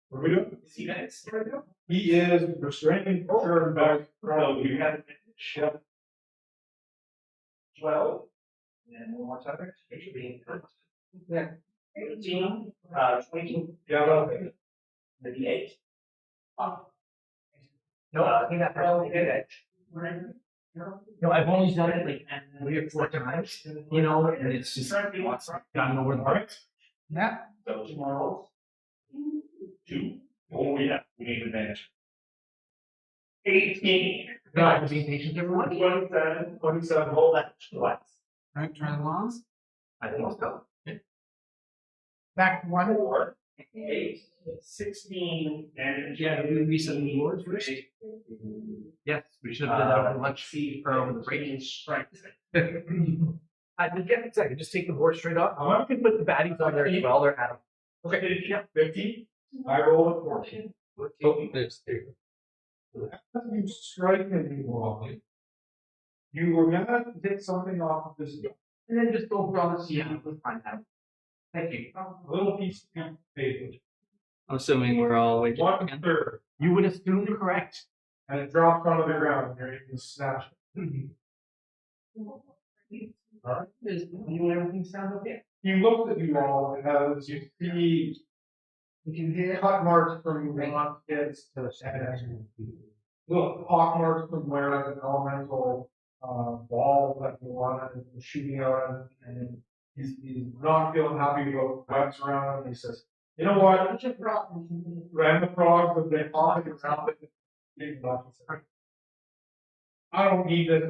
What are we doing? Is he next? He is restraining order back from you had ship 12. And one more time. It should be yeah. 18, 20. Yeah, the D8. No, I think that probably did it. No, I've only done it like 3 or 4 times, you know, and it's just gotten over the heart. Yeah. So tomorrow. 2. Oh yeah, we need advantage. 18. No, to be patient, everyone. 27. Hold that twice. Right, turn the longs. I think so. Back 1 4, 8, 16, and Yeah, we reset the boards first. Yes, we should have done that over lunch or over the break. Just get a second, just take the board straight off. You can put the baddies on there as well, or Adam. Okay, yeah, 15. I roll a 14. Oh, there's 3. You strike and you walk. You were gonna get something off of this, And then just go over all this. Yeah, let's find out. Thank you. a little piece of paper. I'm assuming we're all waiting. 1/3, You would assume correct. and it drops onto the ground. There you can snatch it. All right. Is everything sound okay? He looks at you all, and as you see, you can hear cut marks from Ron's kids to the second. Little pock marks from where an elemental ball that you wanted to shooting on, and he's not feeling happy about webs around, and he says, "You know what? Ran the frogs, but they popped around it. I don't need this.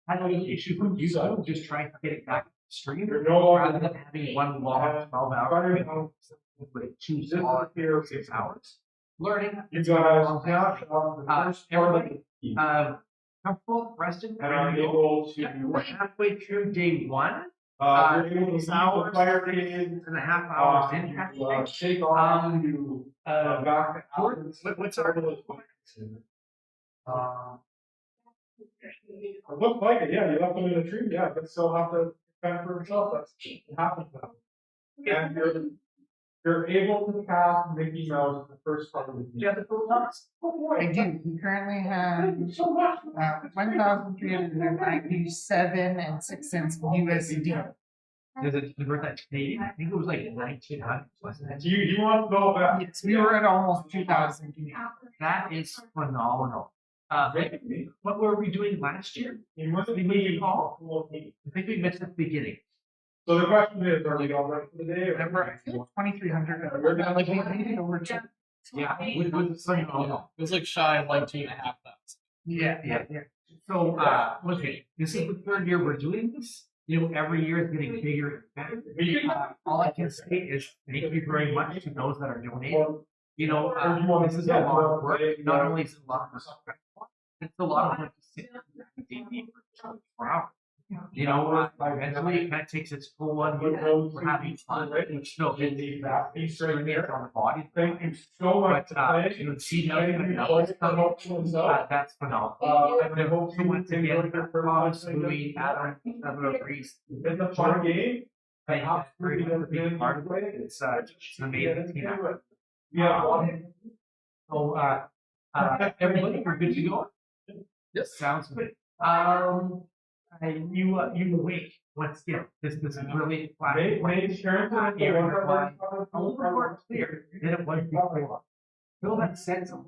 I don't know issue with you, so I'm just trying to get it back to the stream. You're no Rather longer than having one long 12 hours, like 2 small 6 hours. Learning. You guys snatch on the first part of Everybody, the comfortable, rested, and are able we're to halfway through day 1. you're able to leave the hours, fire brigade, 6.5 hours in. take on to back to Athens. What's our It looked like it, yeah, you left them in a tree, yeah, but still have to fend for himself, that's happens now. And you're able to pass Mickey Mouse the first part of the game. Thomas? I do. He currently has So much. 1,397 and 6 cents USD. Does it convert that to Canadian? I think it was like 1900, wasn't it? Do you want to know that? Yes, we were at almost 2,000. That is phenomenal. What were we doing last year? You must We be moved call. I think we missed at the beginning. So the question is, are we all right for the day? or- Remember, 2,300. We're gonna like we made it over to. Yeah, it was phenomenal. It was like shy of like 2,500. Yeah. So, okay, this is the 3rd year we're doing this. You know, every year it's getting bigger and better. All I can say is thank you very much to those that are donating. You know, this is a lot of work. Not only is it a lot of work, it's a lot of work to sit for hours. You know, eventually that takes its full one. We're having fun, which still is the on the body. Thank you so much. But you know, see that's phenomenal. And I hope So once again, Thomas, Louie, Adam, Trevor, Rhys, it's a fun game. thank you very much for being part of it. It's an amazing team effort. Yeah. So, everybody, we're good to go? Yes. Sounds good. You wait, once again, this is really flat. Make sure to A little more clear than it was before. Feel that sense of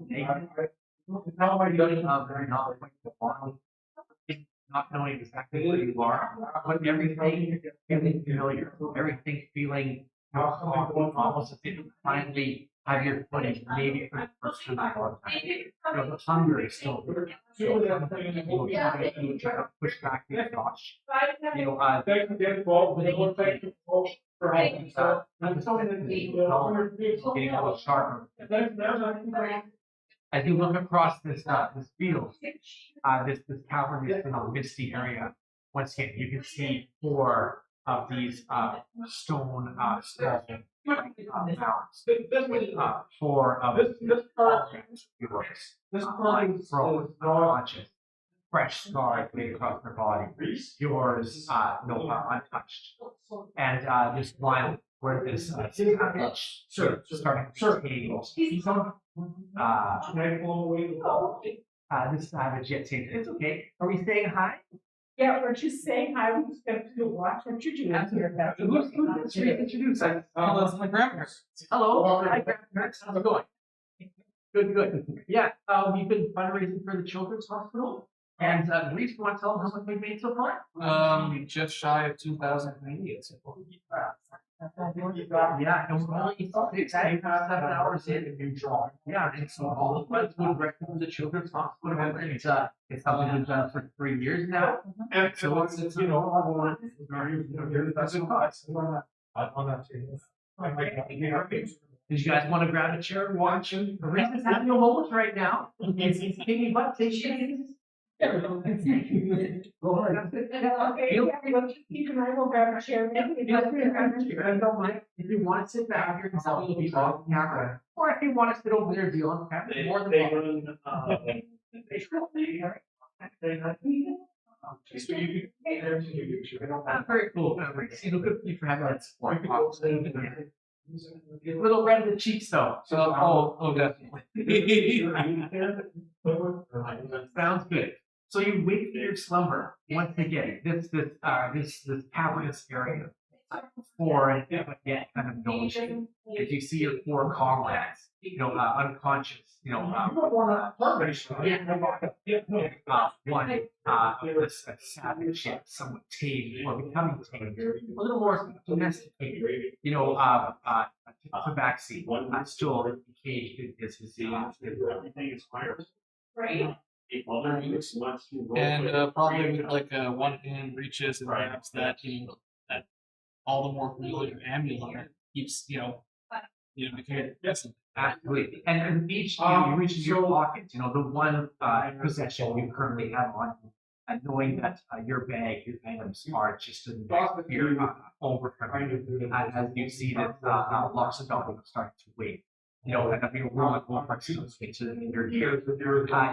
not knowing exactly where you are, but everything feeling familiar, everything feeling almost as if you finally have your footing, maybe for the first time in a long time. You know, the hunger is still there. Push back the exhaustion. You know, Thank you again, Paul. Thank you for helping. getting a little sharper. As you look across this field, this cavern is in a misty area. Once again, you can see 4 of these stone mounds with 4 of This part frozen, unconscious, fresh scars laid across their body. Yours, no, untouched. And this wild where this sure starting tables. This savage yet saying it's okay. Are we saying hi? Yeah, we're just saying hi. We're just going to watch what you're doing here. Who's introduce us? That's my grandparents. Hello, hi grandparents. How's it going? Good. Yeah, we've been fundraising for the Children's Hospital. And Rhys, you want to tell them how much we've made so far? Just shy of 2,000 Canadians. Yeah, and we're only 7 hours in. Yeah, and so all the funds go directly to the Children's Hospital. And it's something we've done for 3 years now. And So it's that's a cost. On that table. Did you guys want to grab a chair and watch him? Rhys is having a moment right now. He's kicking butt, taking Okay, everyone, keep an eye over our chair. If you want to sit back here and tell me to on camera, or if you want to sit over there and be on camera, more than welcome. Very cool. Good for you for having that support. A little red in the cheeks though. Oh, definitely. Sounds good. So you wake for your slumber once again. This cavernous area for again kind of notion. If you see your four comrades, unconscious, this savage yet somewhat tame or becoming tame, a little more domesticated, tabaxi, still engaged in his disease. Right. And probably with like one hand reaches and grabs that, that all the more familiar amulet that keeps, the kid guessing. Absolutely. And each you reach into your pocket, the one possession you currently have on you, and knowing that your bag, your items are just in the here over from you. As you see this Loxodon starting to wake. And if you're rolling over into your gear,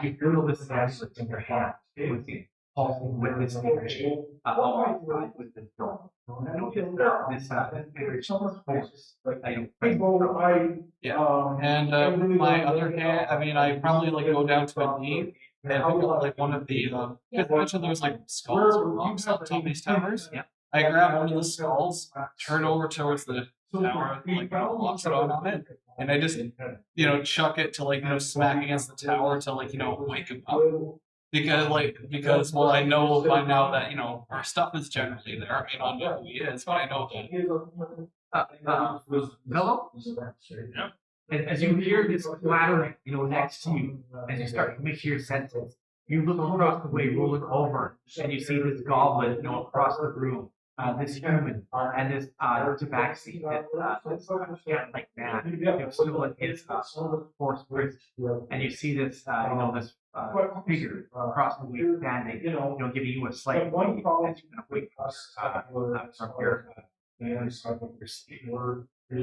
you feel this amulet in your hand with you, pulsing with this energy, alongside with this dome. This energy force. Yeah. And my other hand, I probably go down to a knee and pick up like one of the because I mentioned there's like skulls or rocks on top of these towers. Yeah. I grab one of the skulls, turn over towards the tower, locks it on it, and I just chuck it to smack against the tower to wake him up. Because I know by now that our stuff is generally there. I don't know who he is, but I know that. Hello? And as you hear this clattering, next to you, as you start to make your senses, you look across the way, rolling over, and you see this goblin, across the room. This human and this tabaxi, this like man, still in his force prison, and you see this, this figure across the way standing, giving you a slight wink as you kind of wake from your sleep. I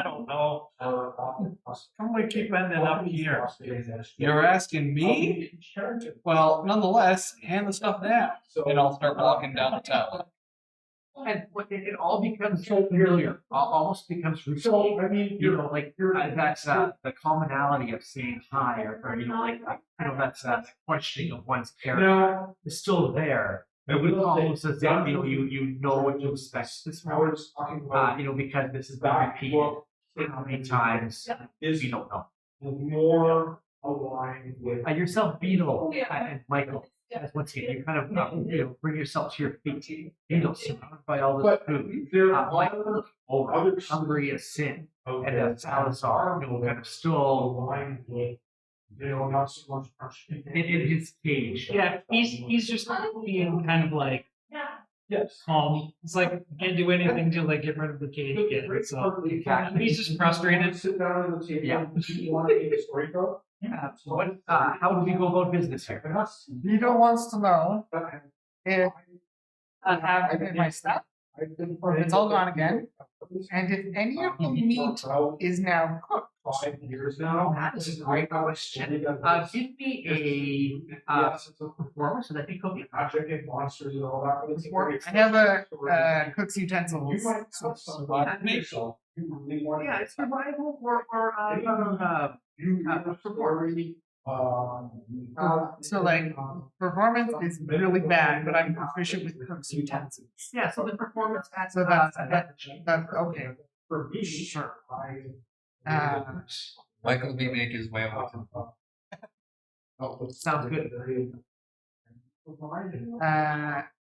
don't know. How do we keep ending up here? You're asking me? Well, nonetheless, hand the stuff down, and I'll start walking down the tower. And it all becomes so familiar, almost becomes routine. That's the commonality of saying hi, or that's questioning of one's character is still there. It was almost as if you know what to expect this morning, because this has been repeated how many times you don't know. More aligned with Yourself, Beetle, and Michael. As once again, you kind of bring yourself to your feet. Beetle, surrounded by all this food. Michael, over hungry as sin, and Salazar, kind of still aligned with. Not so much pressure. in his cage. Yeah, he's just being kind of like Yes. It's like can't do anything to get rid of the cage yet. So he's just frustrated. Sit down at the table. Yeah. You want to eat a story though? How do we go about business here? Vito wants to know if I did my stuff. It's all gone again. And if any of the meat is now cooked, 5 years now. That is a great question. Give me a performance so that you cook it. Chicken monsters and all that. I have a cook's utensils. You might have survived yourself. You really want Yeah, it's survival or So like performance is really bad, but I'm proficient with cook's utensils. yeah, so the performance adds So that's okay. For me, Sure. Michael B. make his way over to sounds good.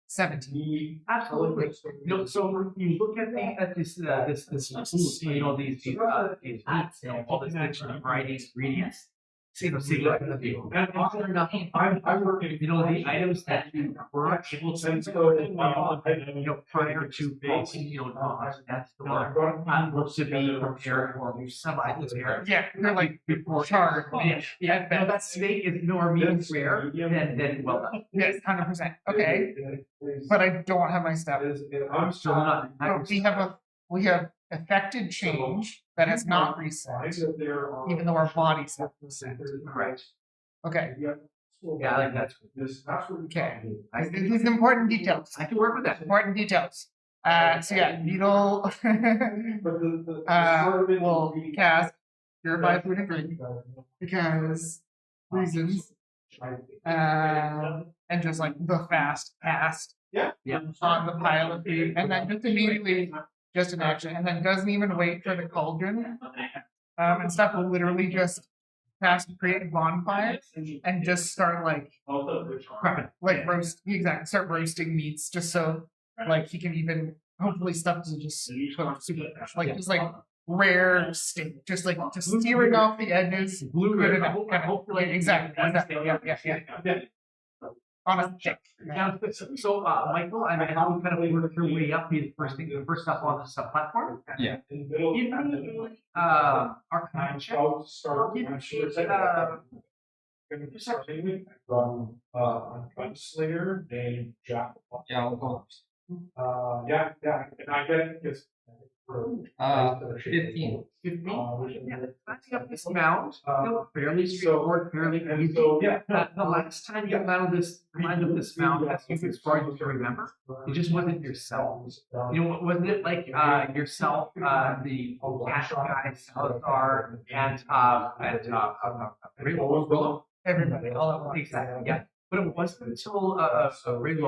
17. Absolutely. So you look at this you know these meats, all this mixed variety of ingredients. I'm working. You know the items that you were able to prior to baking, that's the one looks to be prepared for some items here. Yeah, they're like Before charred. Yeah, no, that steak is nor medium rare, then well done. Yes, 100%. Okay, but I don't have my stuff. I'm still not. So we have affected change that has not reset, even though our bodies have reset. Correct. Okay. Yeah, I like that. Okay. These important details. I can work with that. Important details. So yeah, Needle will cast Purify Food and Drink because reasons. And just like the fast cast on the pile of food, and then just immediately just an action, and then doesn't even wait for the cauldron and stuff. Will literally just cast create bonfires and just start like prepping, like start roasting meats, just so like he can even hopefully stuff to just cook super fresh, like just like rare steak, just searing off the edges, good enough. Hopefully, exactly. Yeah. On a stick. So, Michael, I mean, how we kind of work your way up the first up on the sub platform. Yeah. Give me Arcane check. From Gunslinger named Jack. Yeah, I'll go. Yeah, and I get it because 15. Setting up this mount, fairly straightforward, fairly easy. The last time you mounted this mount, as you as far as you remember, it just wasn't yourself. Wasn't it like yourself, the cash guy, Salazar, and Rhys? Everybody, all at once. Exactly, yeah. But it wasn't until Rhys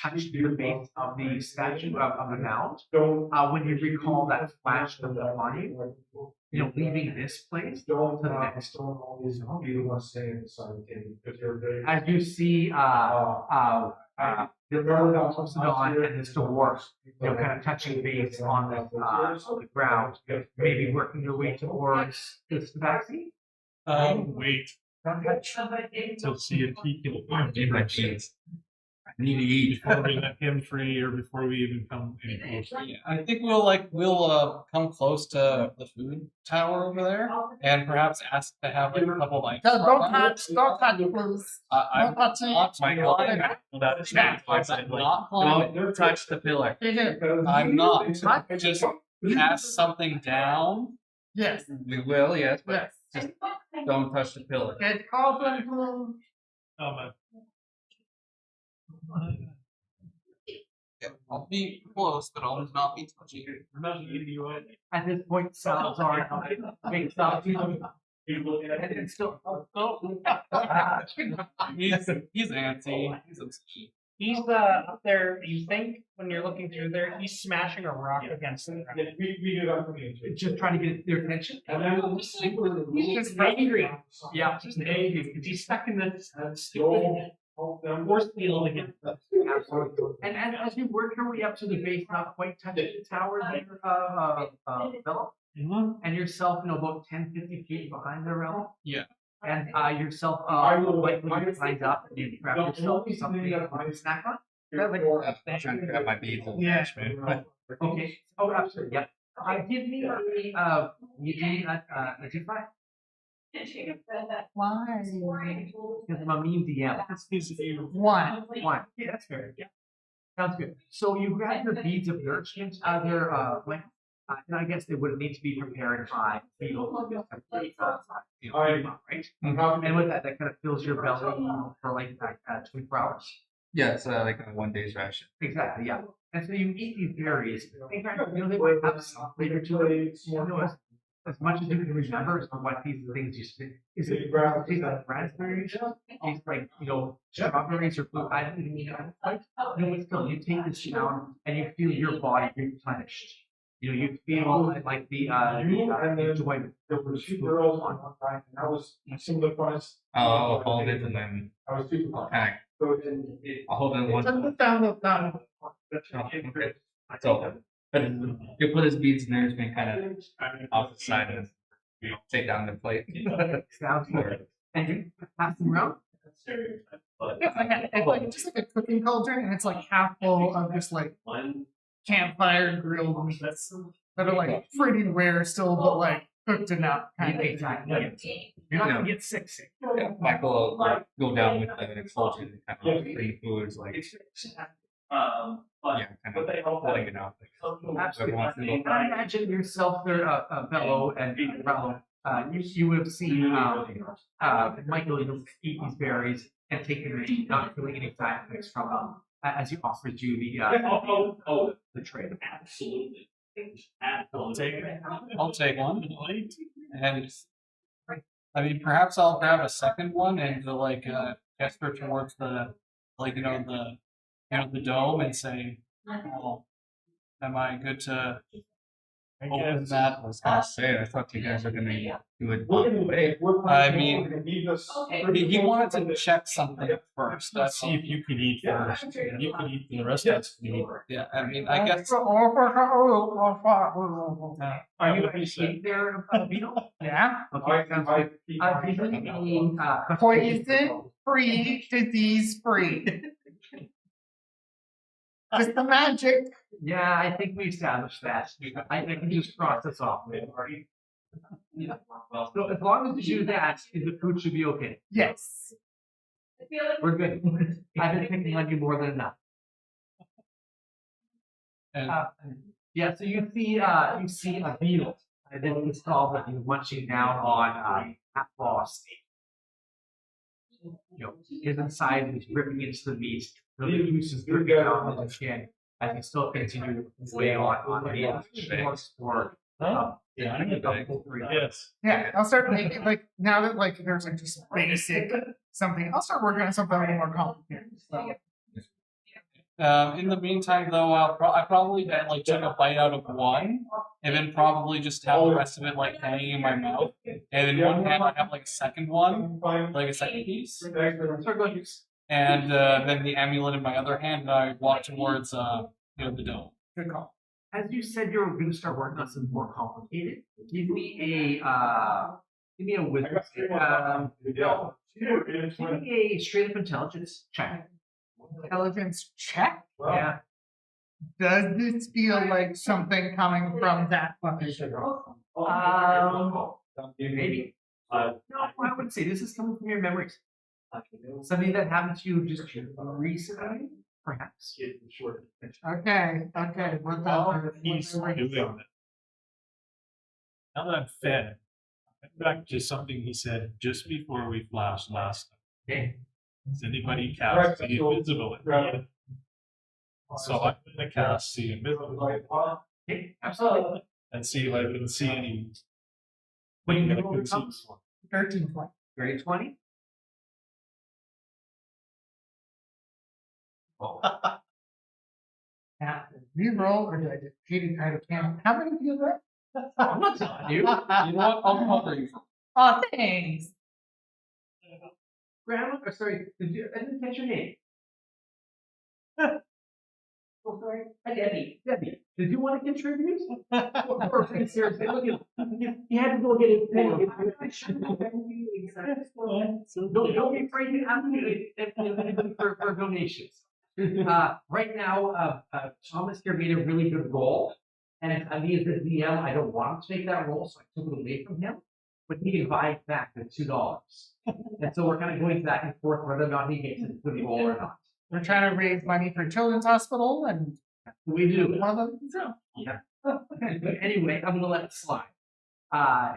touched the base of the statue of the mount, when you recall that flash of the money, leaving this place to the next. As you see, the Dawn and this dwarf, kind of touching base on the ground, maybe working your way towards this vaccine. Wait till see if he can do my cheese. I need to eat before we let him free, or before we even come any closer. Yeah, I think we'll come close to the food tower over there, and perhaps ask to have like a couple of like. Don't touch, please. I'm Don't touch not Michael, climbing. that's Not climbing. Don't touch the pillar. I'm not. Just cast something down. Yes. We will, yes, but Yes. just don't touch the pillar. Get cauldron. I'll be close, but I'll not be touching. At this point, Salazar makes up. And it's still. He's antsy. He's obsessed. He's up there, you think, when you're looking through there, he's smashing a rock against the ground. We do that for me too. Just trying to get their attention. And then He's just angry. Yeah. Just angry, because he's stuck in this stupid help them. force field again. Absolutely. And as you work your way up to the base, not quite touching the tower there, Philip, and yourself, about 10-50 feet behind the realm. Yeah. And yourself, likely lined up, and you grab yourself something to snack on. I'm trying to grab my beads. Yeah. Okay. Oh, absolutely. Yep. Give me a D5. Why? Because I'm a mean DM. One. One. Yeah, that's fair. Yeah. Sounds good. So you grab the beads of nourishment out of their and I guess they would need to be prepared by right? And with that kind of fills your belly for like 24 hours. Yeah, it's like a 1 day's ration. Exactly, yeah. And so you eat these berries. They might have some flavor to it. As much as you can remember as to what these things used to be. Is it taste like raspberries? Taste like, strawberries or blue? I don't even know. But still, you take this down and you feel your body replenished. You feel like the enjoyment. There were 2 girls on one side, and that was some of the funnest. I'll hold it and then I was super fun. kind So it didn't. I'll hold it in one. Just the sound of that. Okay. So, but you put his beads in there, it's been kind of off the side and take down the plate. Sounds good. And you pass them around? It's like just like a cooking cauldron, and it's like half full of just like campfire grilled meats that are like pretty rare still, but like cooked enough. Kind of. Exactly. You're not gonna get sick. Yeah, Michael will go down with the culture and kind of free foods like kind of letting it out. Absolutely. I imagine yourself there, Bello and Bello. You have seen Michael eat these berries and take them in, not feeling any side effects from them as he offers you the trade. Absolutely. I'll take one. And I mean, perhaps I'll grab a second one and gesture towards the dome and say, "Oh, am I good to open that?" I was gonna say, I thought you guys were gonna do it. I mean, he wanted to check something first. Let's see if you can eat first. You can eat, and the rest of us can eat. Yeah, I mean, I guess. Are you eating there, Vito? Yeah. Okay, sounds good. Poison free, disease free. Just the magic. Yeah, I think we established that. I can just cross this off. Yeah. So as long as you do that, the food should be okay. Yes. We're good. I've been picking on you more than enough. And Yeah, so you see a beetle. And then it's called that he's munching down on applauds. His inside is ripping into the meat. The juice is dripping down on the skin. As he still continues to weigh on the or Yes. Yeah, I'll start making like now that like there's like just basic something. I'll start working on something a little more complicated. So. in the meantime, though, I probably take a bite out of one, and then probably just have the rest of it hanging in my mouth. And in one hand, I have a second one, a second piece. And then the amulet in my other hand, and I walk towards the dome. Good call. As you said, you're going to start working on something more complicated. Give me a wisdom. Give me a straight up intelligence check. Intelligence check. Yeah. Does this feel like something coming from that fucking Maybe. No, I wouldn't say this is coming from your memories. Something that happened to you just recently, perhaps. Okay. What the He's doing that. Now that I'm fed, back to something he said just before we flashed last night. Okay. Does anybody cast the invisibility? So I'm going to cast the invisibility Okay, absolutely. and see if I can see any. What do you thing that think I will can see. come? 13 point. Grade 20. Now, reroll or do I just cheating kind of can? How many do you have? I'm not telling you. You know what? I'll cover you. Oh, thanks. Grandma, sorry, I didn't catch your name. Oh, sorry. Debbie. Did you want to contribute? Or pretty seriously, look at you had to go get it. Don't be afraid to ask for donations. Right now, Thomas here made a really good roll, and me as the DM, I don't want him to make that roll, so I took it away from him. But he can buy it back for $2, and so we're kind of going back and forth whether or not he makes a good roll or not. we're trying to raise money for Children's Hospital, and We do. one of them. So. Yeah. Okay, but anyway, I'm gonna let it slide. Oh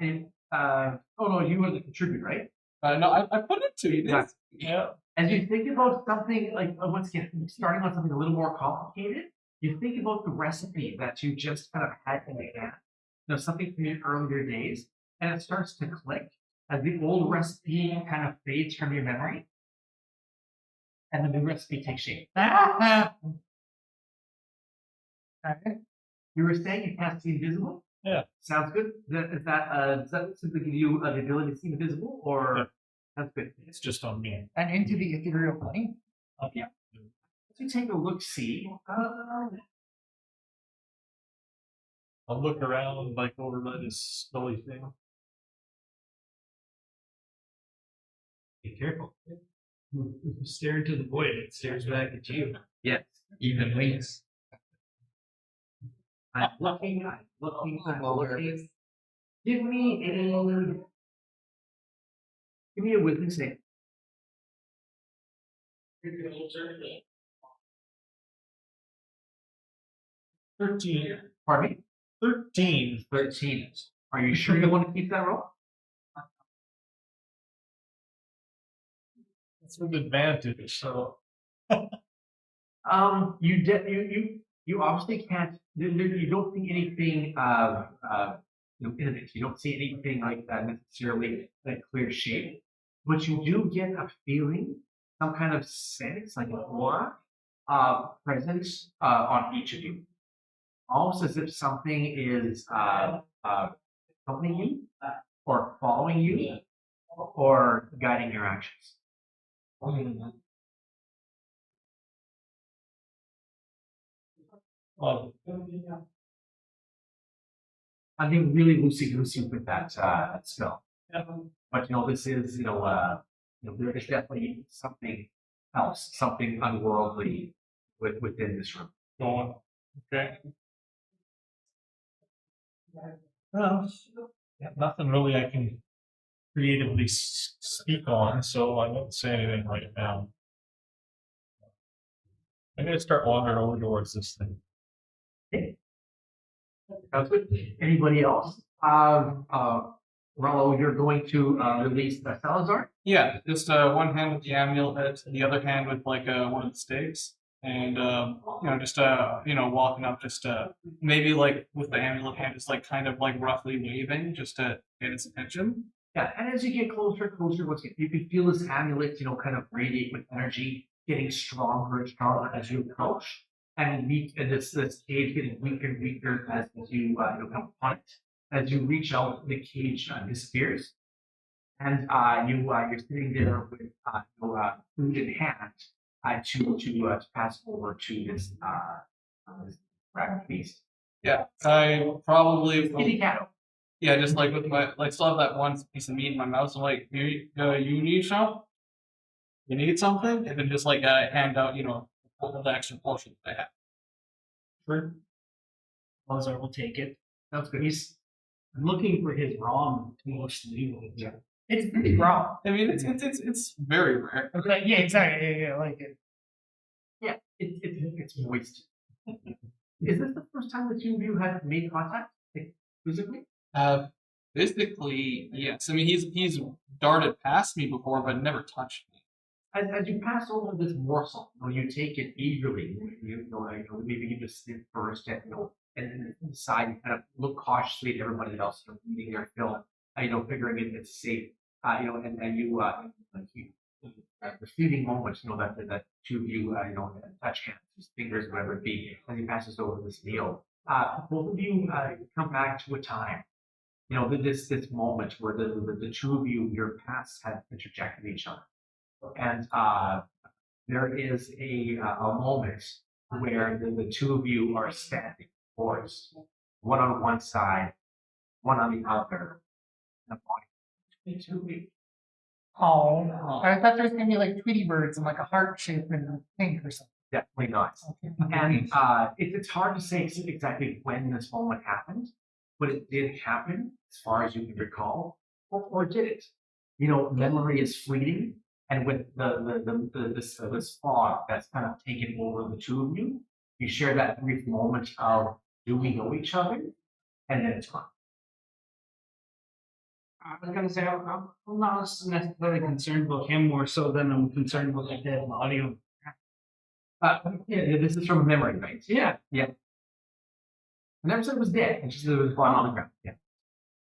no, you were the contributor, right? No, I put it to you. Exactly. Yeah. As you think about something like once again, starting on something a little more complicated, you think about the recipe that you just kind of had in the hand, something from your earlier days, and it starts to click as the old recipe kind of fades from your memory, and the new recipe takes shape. Okay. You were saying you can't see invisible? Yeah. Sounds good. Does that simply give you the ability to see invisible, or Yeah. that's good? It's just on me. And into the ethereal plane. Yeah. As you take a look, see. I'll look around like over by this scully thing. Be careful. If you stare into the void, it stares back at you. Yes, even wings. I'm looking. Give me a wisdom save. 13. Pardon me? 13. 13. Are you sure you want to keep that roll? It's with advantage, so. You obviously can't. You don't see anything in it. You don't see anything like that necessarily that clear shape, but you do get a feeling, some kind of sense, like an aura presence on each of you, almost as if something is accompanying you, or following you, or guiding your actions. Well, I'm being really loosey-goosey with that spell. yeah. But this is there is definitely something else, something unworldly within this room. Going. Okay. Well, yeah, nothing really I can creatively speak on, so I won't say anything right now. I'm gonna start wandering over towards this thing. Sounds good. Anybody else? Rollo, you're going to release Salazar? Yeah, just one hand with the amulet, the other hand with like one of the stakes, and just walking up, just maybe like with the amulet hand, just like kind of like roughly waving, just to get his attention. Yeah, and as you get closer, you can feel this amulet, kind of radiate with energy, getting stronger and stronger as you approach, and this cage getting weaker and weaker as you come upon it. As you reach out, the cage disappears, and you're sitting there with food in hand to pass over to this rabbit beast. Yeah, I probably Kitty cat. yeah, just like with my still have that one piece of meat in my mouth. So like, you need some? You need something? And then just like hand out, the extra portion that I have. Sure. Salazar will take it. That's good. He's looking for his wrong mostly. Yeah. It's pretty raw. I mean, it's very rare. Okay, yeah, exactly. Yeah, like it. Yeah, it's moist. Is this the first time the two of you have made contact physically? Physically, yes. I mean, he's darted past me before, but never touched me. As you pass over this morsel, you take it eagerly. Maybe you just sniff first, and then decide you kind of look cautiously at everybody else, eating their fill, figuring it's safe, and you the fleeting moments, that two of you, touch hands, just fingers, whatever it be, as he passes over this meal. Both of you come back to a time, this moment where the two of you, your paths have interjected each other. And there is a moment where the two of you are standing poised, one on one side, one on the other. And the two of you. Oh, I thought there was gonna be like Tweety birds and like a heart shape and pink or something. Definitely not. Okay. And it's hard to say exactly when this moment happened, but it did happen as far as you can recall, or did it? Memory is fleeting. And with this fog that's kind of taken over the two of you, you share that brief moment of, do we know each other? And then it's gone. I was gonna say I'm not necessarily concerned about him more so than I'm concerned about the dead audio. Yeah, this is from memory, right? Yeah. I never said it was dead. I just said it was gone on the ground. Yeah.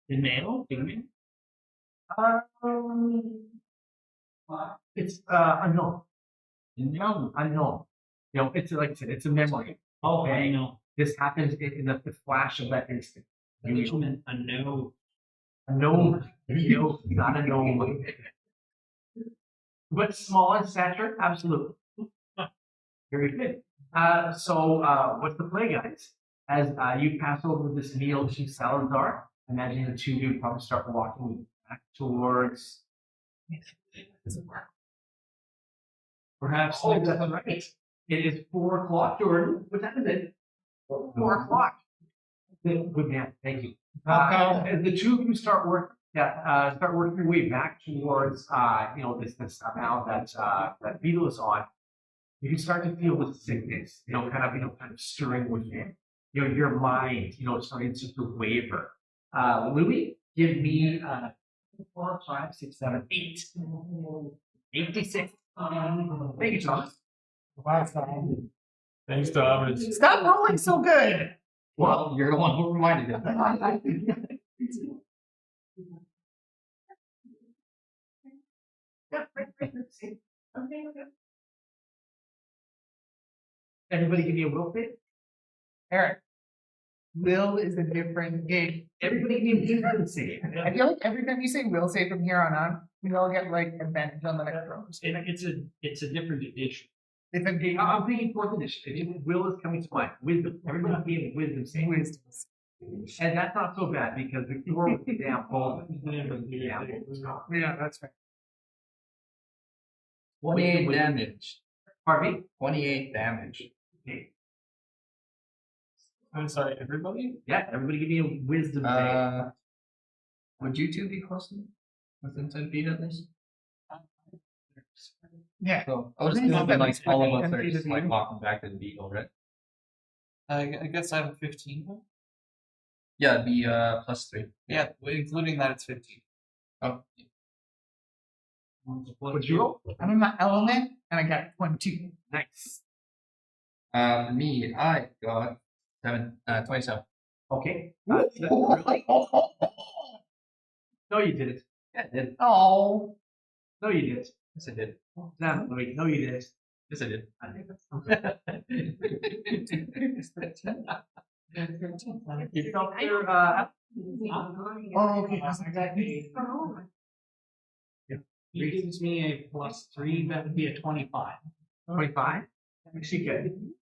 In male, female. It's unknown. Unknown. You know, it's like I said, it's a memory. Oh, I know. This happens in the flash of that instant. You meant a no. No, you gotta know. But small in stature, absolutely. Very good. So what's the play, guys? As you pass over this meal to Salazar, imagine the two of you probably start walking back towards. Perhaps that's right. It is 4 o'clock, Jordan. What time is it? 4 o'clock. Good man. Thank you. As the two of you start working your way back towards this amount that Beetle is on, you can start to feel the sickness, kind of stirring within. Your mind, starting to waver. Louie, give me 4, 5, 6, 7, 8. 86. Thank you, Thomas. Thanks, Thomas. Stop rolling so good. Well, you're the one who reminded him. Everybody give me a will save. Aric, will is a different game. Everybody give me a will save. I feel like every time you say will say from here on out, we all get like advantage on the next round. It's a different edition. It's a game. I'm thinking fourth edition. Will is coming to mind. Wisdom. Everybody give wisdom save. And that's not so bad because the keyword was the example. Yeah, that's right. 28 damage. Pardon me? 28 damage. Okay. I'm sorry, everybody? Yeah, everybody give me a wisdom save. Would you two be close to me? Within 10 feet at least? Yeah. So I was just thinking like all of us are just like walking back to the beagle, right? I guess I have 15. Yeah, it'd be +3. Yeah, including that, it's 15. Oh. What'd you roll? I'm in my element and I got 22. Nice. Me, I got 27. Okay. Really? No, you didn't. Yeah, I did. Oh. No, you didn't. Yes, I did. No, no, you didn't. Yes, I did. You felt your Oh, okay. He gives me a +3, that would be a 25. 25. Actually good.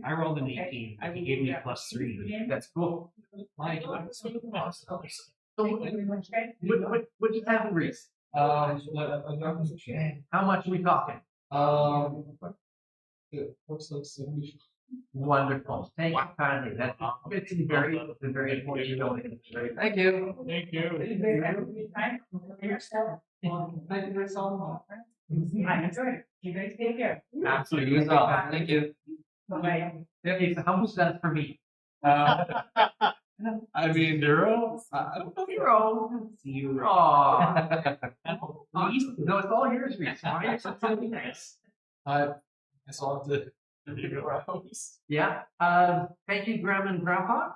I rolled an 18. He gave me a +3. That's cool. So what just happened, Rhys? How much are we talking? It looks like 70. Wonderful. Thank you kindly. That's it's very important to know. Thank you. Thank you. I enjoyed it. You guys take care. Absolutely. You as well. Thank you. Bye. Okay, so how much is that for me? I mean, Duro? I don't know. Zero. Aww. No, it's all yours, Rhys. Why are you so nice? I guess I'll have to figure out. Yeah. Thank you, Grandma and Grandpa.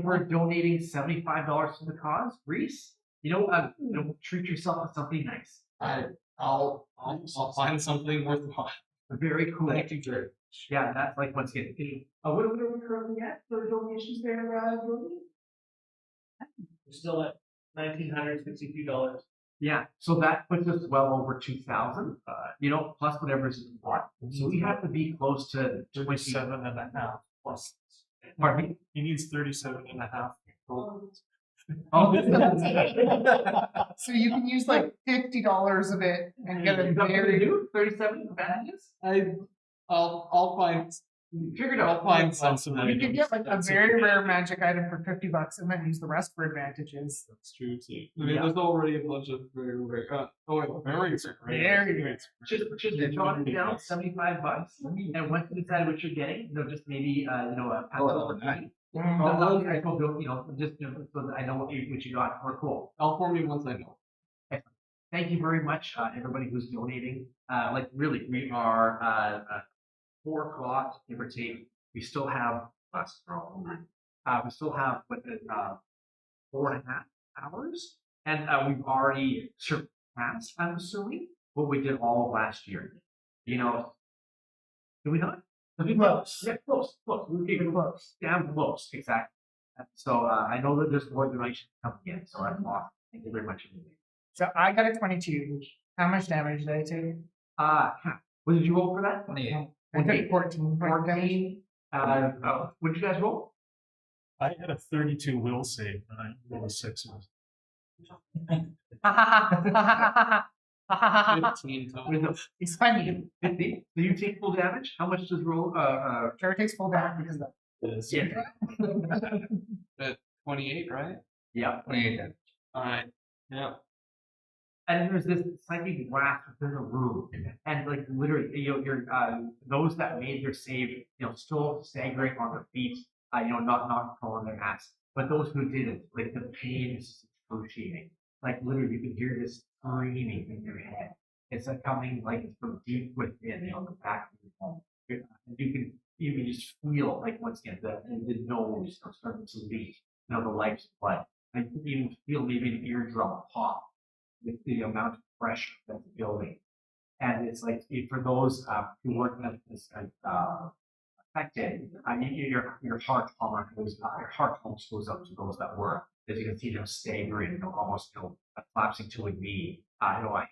For donating $75 to the cause. Rhys, treat yourself to something nice. I'll find something worthwhile. Very cool. Thank you, Drew. Yeah, that's like what's getting. What are we currently at for donations there, Jordan? We're still at $1,962. Yeah, so that puts us well over 2,000. Plus whatever's in the pot. So we have to be close to 37.5 plus. Pardon me? He needs 37.5. Oh, So you can use like $50 of it and get a is that what they very do? 37 advantages? I'll find Figured I'll out. find Some something. You could get like a very rare magic item for $50 and then use the rest for advantages. That's true too. I mean, there's already a bunch of very rare. Very Very Just jot it down, $75, and once you decide what you're getting, just maybe pass it over to me. I told Bill, just so that I know what you got. We're cool. I'll form you once I know. Thank you very much, everybody who's donating. Really, we are 4 o'clock, give or take. We still have we still have 4.5 hours, and we've already surpassed, I'm assuming, what we did all of last year. Did we not? close. Yeah, close. We came close. Damn close, exactly. So I know that there's more donations coming in, so I'm off. Thank you very much. So I got a 22. How much damage did I take? What did you roll for that? 28. I took 14. 14. What did you guys roll? I had a 32 will save, and I rolled a 6. 15 total. It's funny. 50. So you take full damage. How much does roll? Trevor takes full damage because of that. Yeah. 28, right? Yeah. 28 damage. Alright. Yeah. And there's this psychic blast within the room, and literally, you're those that made their save, still staggering on their feet, not pulling their ass. But those who didn't, the pain is excruciating. Literally, you can hear this screaming in your head. It's coming from deep within, the back of your home. You can just feel once again the nose starting to leak, the life's blood. You can even feel maybe an eardrum pop with the amount of pressure that's building. And it's for those who weren't affected, your heart almost goes up to those that were. As you can see them staggering, almost collapsing to a knee, a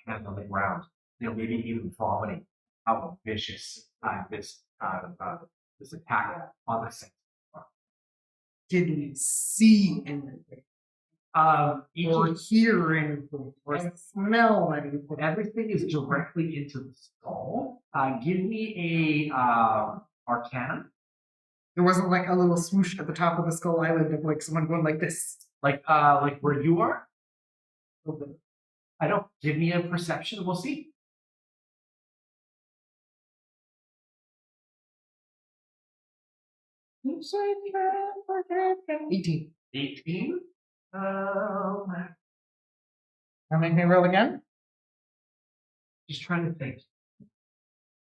hand on the ground, maybe even vomiting. How vicious this attack on the sense. Did we see anything? Or hear anything? Or smell anything? Everything is directly into the skull. Give me a Arcana. There wasn't a little swoosh at the top of the skull island of someone going like this. Like where you are? I don't. Give me a perception. We'll see. $18. 18. Now make me roll again. Just trying to think.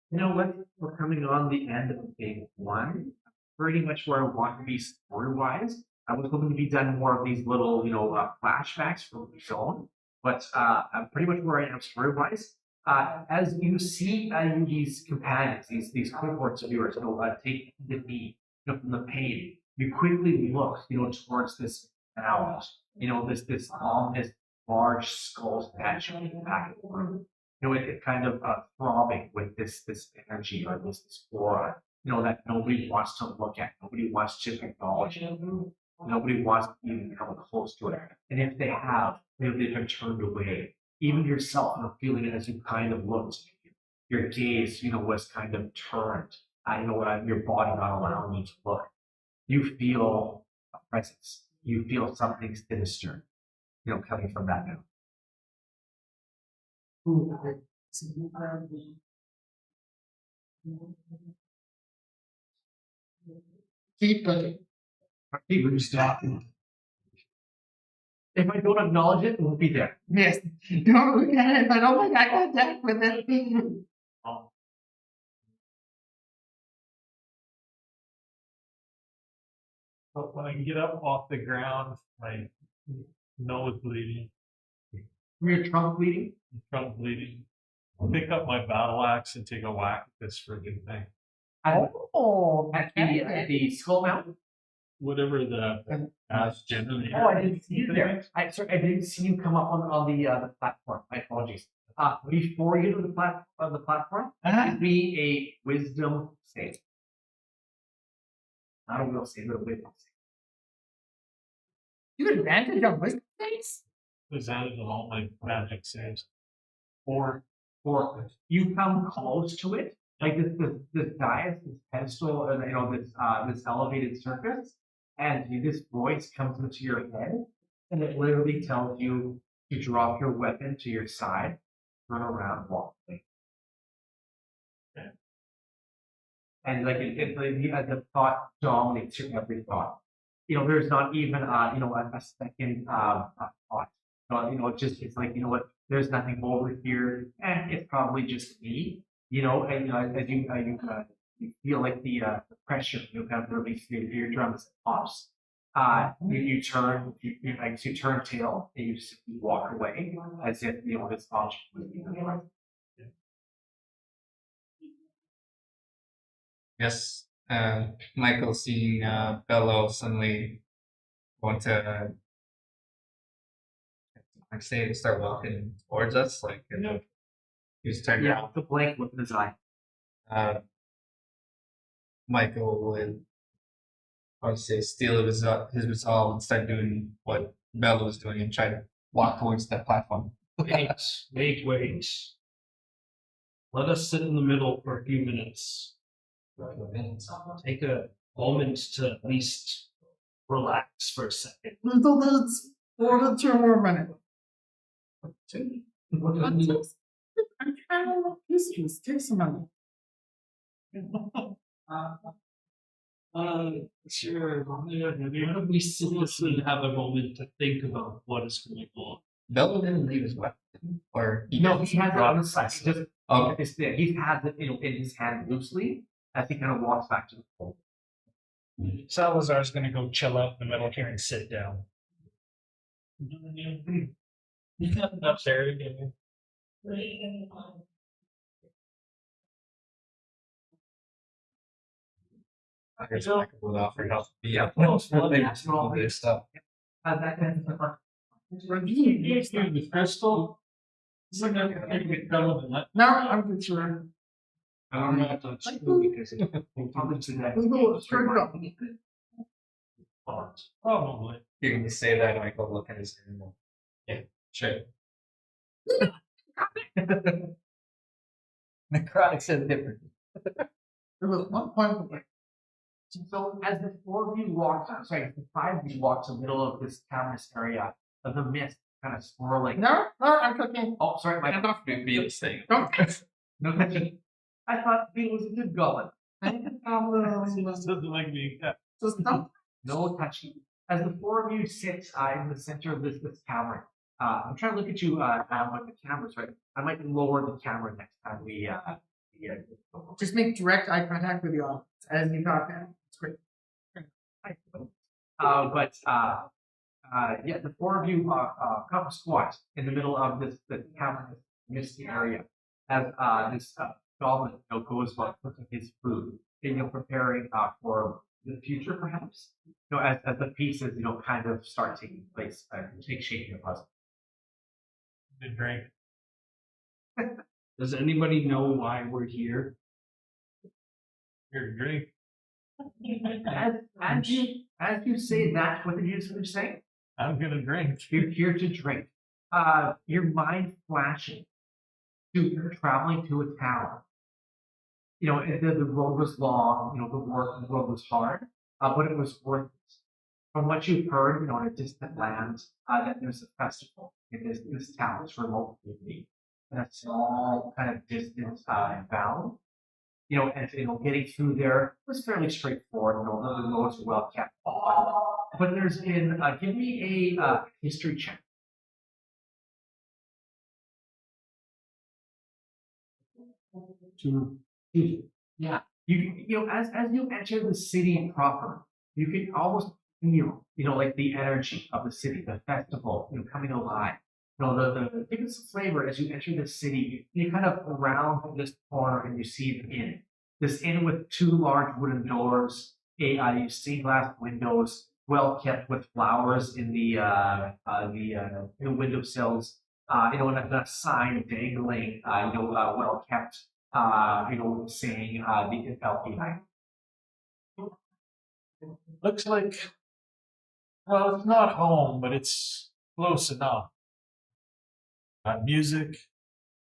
You know what? We're coming on the end of big one. Pretty much where I want to be story-wise. I was hoping to be done more of these little, flashbacks from the film, but I'm pretty much where I am story-wise. As you see these companions, these cohorts of yours, take the knee, from the pain, you quickly look, towards this mound, this ominous large skull statue in the back of the room. It kind of throbbing with this energy or this aura, that nobody wants to look at, nobody wants to acknowledge it. Nobody wants to even come close to it. And if they have, they've been turned away. Even yourself, feeling it as you kind of looked, your gaze, was kind of turned. Your body not allowing you to look. You feel a presence. You feel something sinister, coming from that now. Keep looking. If I don't acknowledge it, it won't be there. Yes. Don't look at it, but oh my god, I got that with it. But when I get up off the ground, my nose bleeding, Your trunk bleeding. trunk bleeding. I'll pick up my battle axe and take a whack at this friggin' thing. Oh, At the skull mountain. Whatever the generally. Oh, I didn't see you there. I didn't see you come up on the platform. My apologies. Before you to the platform, it'd be a wisdom save. Not a will save, but a wisdom save. you advantage on wisdom saves? Was added on all my magic saves. Or Or you come close to it, like this dais, this pedestal, or this elevated surface, and this voice comes into your head, and it literally tells you to drop your weapon to your side, turn around, walk away. And like the thought dominates your every thought. There's not even a second thought. It's like, there's nothing over here, and it's probably just me. And as you feel like the pressure, kind of release the eardrums pops. You turn, you turn tail, and you simply walk away as if this object was being alive. Yes, Michael seeing Bello suddenly want to say to start walking towards us, like he's turned around. The blank look in his eye. Michael would, I would say, steal his resolve and start doing what Bello was doing and try to walk towards that platform. Wait. Let us sit in the middle for a few minutes. Take a moment to at least relax for a second. It's 42 more minutes. I'm trying to look this. Take some money. Sure. Why don't we sit this and have a moment to think about what is going on? Bello didn't leave his weapon, or He has it on the side. He just okay. it's there. He has it in his hand loosely as he kind of walks back to the pole. Salazar's going to go chill out in the middle here and sit down. He's not enough there again. I guess Michael would offer help. Yeah, this stuff. The crystal. It's like I'm going to get done with that. No, I'm good, sure. I'm not touch because probably. You can just say that, Michael. Look at his hand. Yeah, sure. Necrotic said different. There was one point where So as the five of you walk to the middle of this cavernous area of the mist kind of swirling. no, I'm cooking. Oh, sorry, my Hand off. Be the same. Don't. no touching. I thought he was a good goblin. Just doesn't like being kept. Just don't. No touching. As the four of you sit in the center of this cavern, I'm trying to look at you with the cameras, right? I might lower the camera next time we. Just make direct eye contact with you as you talk. It's great. The four of you come squat in the middle of the cavernous misty area as this goblin goes about cooking his food and preparing for the future, perhaps. As the pieces kind of start taking place, take shape in the puzzle. Good drink. Does anybody know why we're here? Here to drink. As you say that, what did you say? I'm gonna drink. You're here to drink. Your mind flashing to traveling to a town. The road was long. The road was hard, but it was worth it. From what you've heard, in a distant land, that there's a festival in this town, this remote community, in a small kind of distance bound. And getting through there was fairly straightforward. The roads were well kept. But there's been, give me a history check. Yeah. As you enter the city proper, you can almost feel, like the energy of the city, the festival, coming alive. The biggest flavor as you enter the city, you kind of round this corner and you see the inn. This inn with two large wooden doors, you see glass windows, well kept with flowers in the windowsills. And a sign dangling, well kept, saying the LPI. Looks like, well, it's not home, but it's close enough. Got music,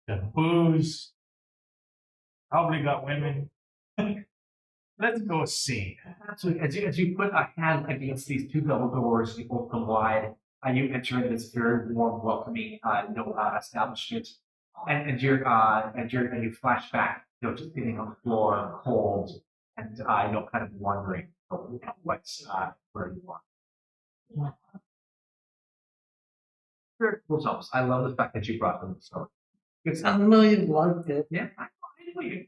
got booze, Probably got women. Let's go see. So as you put a hand against these two double doors, you open them wide, and you enter this very warm, welcoming, establishment. And you flash back, just sitting on the floor, cold, and kind of wondering what's where you are. Very cool jobs. I love the fact that you brought them. So good I stuff. know you liked it. Yeah, I know you.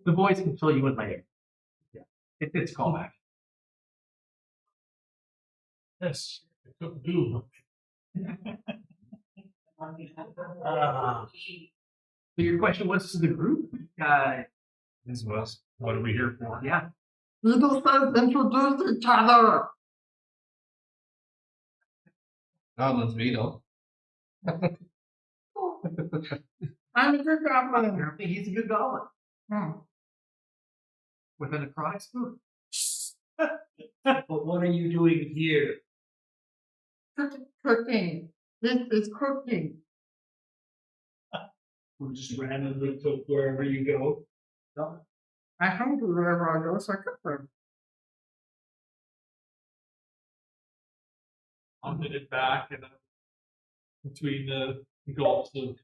The boys can fill you in later. Yeah, it's callback. Yes, it could do. So your question was to the group? This was what are we here for? Yeah. Little says introduce each other. Oh, let's Vito. I'm a good goblin. Apparently he's a good goblin. Hmm. With a necrotic spoon. But what are you doing here? Cooking. This is cooking. We just randomly cook wherever you go. I hungry wherever I go, so I cook for them. I'm headed back and between the gulps of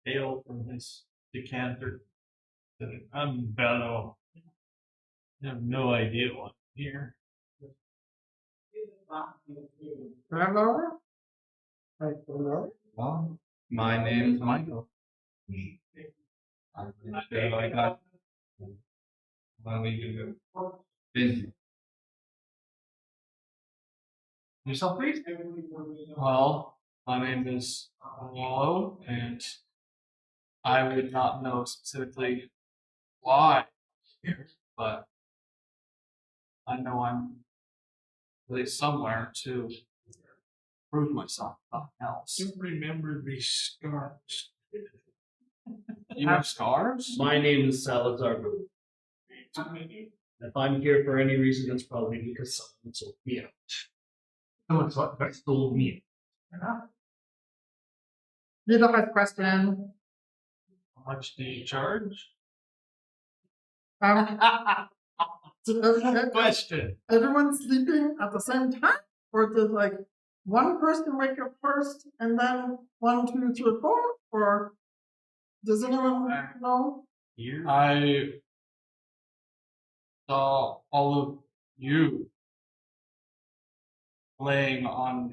ale from his decanter. I'm Bello. I have no idea what I'm here. Hello? Hello? Well, my name is Michael. I'm sure I got when we go busy. Yourself, please? Well, my name is Wallow, and I would not know specifically why I'm here, but I know I'm really somewhere to prove myself, nothing else. Don't remember these scars. You have scars? My name is Salazar. If I'm here for any reason, it's probably because someone sold me out. Someone's what? Stole me. You don't have a question. How much do you charge? Question. Everyone's sleeping at the same time? Or did like one person wake up first and then 1, 2, 3, 4? Or does anyone know? Here? I saw all of you laying on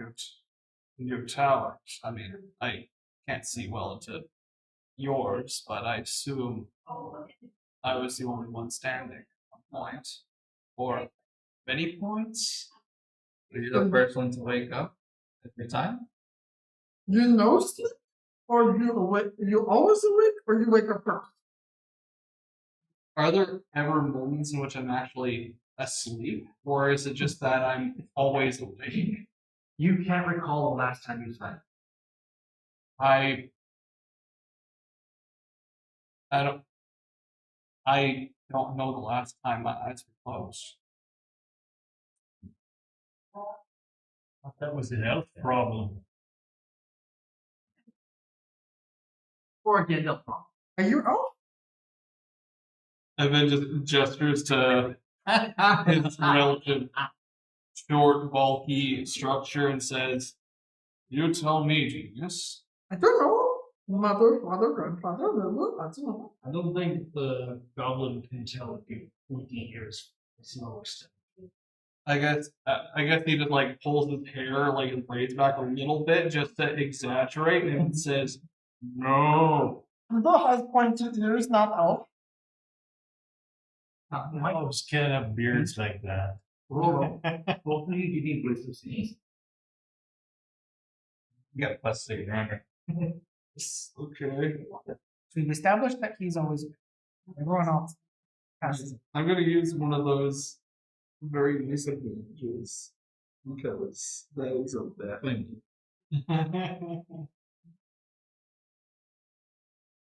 your towers. I mean, I can't see well into yours, but I assume I was the only one standing at one point. Or many points? Are you the first one to wake up every time? You know sleep? Or you awake, you always awake or you wake up first? Are there ever moments in which I'm actually asleep? Or is it just that I'm always awake? You can't recall the last time you slept. I don't know the last time my eyes were closed. That was an health problem. Or again, no problem. Are you out? And then just gestures to his relative short, bulky structure and says, "You tell me, genius." I don't know. Mother, father, grandfather, I don't know. I don't think the goblin can tell if you 20 years slowest. I guess he just like pulls his hair, like his braids back a little bit just to exaggerate and says, "No." Mother has pointed ears, not elf. Elves can't have beards like that. Roll. Both of you need wisdom saves. You got +6, remember? Okay. We've established that he's always everyone else passes. I'm gonna use one of those very recent images because that is a bad thing.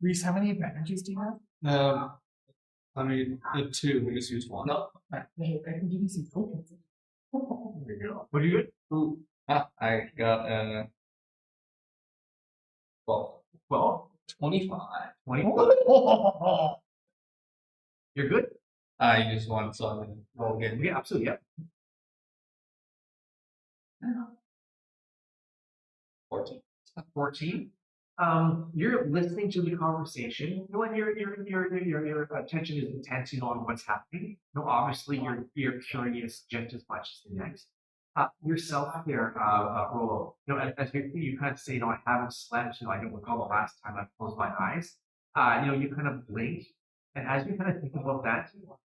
Rhys, how many advantages do you have? I mean, the two, we just used one. No. I can give you some tokens. There you go. What do you get? I got 12. 12. 25. 20. You're good? I use one, so I'm gonna roll again. Yeah, absolutely. Yeah. 14. 14. You're listening to the conversation. You know, and your attention is intense, you know, on what's happening. You know, obviously you're curious just as much as the next. Yourself there, Rolo, you know, as you kind of say, you know, I haven't slept, you know, I don't recall the last time I closed my eyes. You know, you kind of blink, and as you kind of think about that,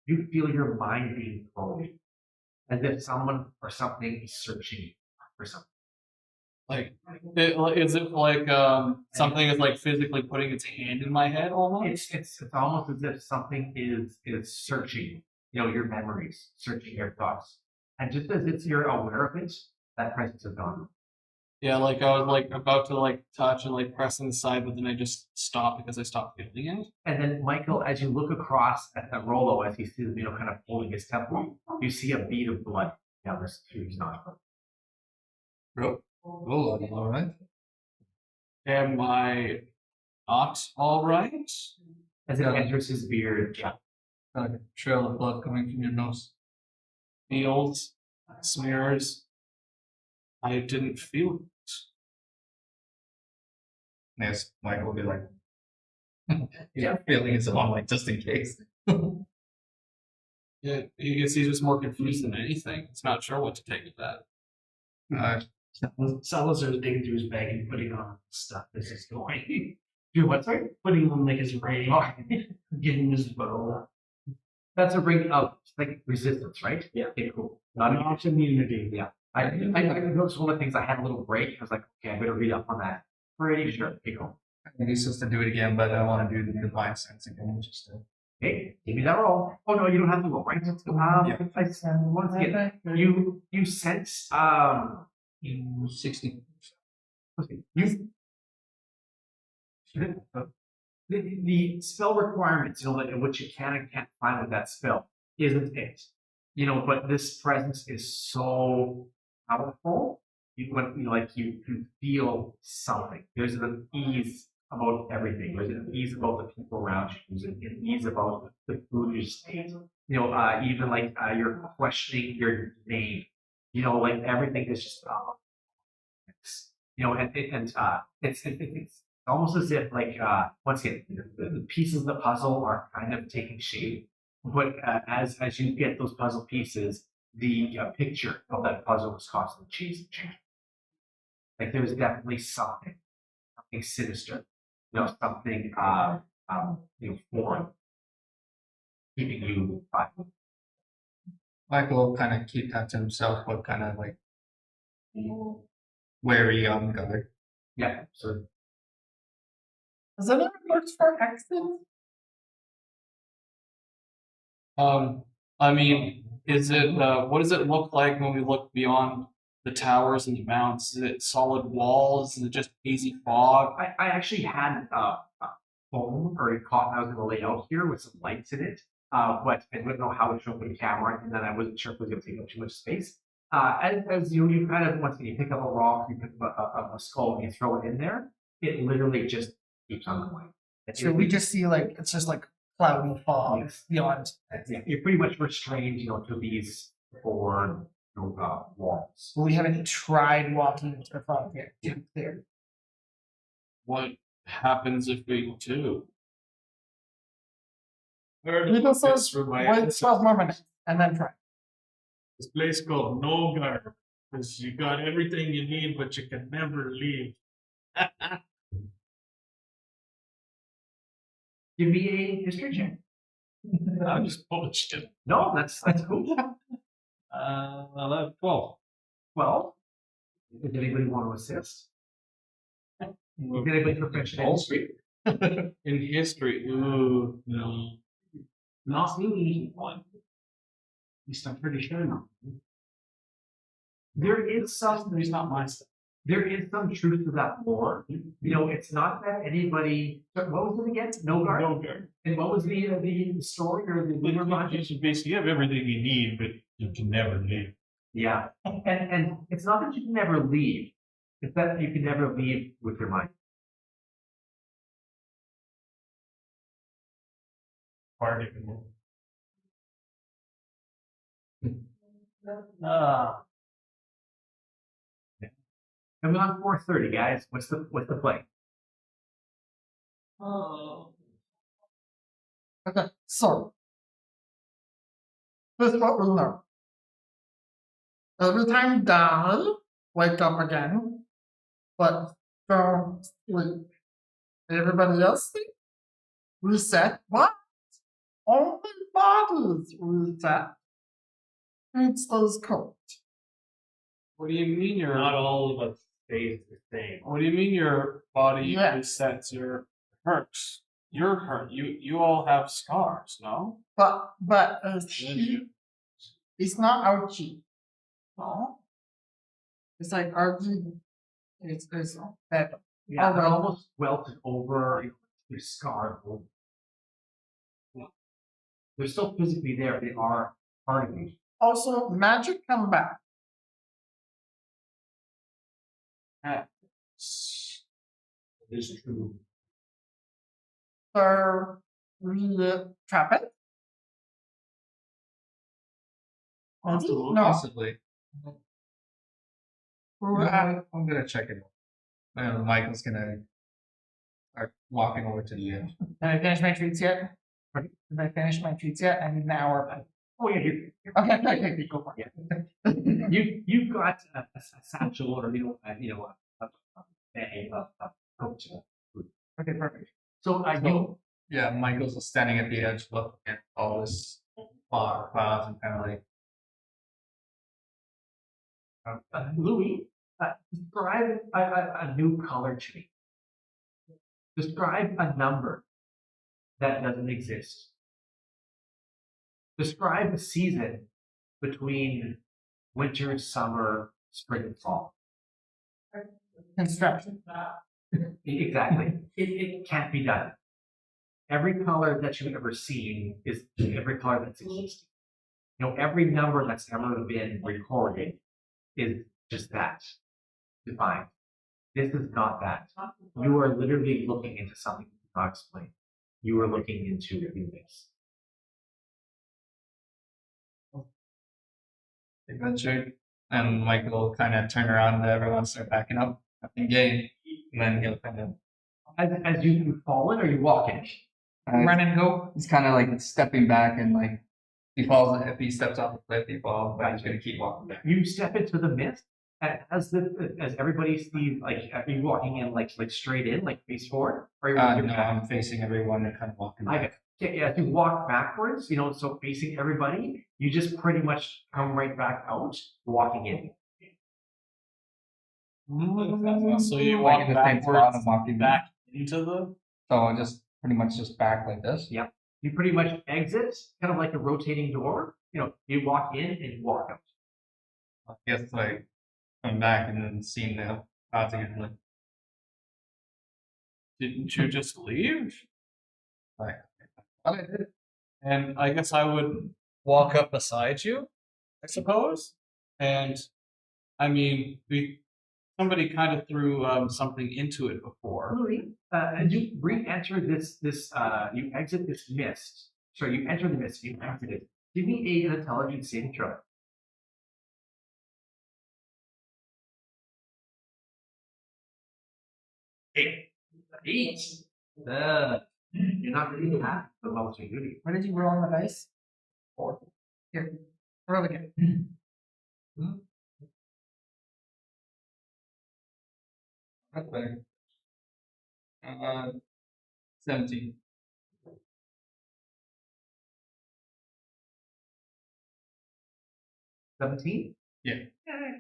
you feel your mind being probed, as if someone or something is searching for something. Like, is it like something is like physically putting its hand in my head almost? It's almost as if something is searching, you know, your memories, searching your thoughts, and just as you're aware of it, that presence is gone. Yeah, like I was like about to like touch and like press inside, but then I just stopped because I stopped feeling it. And then Michael, as you look across at Rolo, as he sees, you know, kind of holding his temple, you see a bead of blood down through his nostril. Roll on, all right. Am I not all right? As it enters his beard, yeah. Like a trail of blood coming from your nose. Needles, smears. I didn't feel it. Yes, Michael will be like, yeah, feeling it's on, like, just in case. Yeah, he gets he's just more confused than anything. He's not sure what to take of that. Salazar's digging through his bag and putting on stuff as he's going. Do what, sorry? Putting on like his ring, getting his bow. That's a ring of like resistance, right? Yeah. Okay, cool. Not immunity. Yeah. I noticed one of the things I had a little break. I was like, okay, I'm gonna read up on that. Pretty sure. Okay, cool. He's supposed to do it again, but I want to do the divine sense again, just to. Hey, give me that roll. Oh no, you don't have to roll, right? Yeah. Once again, you sense 60. you the spell requirements, you know, like what you can and can't find with that spell isn't it. You know, but this presence is so powerful. You feel something. There's an ease about everything. There's an ease about the people around you. There's an ease about the food you just ate. You know, even like you're questioning your name. You know, like everything is just you know, and it's almost as if like once again the pieces of the puzzle are kind of taking shape, but as you get those puzzle pieces, the picture of that puzzle is constantly changing. Like there's definitely something sinister, you know, something you know, foreign, keeping you Michael will kind of keep that to himself, but kind of like wary on guard. yeah. So Does anyone work for accents? I mean, is it what does it look like when we look beyond the towers and the mountains? Is it solid walls? Is it just hazy fog? I actually had a phone or a cotton I was going to lay out here with some lights in it, but I didn't know how to show the camera, and then I wasn't sure if it was going to take up too much space. As you kind of once again you pick up a rock, you pick up a skull, and you throw it in there, it literally just keeps on going. So we just see like it's just like cloudy fog Yes. beyond. Yeah, you're pretty much restrained, you know, to these four walls. We haven't tried walking into the fog yet. To be clear. What happens if we do? Little says, wait 12 more minutes and then try. This place called Nogar. Because you got everything you need, but you can never leave. Give me a history check. I just poached it. No, that's cool. I'll have 12. Well, does anybody want to assist? Is anybody proficient in history? In history, ooh, no. Not me. At least I'm pretty sure not. There is some. There's not my stuff. There is some truth to that lore. You know, it's not that anybody. What was it again? Nogar. Nogar. And what was the story or the rumor behind You it? should basically have everything you need, but you can never leave. Yeah, and it's not that you can never leave. It's that you can never leave with your mind. party. I'm on 4:30, guys. What's the play? Okay, so this is what we'll know. Every time die, wake up again, but don't sleep. Everybody else sleep? Reset. What? Only bodies reset. It stays cold. What do you mean your Not all of us stays the same. What do you mean your body Yeah. resets? Your hurts. You're hurt. You all have scars, no? But she, it's not our chi. No. It's like our chi. It's better. Yeah, they're Alright. almost welted over, they're scarred. They're still physically there. They are part of you. Also, magic come back. It is true. So we trap it. Maybe? No. Possibly. Who, I'm gonna check it out. And Michael's gonna start walking over to the edge. Did I finish my treats yet? Did I finish my treats yet? I need an hour back. Oh yeah, you Okay, go for it. you've got a satchel or a coach. Okay, perfect. So So, yeah, Michael's just standing at the edge looking at all this clouds and kind of like, Louie, describe a new color to me. Describe a number that doesn't exist. Describe a season between winter, summer, spring, and fall. Construction. Exactly. It can't be done. Every color that you've ever seen is every color that's existed. Every number that's ever been recorded is just that. Defined. This is not that. You are literally looking into something you cannot explain. You are looking into this. adventure. And Michael will kind of turn around and everyone start backing up at the game. And then he'll kind of. As you falling or you walking? Run and go. He's kind of like stepping back and like he falls. If he steps off the cliff, he falls. But he's gonna keep walking back. You step into the mist, and as everybody sees, like, are you walking in like straight in, like face forward, or are you walking No, back? I'm facing everyone and kind of walking back. Yeah, as you walk backwards, so facing everybody, you just pretty much come right back out, walking in. So you Like walk in the same spot I'm backwards walking back into the. So I'll just pretty much just back like this. Yep. You pretty much exit, kind of like a rotating door. You walk in and you walk out. I guess like come back and then seeing the odds again. Like, Didn't you just leave? like And I guess I would walk up beside you, I suppose. And I mean, somebody kind of threw something into it before. Louie, as you re-enter you exit this mist. Sorry, you enter the mist. You exit it. Give me an intelligence saving throw. 8. You're not ready to have the levels of duty. What did you roll on the dice? 4. Here, roll again. that's better. 17. 17? Yeah.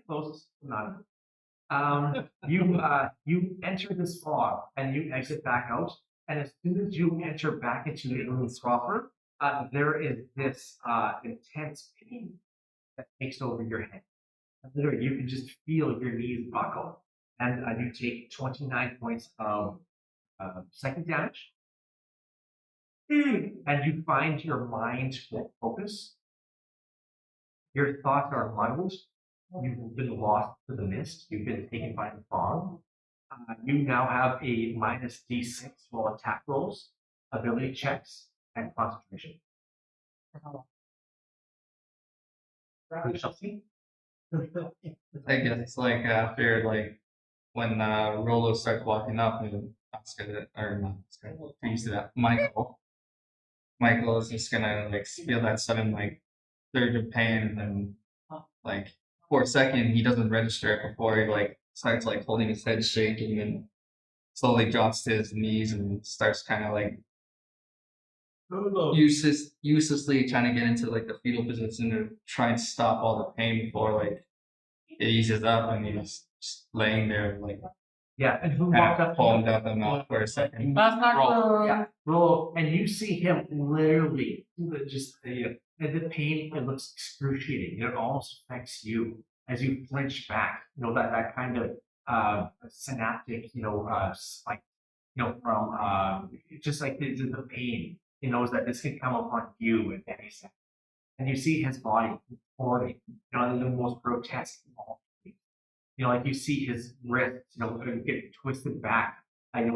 Close. Not. You enter this fog and you exit back out, and as soon as you enter back into the scroffer, there is this intense pain that takes over your head. And literally, you can just feel your knees buckle, and you take 29 points of second damage, and you find your mind to focus. Your thoughts are muddled. You've been lost to the mist. You've been taken by the fog. You now have a -D6 for attack rolls, ability checks, and concentration. We shall see. I guess it's like after like when Rolo starts walking up and Oscar or not Oscar, used to that Michael. Michael is just gonna like feel that sudden like surge of pain and then like for a second he doesn't register it before he like starts like holding his head shaking and slowly drops to his knees and starts kind of like uselessly trying to get into like the fetal position to try and stop all the pain before like it eases up and he's just laying there like Yeah, and who kind walked of up? foamed up the mouth for a second. That's not good. Yeah, roll, and you see him literally just and the pain. It looks excruciating. It almost affects you as you flinch back. You know that kind of synaptic, spike. From just like the pain. He knows that this can come upon you at any second, and you see his body contorting. In the most grotesque. Like you see his wrists, get twisted back. I know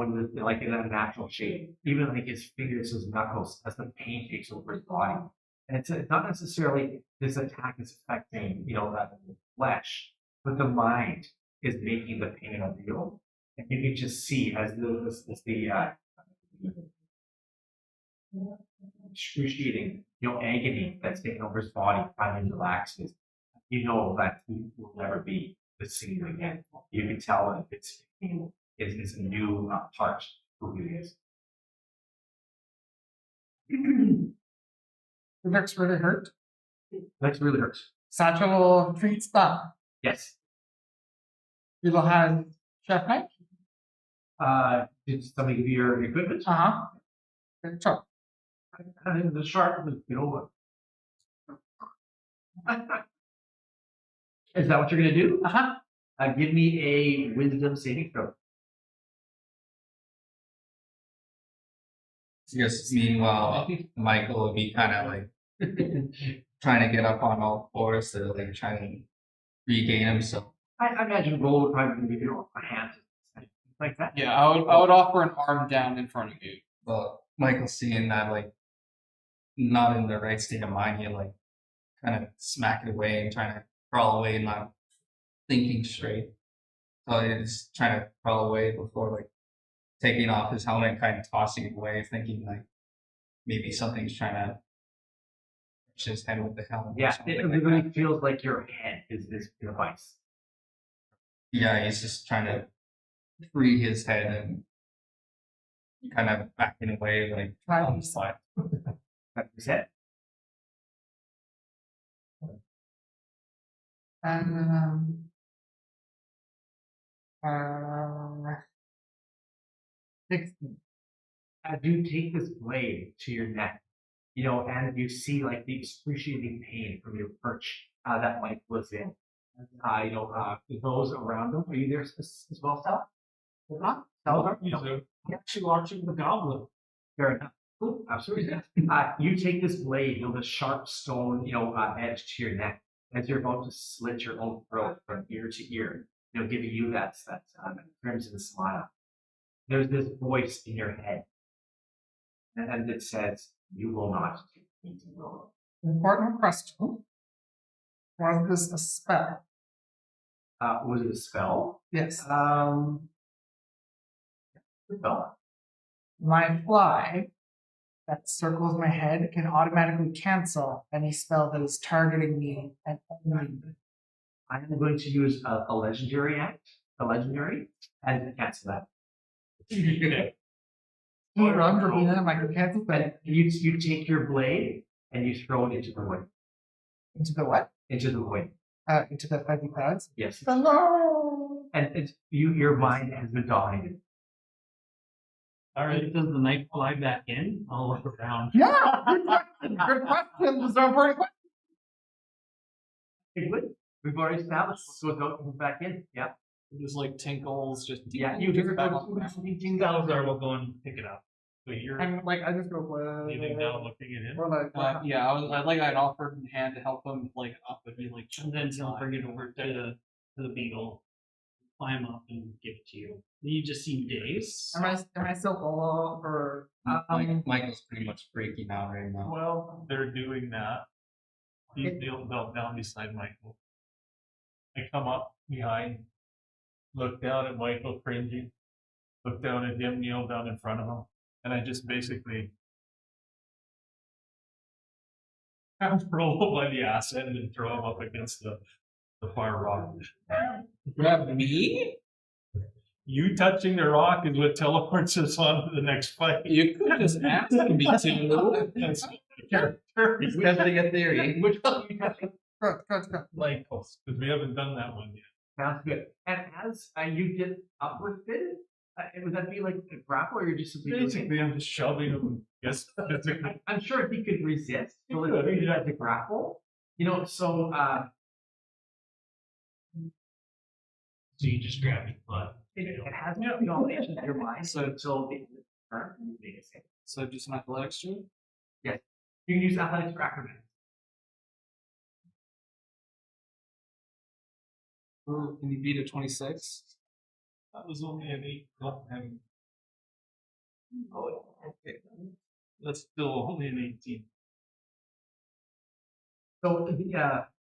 like in a natural shape. Even like his fingers, his knuckles, as the pain takes over his body. And it's not necessarily this attack is affecting, the flesh, but the mind is making the pain unreal. And you can just see as the excruciating, agony that's taking over his body finally relaxes. You know that he will never be the same again. You can tell that it's a new part of who he is. It looks really hurt. That's really hurts. Satchel treats that. Yes. You will have chef knife. Did somebody give you your equipment? Good job. The sharp, Is that what you're gonna do? Give me a wisdom saving throw. Just meanwhile, Michael will be kind of like trying to get up on all fours to like try to regain himself. I imagine roll would probably give you a hand like that. Yeah, I would offer an arm down in front of you. But Michael seeing that like not in the right state of mind, he like kind of smack it away and trying to crawl away, not thinking straight. So he's trying to crawl away before like taking off his helmet and kind of tossing it away, thinking like maybe something's trying to touch his head with the helmet. Yeah, it really feels like your head is this device. Yeah, he's just trying to free his head and kind of backing away like on the side. That's his head. As you take this blade to your neck, and you see like the excruciating pain from your perch that Mike was in. Those around him, are you there as well, Sal? Not? Sal, I'm actually watching the goblin. fair enough. Cool, absolutely. You take this blade, the sharp stone, edge to your neck as you're about to slit your own throat from ear to ear, giving you that crimson smile. There's this voice in your head, and it says, "You will not take me to Rolo." Important question. Was this a spell? Was it a spell? Yes. Spell. My fly that circles my head can automatically cancel any spell that is targeting me and only me. I am going to use a legendary and cancel that. He runs or he doesn't like to cancel And that you take your blade and you throw it into the wind. into the what? Into the wind. Into the fuzzy clouds. Yes. Hello. And your mind has been dominated. All right, does the knife fly back in? I'll look around. Yeah. Good question. Good question. This is an important question. It would. We've already established. So it goes back in. Yeah. It just like tinkles, just Yeah. You hear back it on. Salazar will go and pick it up. So you're And like I just go leaving now, looking at him. or like Yeah, I'd offered a hand to help him like up, but he like And then he'll bring it over to the beagle. climb up and give it to you. You just seem dazed. Am I still all or Michael's pretty much freaking out right now. Well, they're doing that. He's kneeled down beside Michael. I come up behind, look down at Michael cringing, look down at him, kneel down in front of him, and I just basically have Rolo by the ass end and throw him up against the far rock. Grab me? You touching the rock is what teleports us on to the next fight. You could just ask me to. That's character. He's testing a theory. Which one are you touching? go. Like, because we haven't done that one yet. Sounds good. And as you get uplifted, would that be like a grapple or you're just simply doing it? Basically, I'm just shoving him. Yes, physically. I'm sure he could resist. So let's could. treat it as a grapple. So So you just grab your butt. it has no knowledge in your mind. So until the end of the turn, you make a save. So just an athletics check? You can use athletics for acrobatics. Can you beat a 26? That was only an 8. And Okay. that's still only an 18. So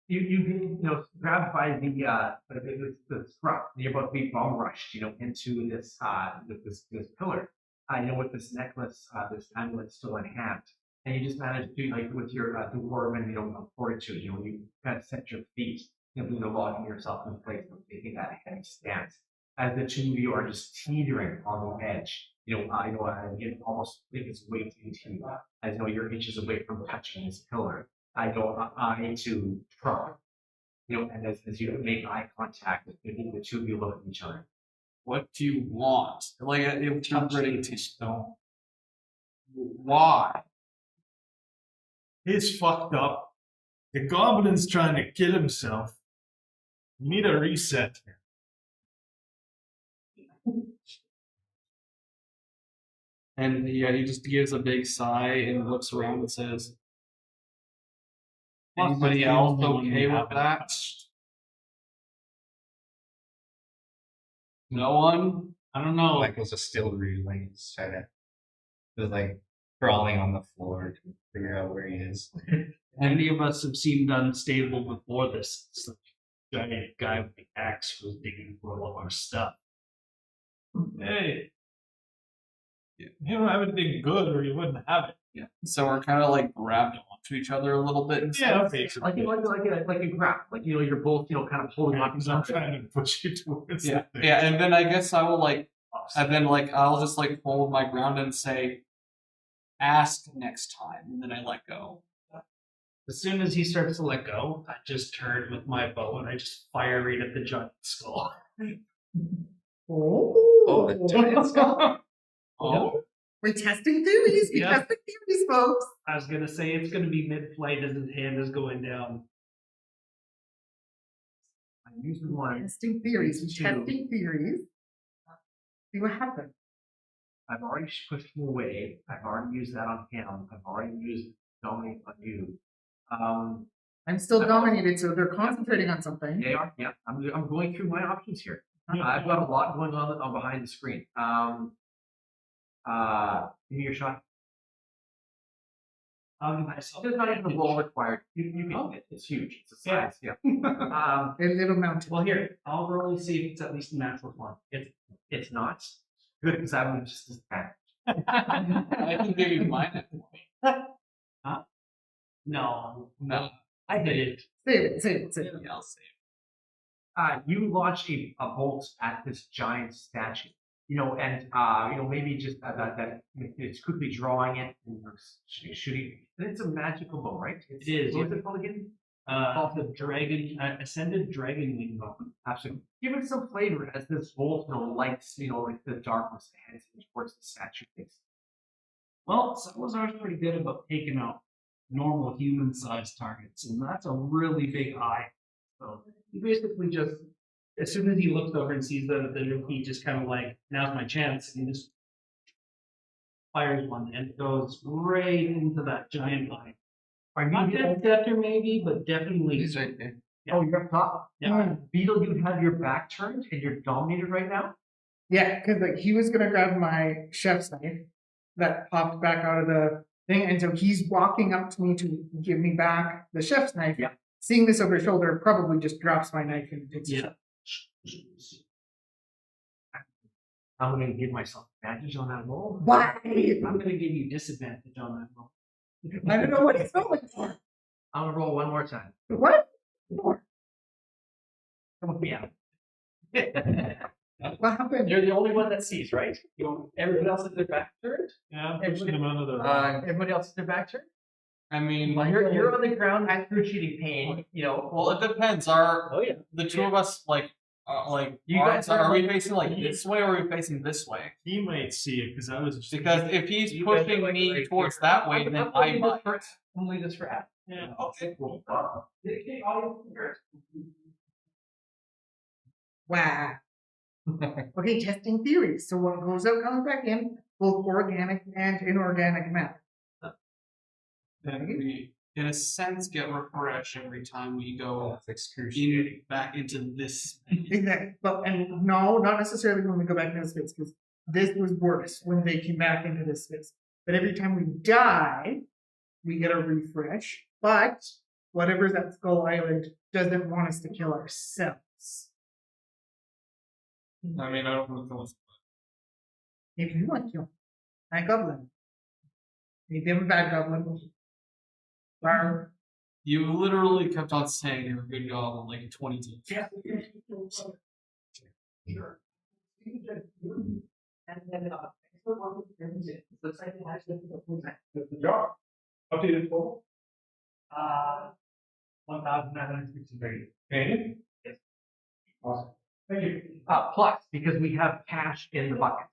you grabbed by the scruff. You're about to be bomb rushed, into this this pillar. With this necklace, this amulet still in hand, and you just managed to with your dwarven, fortitude. You kind of set your feet, locking yourself in place and taking that heavy stance. As the two of you are just teetering on the edge, almost think it's weight into you. As you're inches away from touching this pillar. I go eye to Trevor, and as you make eye contact, the two of you look at each other. What do you want? Like, it was ready to stone. Why? He's fucked up. The goblin's trying to kill himself. You need a reset. And he just gives a big sigh and looks around and says, anybody else okay with that? No one? I don't know. Michael's just still reeling. He's trying to, just crawling on the floor to figure out where he is. Any of us have seemed unstable before this. It's the giant guy with the axe was digging for all of our stuff. Hey, you don't have anything good, or you wouldn't have it. Yeah. So we're kind of grabbed onto each other a little bit and Yeah, stuff. basically. Like a grab, you're both kind of holding on to I'm something. trying to push you towards Yeah, the thing. yeah, and then I guess I will and then I'll just hold my ground and say, ask next time, and then I let go. As soon as he starts to let go, I just turn with my bow and I just fire right at the giant skull. Oh, the giant skull. Oh, We're testing theories. We Yeah. testing theories, folks. I was gonna say it's gonna be mid-flight as his hand is going down. I'm using one. Testing theories. Two. Testing theories. See what happens. I've already pushed him away. I've already used that on him. I've already used dominate on you. I'm still dominated, so they're concentrating on something. They are. Yeah, I'm going through my options here. I've got a lot going on behind the screen. Give me your shot. There's not even a roll required. You can get it. It's huge. It's a size. Yeah. A little mountain. Well, here, I'll roll and see if it's at least a natural one. It's not good because I would just disadvantage. I can give you mine. No, No. I hit it. Save it. Yeah, I'll save. You launch a bolt at this giant statue. And maybe just that it's quickly drawing it and shooting. And it's a magical bow, right? It is, What's yeah. it called again? The dragon, ascended dragon wing bow. Absolutely. Give it some flavor as this bolt, lights, like the darkness heads towards the statue face. Well, Salazar's pretty good about taking out normal human-sized targets, and that's a really big eye. So he basically just, as soon as he looks over and sees the new he just kind of now's my chance, and he just fires one, and it goes right into that giant eye. Not dead scepter maybe, but definitely He's right there. Oh, you're up top. Yeah. Beetle, you have your back turned and you're dominated right now. Yeah, because like he was gonna grab my chef's knife that popped back out of the thing, and so he's walking up to me to give me back the chef's knife. Yeah. Seeing this over his shoulder, probably just drops my knife and takes it. I'm going to give myself advantage on that roll. Why? I'm going to give you disadvantage on that roll. I don't know what he's going for. I'm going to roll one more time. What? Come with me out. What happened? You're the only one that sees, right? Everybody else has their back turned? Yeah, I'm pushing him out of the. Everybody else has their back turned? I mean, You're on the ground excruciating pain, you know. well, it depends. The two of us You guys are are we facing like this way or are we facing this way? He might see it because I was just Because if he's You guys are, pushing like, me right towards here. that way, then I might. I'm leaving this for Adam. Yeah. Okay, cool. Wow. Okay, testing theories. So what goes out comes back in, both organic and inorganic matter. Then we, in a sense, get refreshed every time we go That's excruciating. back into this. Exactly. But and no, not necessarily when we go back into the space, because this was worse when they came back into this space. But every time we die, we get a refresh. But whatever's at Skull Island doesn't want us to kill ourselves. I mean, I don't want to go. If you want to, my goblin. Maybe I'm a bad goblin. Wow. You literally kept on saying you're a good goblin like 20 times. Yeah. And then the second has Good job. Updated total. 1,963. Canadian? Yes. Awesome. Thank you. Plus, because we have cash in the bucket.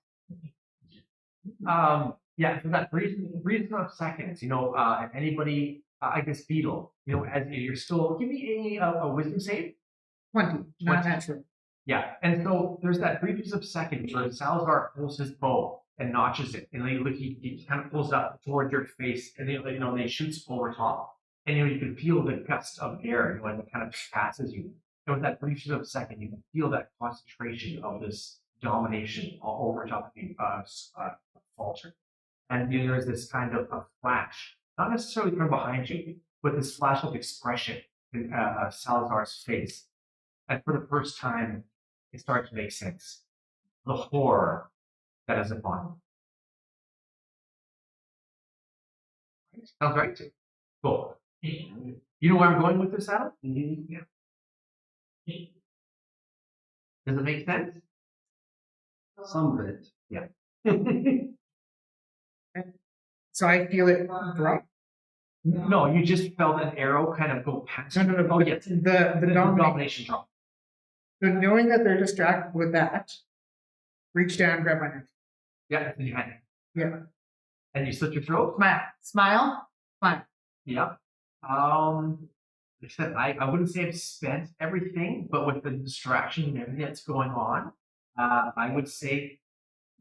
Yeah, so that reason of seconds, you know, if anybody, I guess Beetle, you know, as you're still, give me a wisdom save. 20, not 20. natural. Yeah, and so there's that brief of seconds where Salazar pulls his bow and notches it, and he kind of pulls it up toward your face, and you know, they shoots over top, and you know, you can feel the gust of air, you know, and it kind of passes you. And with that brief of second, you can feel that concentration of this domination all over top of you, falter. And you know, there's this kind of a flash, not necessarily from behind you, but this flash of expression in Salazar's face. And for the first time, it starts to make sense. The horror that is upon you. Sounds right to you. Cool. You know where I'm going with this, Adam? Yeah. Does it make sense? Some of it. Yeah. So I feel it drop. No, you just felt an arrow kind of go past. No. Oh, yes. The domination drop. So knowing that they're distracted with that, reach down, grab my knife. Yeah, it's in your hand. Yeah. And you slit your throat. Smile. Yeah. Like I said, I wouldn't say I've spent everything, but with the distraction and everything that's going on, I would say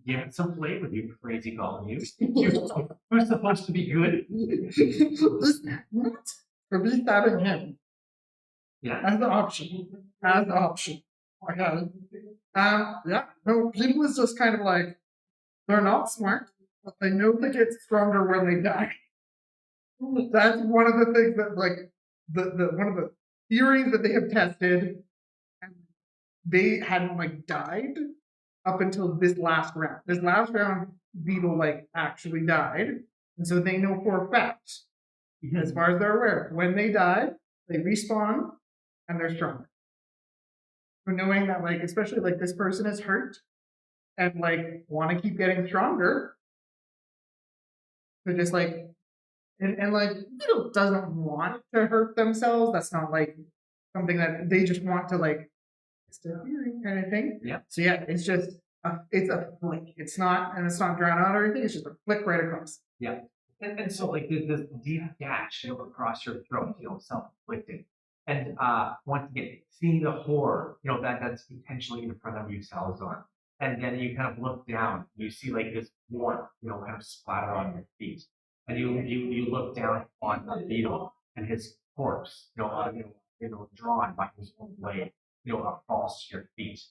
give it some flavor, you crazy goblin. You're supposed to be good. What? For me stabbing him. Yeah. As the option. Okay. Yeah. No, people is just kind of like, they're not smart, but they know they get stronger when they die. That's one of the things that, like, the one of the theories that they have tested, and they hadn't like died up until this last round. This last round, Beetle like actually died, and so they know for a fact, as far as they're aware, when they die, they respawn and they're stronger. So knowing that, like, especially like this person is hurt and like want to keep getting stronger, they're just like. And like, Beetle doesn't want to hurt themselves. That's not like something that they just want to like, it's a theory kind of thing. Yeah. So yeah, it's just, it's a flick. It's not drown out or anything. It's just a flick right across. Yeah. And so like there's this deep gash, you know, across your throat, you know, self-inflicted. And once again, seeing the horror, you know, that's potentially in front of you, Salazar. And then you kind of look down, you see like this warmth, you know, kind of splatter on your feet. And you look down on the Beetle and his corpse, you know, drawn by his own blade, falls to your feet.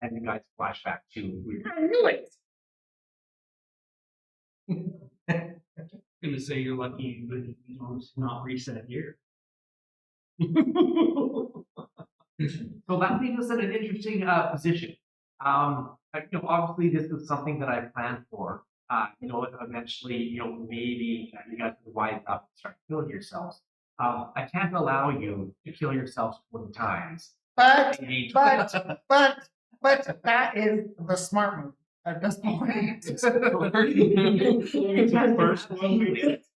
And you guys flash back to I knew it. Gonna say you're lucky, but it's not reset here. So that leaves us in an interesting position. Obviously this is something that I planned for. Eventually, maybe you guys would wise up and start killing yourselves. I can't allow you to kill yourselves 20 times. But that is the smart move at this point. First one.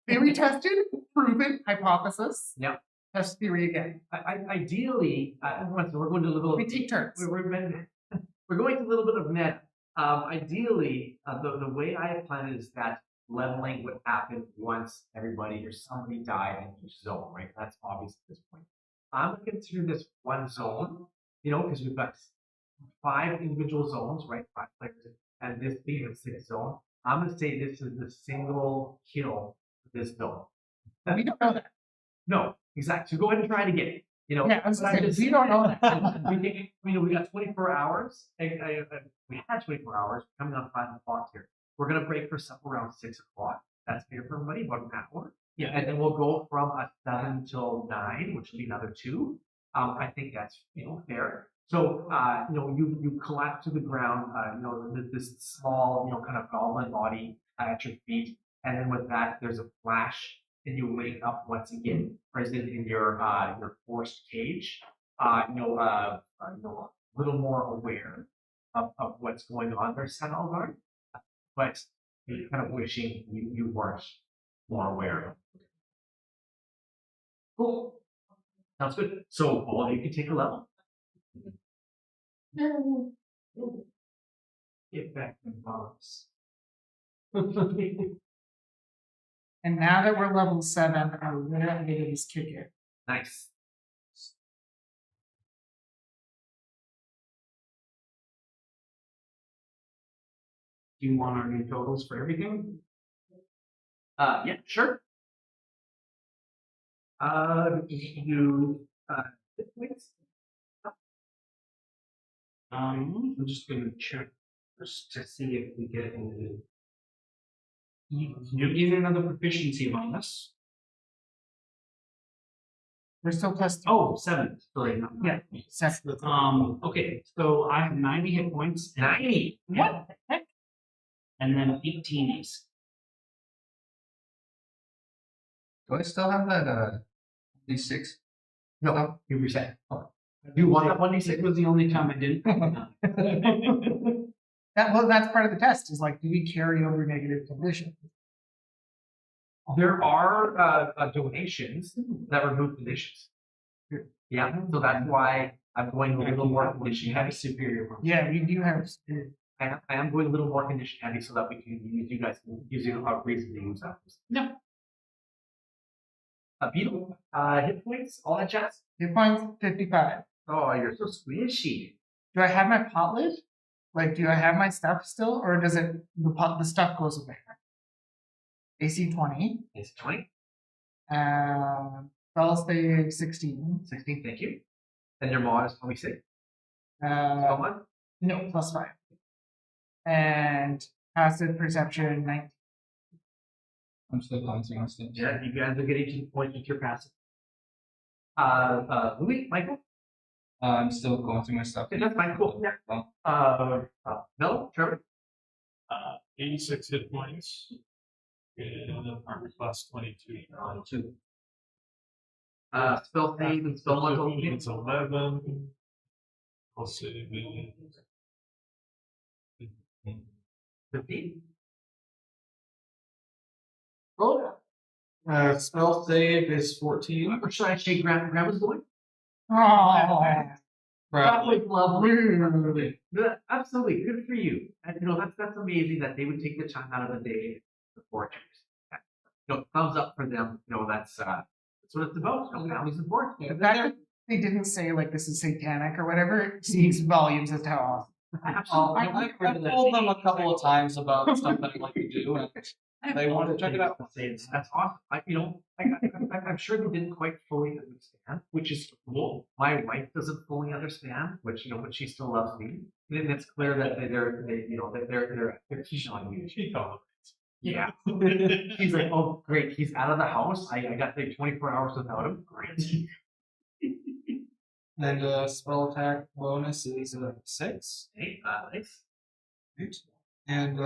Theory tested, proven, hypothesis. Yep. Test theory again. Ideally, we're going to a little. We take turns. We're going to a little bit of meta. Ideally, the way I have planned is that leveling would happen once everybody or somebody died in each zone, right? That's obvious at this point. I'm going to consider this one zone, because we've got 5 individual zones, right? 5 players, and this being a 6th zone. I'm going to say this is the single kill for this zone. We don't know that. No, exactly. So go ahead and try it again. Yeah, I was saying, we don't know that. We got 24 hours. We had 24 hours coming on 5 o'clock here. We're gonna break for supper around 6 o'clock. That's fair for everybody, about an hour. Yeah. And then we'll go from 7 till 9, which will be another 2. I think that's fair. So you collapse to the ground. This small kind of goblin body at your feet, and then with that there's a flash. And you wake up once again, present in your forced cage. A little more aware of what's going on there, Salazar, but you're kind of wishing you weren't more aware. Cool. Sounds good. So all of you can take a level. Get back in box. And now that we're level 7, our winner is kick it. Nice. Do you want our new totals for everything? Yeah, sure. You wait. I'm just gonna check just to see if we get any. You give another proficiency bonus. We're still plus 3. Oh, 7. Sorry, not Yeah, 7. Okay, so I have 90 hit points. 90. What the heck? And then 18 ace. Do I still have that D6? No, you reset. You want that 1d6? It was the only time I didn't. That's part of the test. Is like, do we carry over negative conditions? There are donations that remove conditions. Yeah, so that's why I'm going a little more condition heavy. Superior one. Yeah, we do have. I am going a little more condition heavy so that we can use you guys can use a reason to use that. No. Beetle, hit points, all that jazz. Hit points 55. Oh, you're so squishy. Do I have my pot lid? Like, do I have my stuff still, or does it the stuff goes away? AC 20. It's 20. Spell save 16. 16, thank you. And your mod is 26. No, plus 5. And passive perception 19. I'm still glancing on stage. Yeah, you guys are getting 2 points with your passive. Louie, Michael? I'm still going through my stuff. Okay, that's fine, cool. Yeah. No, Trevor? 86 hit points. And armor class 22. 2. Spell save and spell level. It's 11. I'll save it. 15. Roll. Spell save is 14. Or should I say grandma's boy? Oh, Probably. rude. Absolutely, good for you. And that's amazing that they would take the time out of the day to support you. Thumbs up for them. That's what it's about. Family support. The fact that they didn't say like this is satanic or whatever speaks volumes as to how awesome. Absolutely. I've told them a couple of times about stuff that I like to do, and They want to check it out. That's awesome. I'm sure they didn't quite fully understand, which is cool. My wife doesn't fully understand, which but she still loves me. And it's clear that they're keen on me. Yeah. She's like, oh great, he's out of the house. I got like 24 hours without him. Great. And spell attack bonus is 6. Hey, nice. Right. And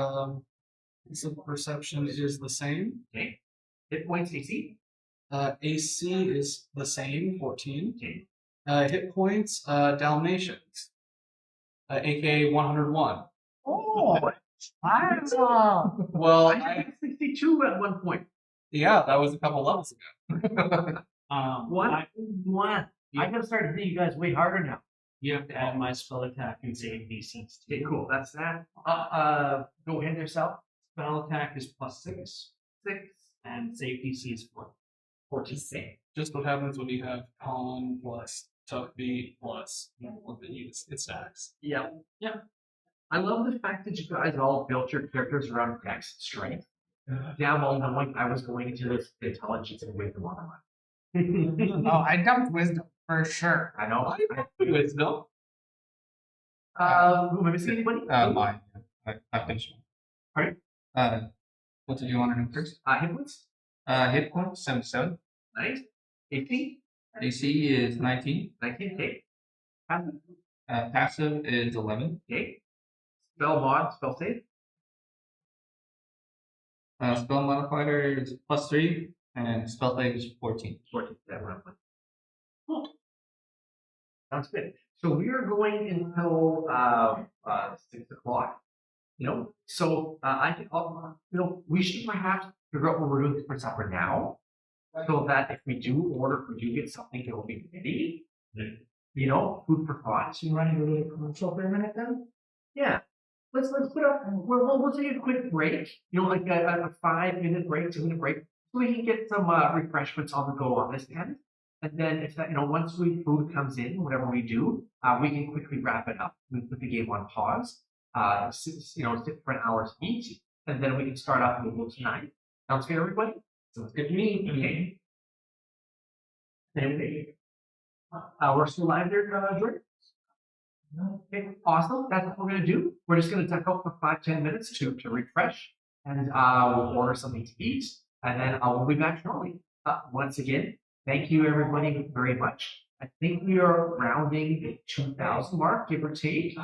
so perception is the same. Okay. Hit points AC. AC is the same, 14. Okay. Hit points, Dalmatians, aka 101. Oh, wow. Well, I had 62 at one point. yeah, that was a couple levels ago. One. I gotta start hitting you guys way harder now. You have to add my spell attack and save D6. Okay, cool. That's that. Go ahead yourself. Spell attack is +6, 6. and save DC is 14. Just what happens when you have con plus tough beat plus it stacks. Yeah. Yeah. I love the fact that you guys all built your characters around dex strength. Damn all knowing I was going into this intelligence and wisdom on one. Oh, I dumped wisdom for sure. I know. Wisdom. Am I missing anybody? Mine. I finished Alright. one. What did you want to do first? Hit points. Hit points 77. Nice. 18. AC is 19. 19. Okay. Passive. Passive is 11. Okay. Spell mod. Spell save. Spell modifier is +3, and spell save is 14. 14. That one. Cool. Sounds good. So we are going until 6 o'clock. So I think we should perhaps figure out what we're doing for supper now, so that if we do order, if we do get something, it will be ready. Food for thought. So you want to go to the commercial for a minute then? Yeah. Let's put up. We'll take a quick break. Like a 5-minute break, 2-minute break, so we can get some refreshments on the go on this end. And then if that, once food comes in, whatever we do, we can quickly wrap it up. We put the game on pause. Sit for an hour each, and then we can start off with those 9. Sounds good, everybody? Sounds good to me. Okay. Anyway, we're still live there, Jordan. Okay, awesome. That's what we're gonna do. We're just gonna duck out for 5-10 minutes to refresh, and we'll order something to eat, and then we'll be back shortly. Once again, thank you everybody very much. I think we are rounding the 2,000 mark, give or take.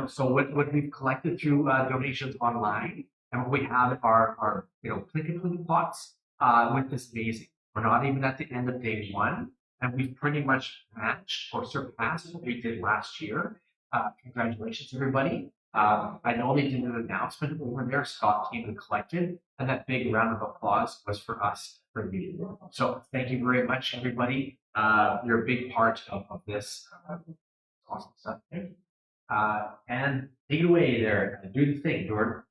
So what we've collected through donations online, and what we have are click and click pots with this amazing. We're not even at the end of day 1. And we've pretty much matched or surpassed what we did last year. Congratulations, everybody. I know they did an announcement over there. Scot came and collected, and that big round of applause was for us, for you. So thank you very much, everybody. You're a big part of this. Awesome stuff. And take it away there. Do the thing, Jordan.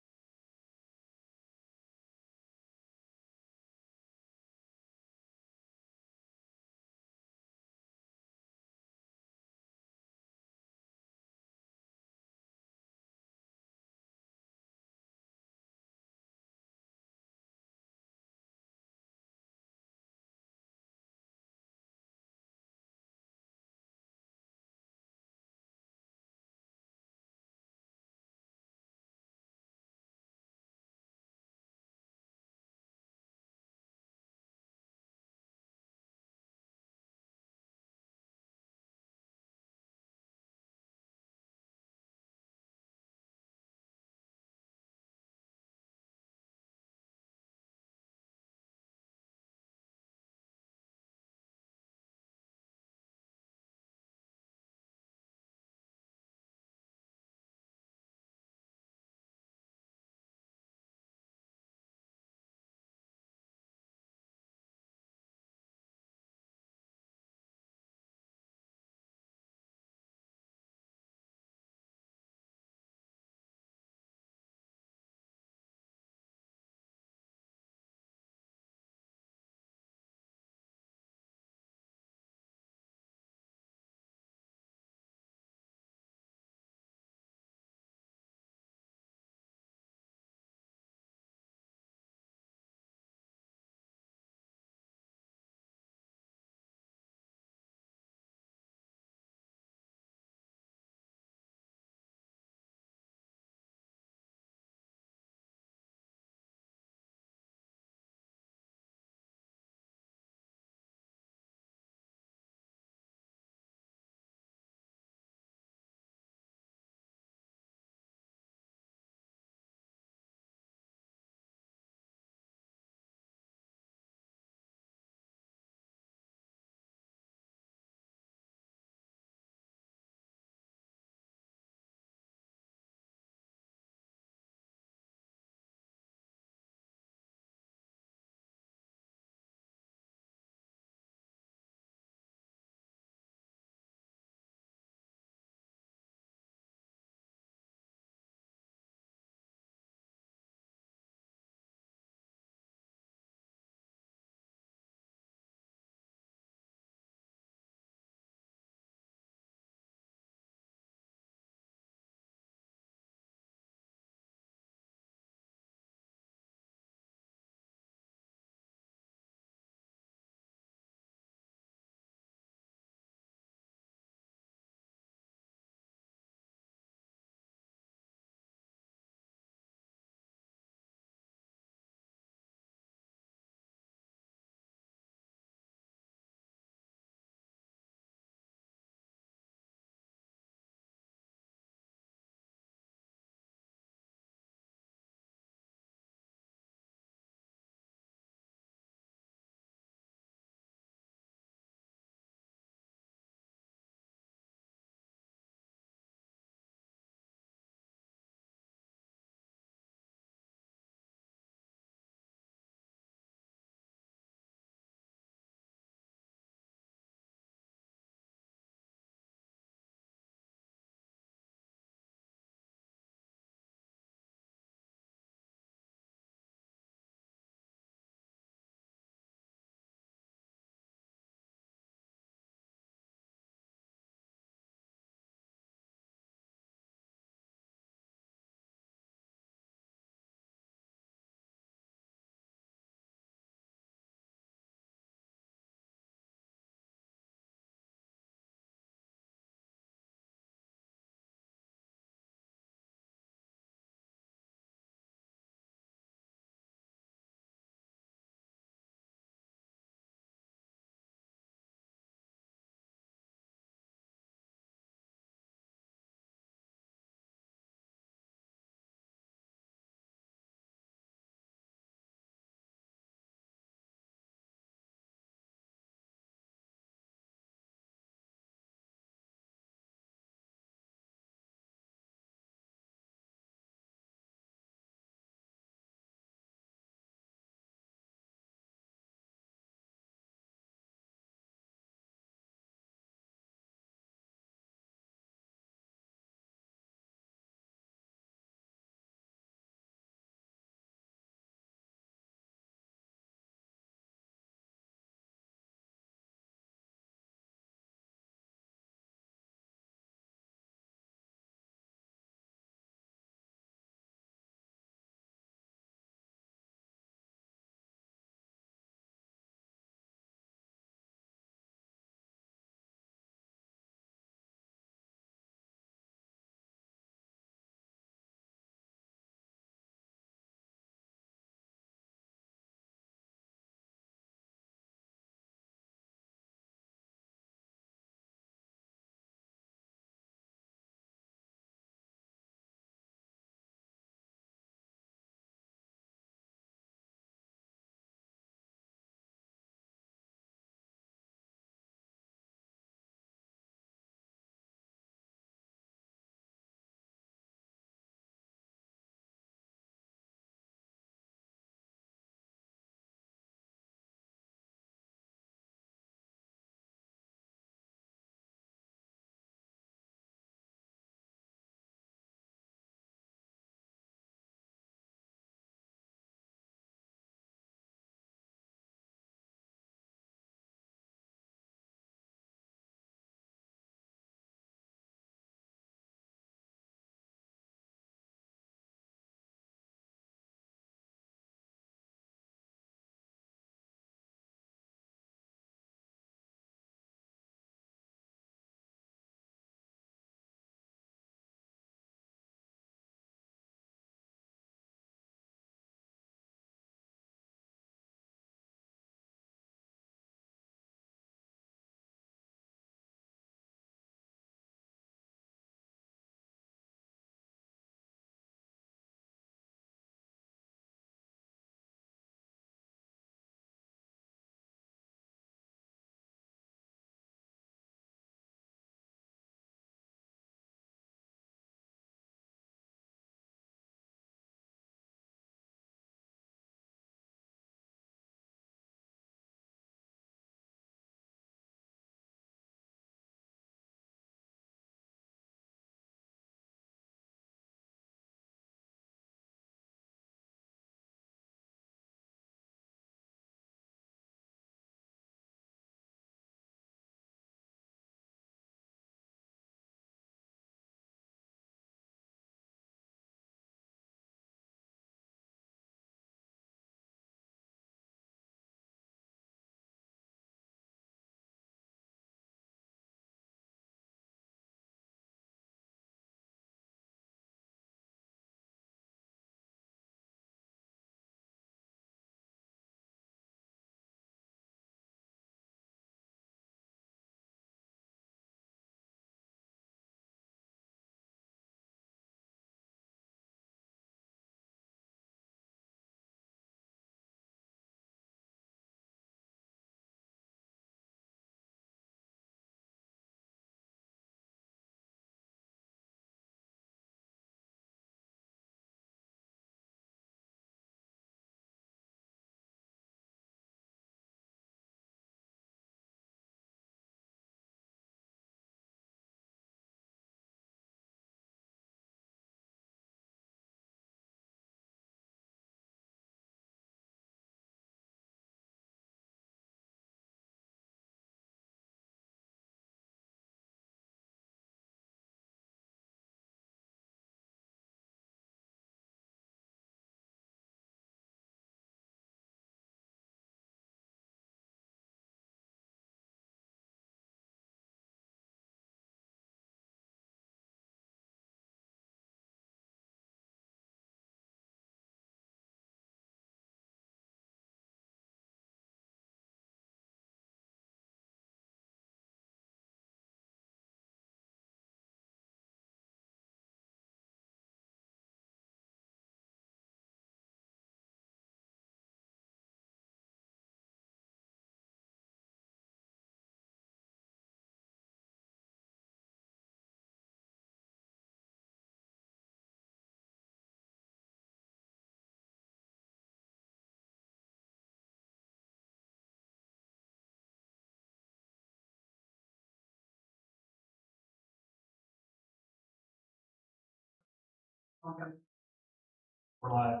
Right.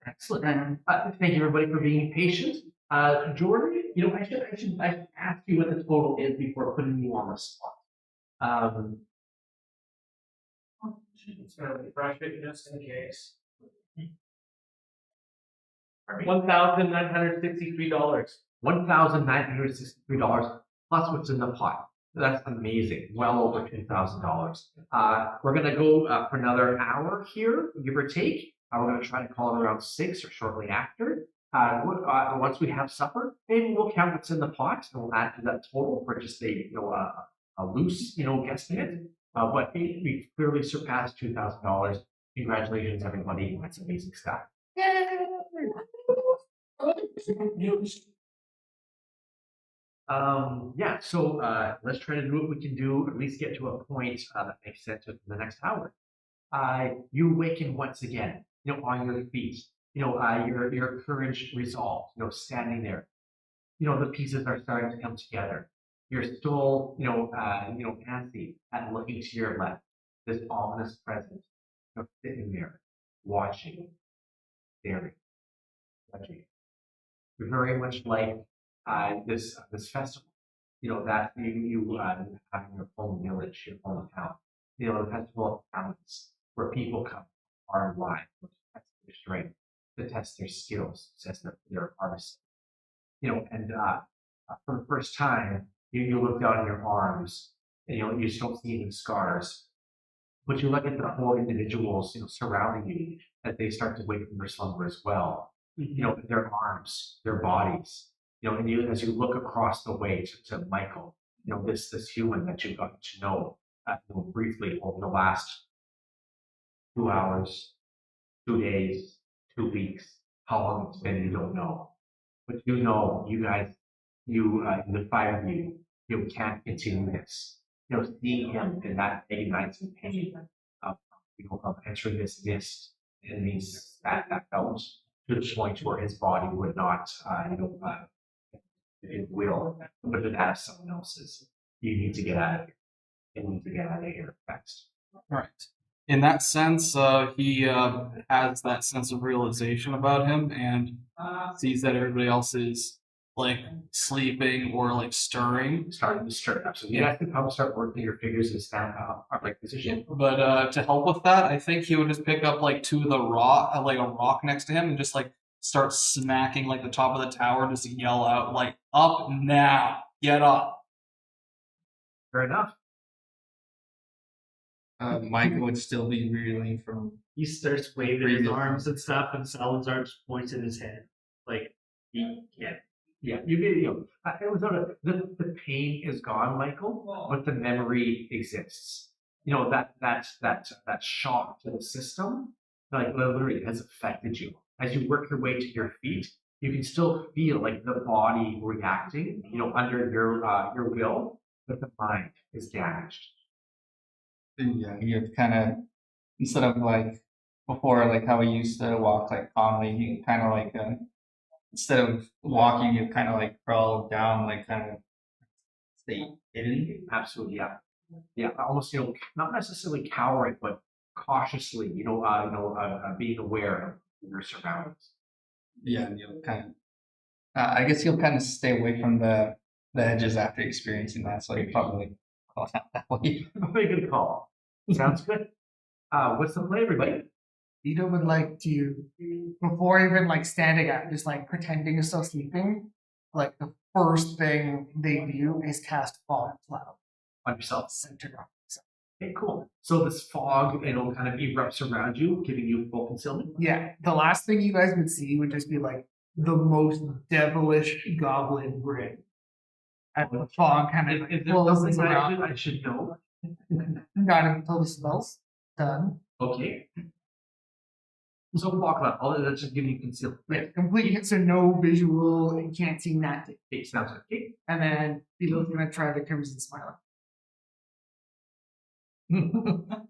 Excellent. Thank you, everybody, for being patient. Jordan, I should ask you what the total is before putting you on the spot. It's gonna refresh it just in case. $1,963. $1,963 plus what's in the pot. That's amazing. Well over $2,000. We're gonna go for another hour here, give or take. We're gonna try to call it around 6 or shortly after. Once we have supper, maybe we'll count what's in the pot and we'll add to that total for just a loose guesstimate. But we clearly surpassed $2,000. Congratulations, everybody! That's amazing stuff. So let's try to do what we can do, at least get to a point that makes sense within the next hour. You awaken once again, on your feet, your courage resolved, standing there. The pieces are starting to come together. You're still, antsy and looking to your left, this ominous presence, sitting there, watching, staring, judging. You're very much like this festival, that you have in your home village, your home town. The festival of talents, where people come are live to test their strength, to test their skills, to test their artists. And for the first time, you look down at your arms, and you don't see any scars, but you look at the whole individuals, surrounding you as they start to wake from their slumber as well. Their arms, their bodies, and as you look across the way to Michael, this human that you've gotten to know briefly over the last 2 hours, 2 days, 2 weeks, how long it's been, you don't know. But you guys, the 5 of you can't continue this. Seeing him in that agonizing pain of entering this mist and that felt to the point where his body would not, it will, but it has someone else's. You need to get out of here. You need to get out of here fast. Right. In that sense, he has that sense of realization about him and sees that everybody else is sleeping or stirring. Starting to stir. Absolutely. You have to probably start working your fingers and stand up, position. But to help with that, I think he would just pick up two of the rock, a rock next to him, and just start smacking the top of the tower, just yell out up now, get up. Fair enough. Michael would still be reeling from. He starts waving his arms and stuff, and Salazar just points at his head. He can't. Yeah, the pain is gone, Michael, but the memory exists. That shock to the system, literally has affected you. As you work your way to your feet, you can still feel the body reacting, under your will, but the mind is damaged. Yeah, you kind of, instead of before, how we used to walk calmly, you kind of instead of walking, you kind of crawl down, kind of stay hidden. Absolutely, yeah. Yeah, almost, not necessarily cowering, but cautiously, being aware of your surroundings. Yeah, and you'll kind of, I guess you'll kind of stay away from the edges after experiencing that, so you probably call it that way. Very good call. Sounds good. What's the plan, everybody? Vito would like to, before even standing up, just pretending you're still sleeping, the first thing they do is cast fog cloud On yourself. centered on yourself. Okay, cool. So this fog, kind of erupts around you, giving you full concealment. Yeah, the last thing you guys would see would just be the most devilish goblin grin. And the fog kind of Is there closes something around. I should know? Not until the spell's done. Okay. So fog cloud, all that's just giving you concealment. Yeah, completely. So no visual. You can't see nothing. Okay, sounds good. Okay. And then Vito's gonna try the crimson smile.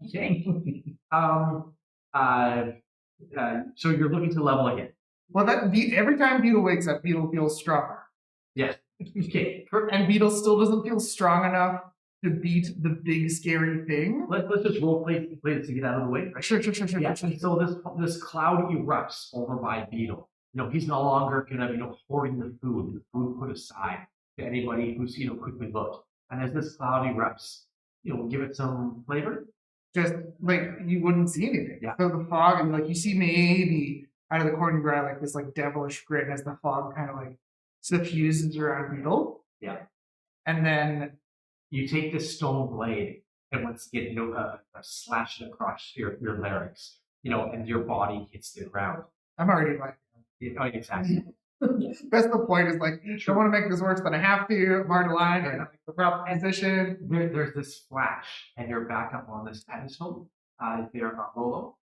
Okay. So you're looking to level again. Well, every time Beetle wakes up, Beetle feels stronger. Yes. Okay. And Beetle still doesn't feel strong enough to beat the big scary thing. Let's just role play this to get out of the way, right? Sure. Yeah. So this cloud erupts over by Beetle. He's no longer kind of hoarding the food put aside to anybody who's quickly looked. And as this cloud erupts, give it some flavor. Just like you wouldn't see anything. Yeah. So the fog, and like you see maybe out of the corner of your eye, like this like devilish grin as the fog kind of like suffuses around Beetle. Yeah. And then you take this stone blade and once again, slash it across your larynx, and your body hits the ground. I'm already like, exactly. that's the point. Is like, don't want to make this worse than I have to. I'm already lying. And like the proper position. There's this flash, and you're back up on this pedestal. There, Rolo.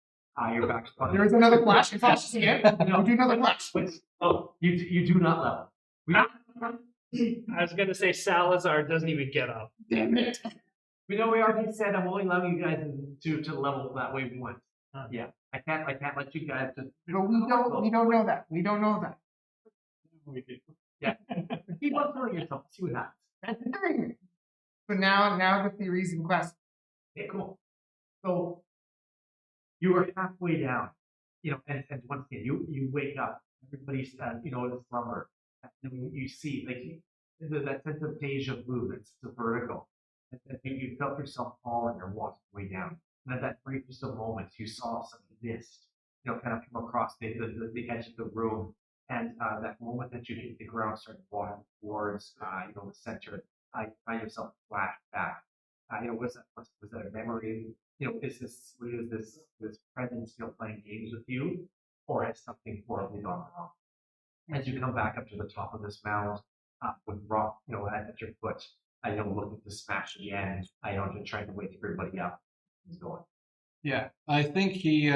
You're back up. There's another flash. It flashes again. No, do another flash. Oh, you do not level. I was gonna say Salazar doesn't even get up. Damn it. We already said I'm only allowing you guys to level that way once. Yeah, I can't let you guys just. No, we don't know that. We don't know that. We do. Yeah. Keep on telling yourself. See what happens. That's the thing. So now the theories in question. Okay, cool. So you were halfway down, and once again you wake up. Everybody's in slumber. And you see like that sense of deja vu. It's the vertigo. And you felt yourself fall and you're walking way down. And at that briefest of moments, you saw some mist, kind of come across the edge of the room. And that moment that you hit the ground, started walking towards, the center, you find yourself flash back. Was that a memory? Is this presence, playing games with you, or has something horribly gone wrong? As you come back up to the top of this mound, with rock, at your foot, looking to smash again, just trying to wake everybody up. He's going. Yeah, I think he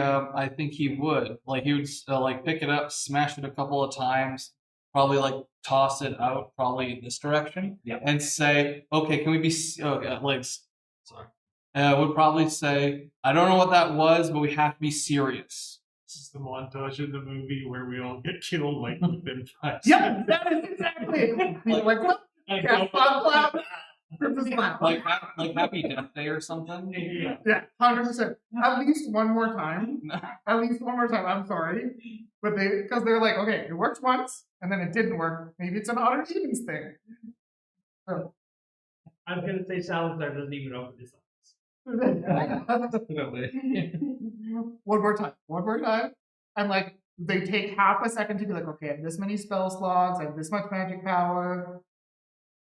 would. Like, he would like pick it up, smash it a couple of times, probably like toss it out, probably in this direction, Yeah. and say, "Okay, can we be sorry?" Would probably say, "I don't know what that was, but we have to be serious." This is the montage in the movie where we all get killed like within 5 seconds. Yeah, that is exactly it. Like what? Yeah, fog cloud. Like Happy Death Day or something. Yeah, 100%. At least one more time. At least one more time. I'm sorry, but because they're like, okay, it worked once and then it didn't work. Maybe it's an odd or evens thing. So. I'm gonna say Salazar doesn't even open his eyes. One more time. I'm like, they take half a second to be like, okay, I have this many spell slots, I have this much magic power.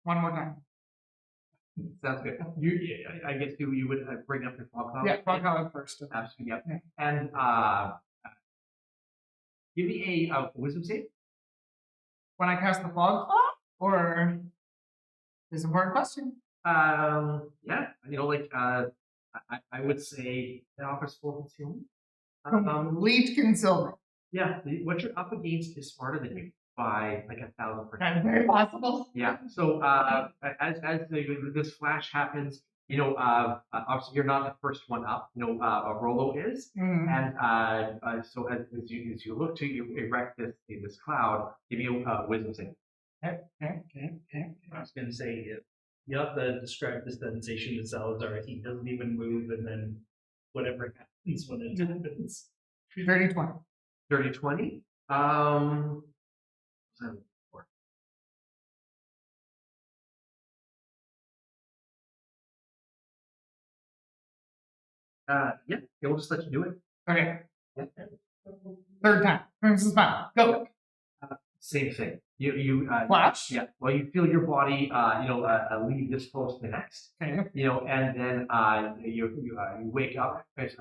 One more time. Sounds good. I guess you would bring up your fog cloud. Yeah, fog cloud first. Absolutely. Yep. Yeah. And give me a wisdom save. When I cast the fog cloud, or is an important question. Yeah, I would say it offers full concealment. Complete concealment. Yeah, what you're up against is smarter than you by like 1,000%. That's very possible. Yeah. So as this flash happens, obviously you're not the first one up. Rolo is, and so as you look to erect this cloud, give me a wisdom save. Okay. I was gonna say you have to describe this sensation to Salazar. He doesn't even move, and then whatever happens when it happens. 30-20. 30-20. Yeah, we'll just let you do it. Okay. Yeah. Third time. Crimson Smile. Go. Same thing. You Flash. Yeah. Well, you feel your body, leave this close to the next. Okay. And then you wake up as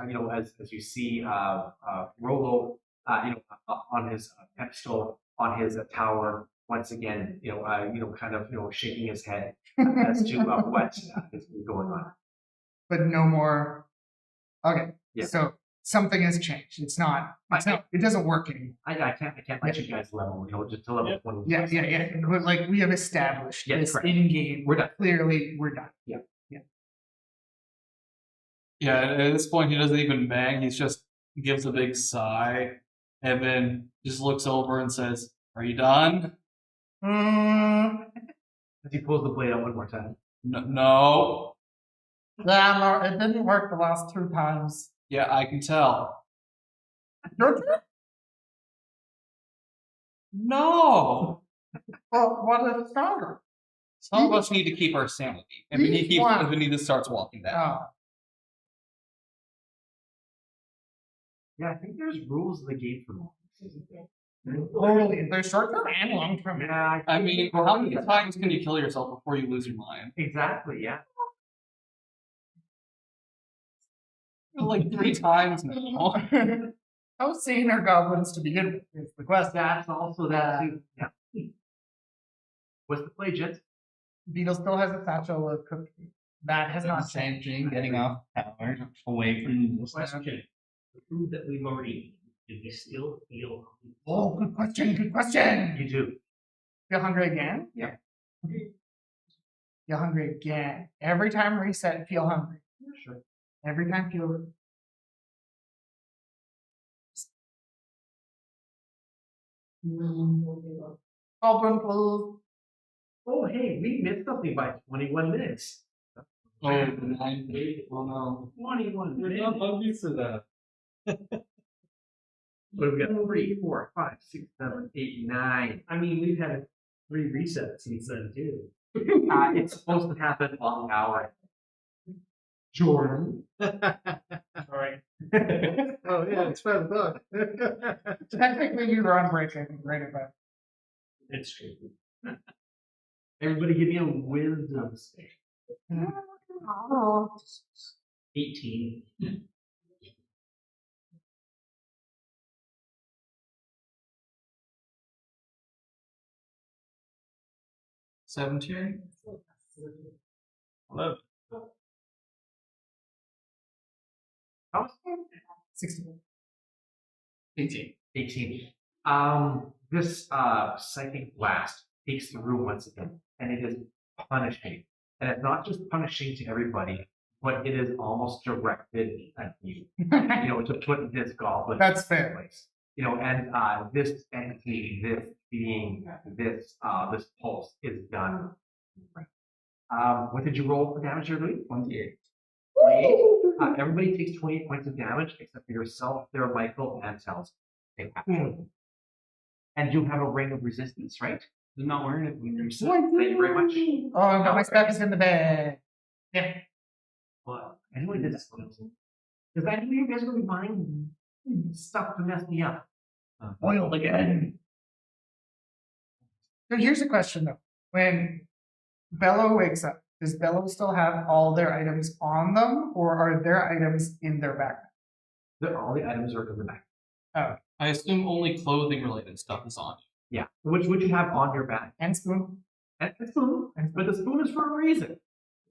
you see Rolo, on his pedestal, on his tower once again. Kind of shaking his head as to what is going on. But no more. Okay. Yeah. So something has changed. It's not. It doesn't work anymore. I can't let you guys level. Just to level 20. Yeah. But like we have established this correct. in game. We're done. Clearly, we're done. Yeah. Yeah, at this point, he doesn't even bang. He just gives a big sigh and then just looks over and says, "Are you done?" As he pulls the blade out one more time. No. Yeah, no, it didn't work the last 2 times. Yeah, I can tell. Your turn? No. Well, what if stronger? Some of us need to keep our sanity. And Benita starts walking down. Oh. Yeah, I think there's rules in the game for Totally. There's short term and long term. Yeah, I mean, how many times can you kill yourself before you lose your mind? exactly. Yeah. Like 3 times now. How sane are goblins to begin with? Is the question. That's also that too. Yeah. What's the play, Jets? Beetle still has a satchel of cookies. That has not Same changed. thing, getting off tower, away from the Question. The food that we've already eaten, do we still feel hungry? Oh, good question. Good question. You do. Feel hungry again? Yeah. Feel hungry again. Every time reset, feel hungry. Sure. Every time feel. Goblin, please. Oh, hey, we missed something by 21 minutes. Oh, 9 8. Oh no. 21 We're minutes. not hungry for that. What have we got? 3, 4, 5, 6, 7, 8, 9. I mean, we've had 3 resets since then too. It's supposed to happen on the hour. Jordan. Alright. Oh yeah, it's 5 o'clock. Technically, we were on break. I think, right about. It's true. Everybody give me a wisdom save. 18. $17. 11. How much? 16. 18. 18. This psychic blast takes the room once again, and it is punishing. And it's not just punishing to everybody, but it is almost directed at you. To put this goblin That's in fair. place. And this entity, this being, this pulse is done. What did you roll for damage, Louie? 28. 28. Everybody takes 28 points of damage except for yourself, there, Michael, and Tels. Okay. And you have a ring of resistance, right? You're not wearing it when you're Thank you very much. Oh, but my stuff is in the bag. Yeah. Well, I knew I did this because I knew you guys were buying stuff to mess me up. Boiled again. So here's a question though. When Bello wakes up, does Bello still have all their items on them, or are their items in their backpack? All the items are in the back. Oh, I assume only clothing related stuff is on. Yeah. Which would you have on your back? and spoon. And the spoon. But the spoon is for a reason.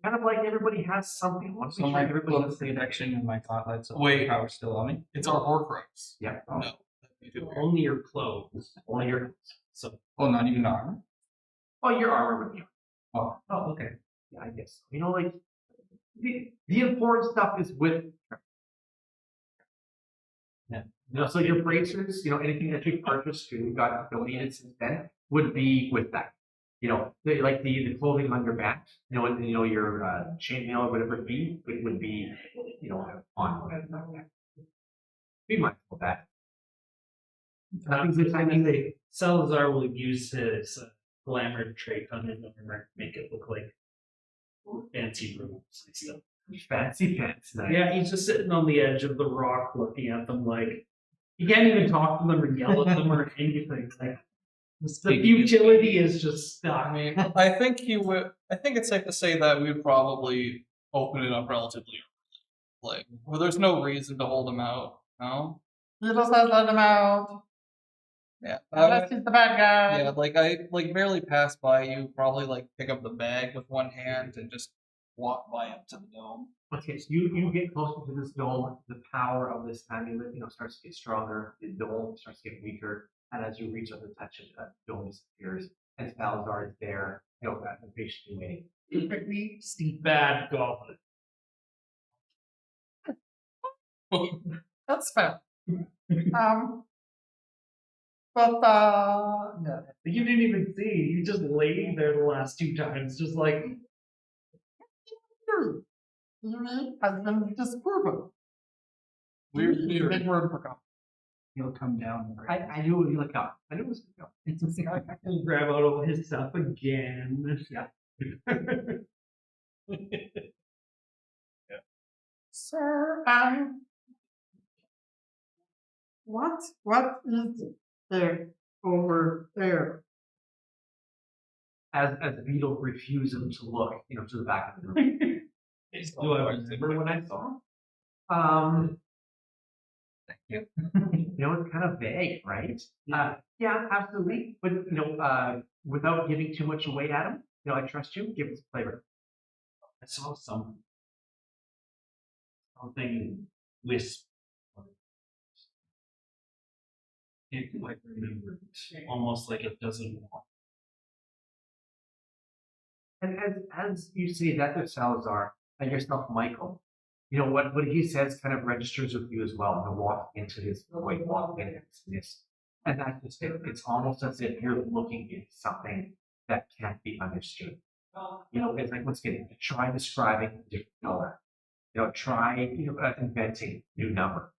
Kind of like everybody has something. Once So we my check, everybody has cloak protection and my gauntlets of Wait. power still on me. It's our Horcrux. Yeah. No. You do. Only your clothes. Only your. So Oh, not even armor. Oh, your armor with you. Oh. Oh, okay. Yeah, I guess. Like the important stuff is with. yeah. So your bracers, anything that you purchased, you got donated since then, would be with that. Like the clothing on your back, and your chainmail or whatever it be, it would be, on. Be mindful of that. I mean, Salazar will use his glamour trait on his armor, make it look like fancy rooms and stuff. Fancy pants. Nice. Yeah, he's just sitting on the edge of the rock looking at them like you can't even talk to them or yell at them or anything. Like the futility is just stuck. I mean, I think it's safe to say that we would probably open it up relatively early. Like, well, there's no reason to hold him out. No. Little says let him out. Yeah. Unless he's the bad guy. Yeah, like I barely pass by you, probably pick up the bag with one hand and just walk by up to the dome. Okay, so you get closer to this dome, the power of this amulet, starts to get stronger, the dome starts to get weaker, and as you reach out to touch it, the dome disappears, and Salazar is there, patiently waiting. Perfectly steep. Bad goblin. That's fair. But no. You didn't even see. You just laid there the last 2 times, just like theory has been disproven. Weird Theory is a theory. big word for God. He'll come down. I knew it would look up. I knew it was going to It's just like I can grab out all his stuff again. Yeah. Sir, what is there over there? As Beetle refused him to look, to the back of the room. Do I Remember when I saw him? Thank you. It's kind of vague, right? Yeah, absolutely. But without giving too much away at him, I trust you. Give us a flavor. I saw something wisp. Can't quite remember it. Almost like it doesn't walk. And as you say that to Salazar and yourself, Michael, what he says kind of registers with you as well. Walking into his void, walking into this, and that's just it. It's almost as if you're looking into something that can't be understood. It's like, once again, try describing a different color. Try inventing a new number.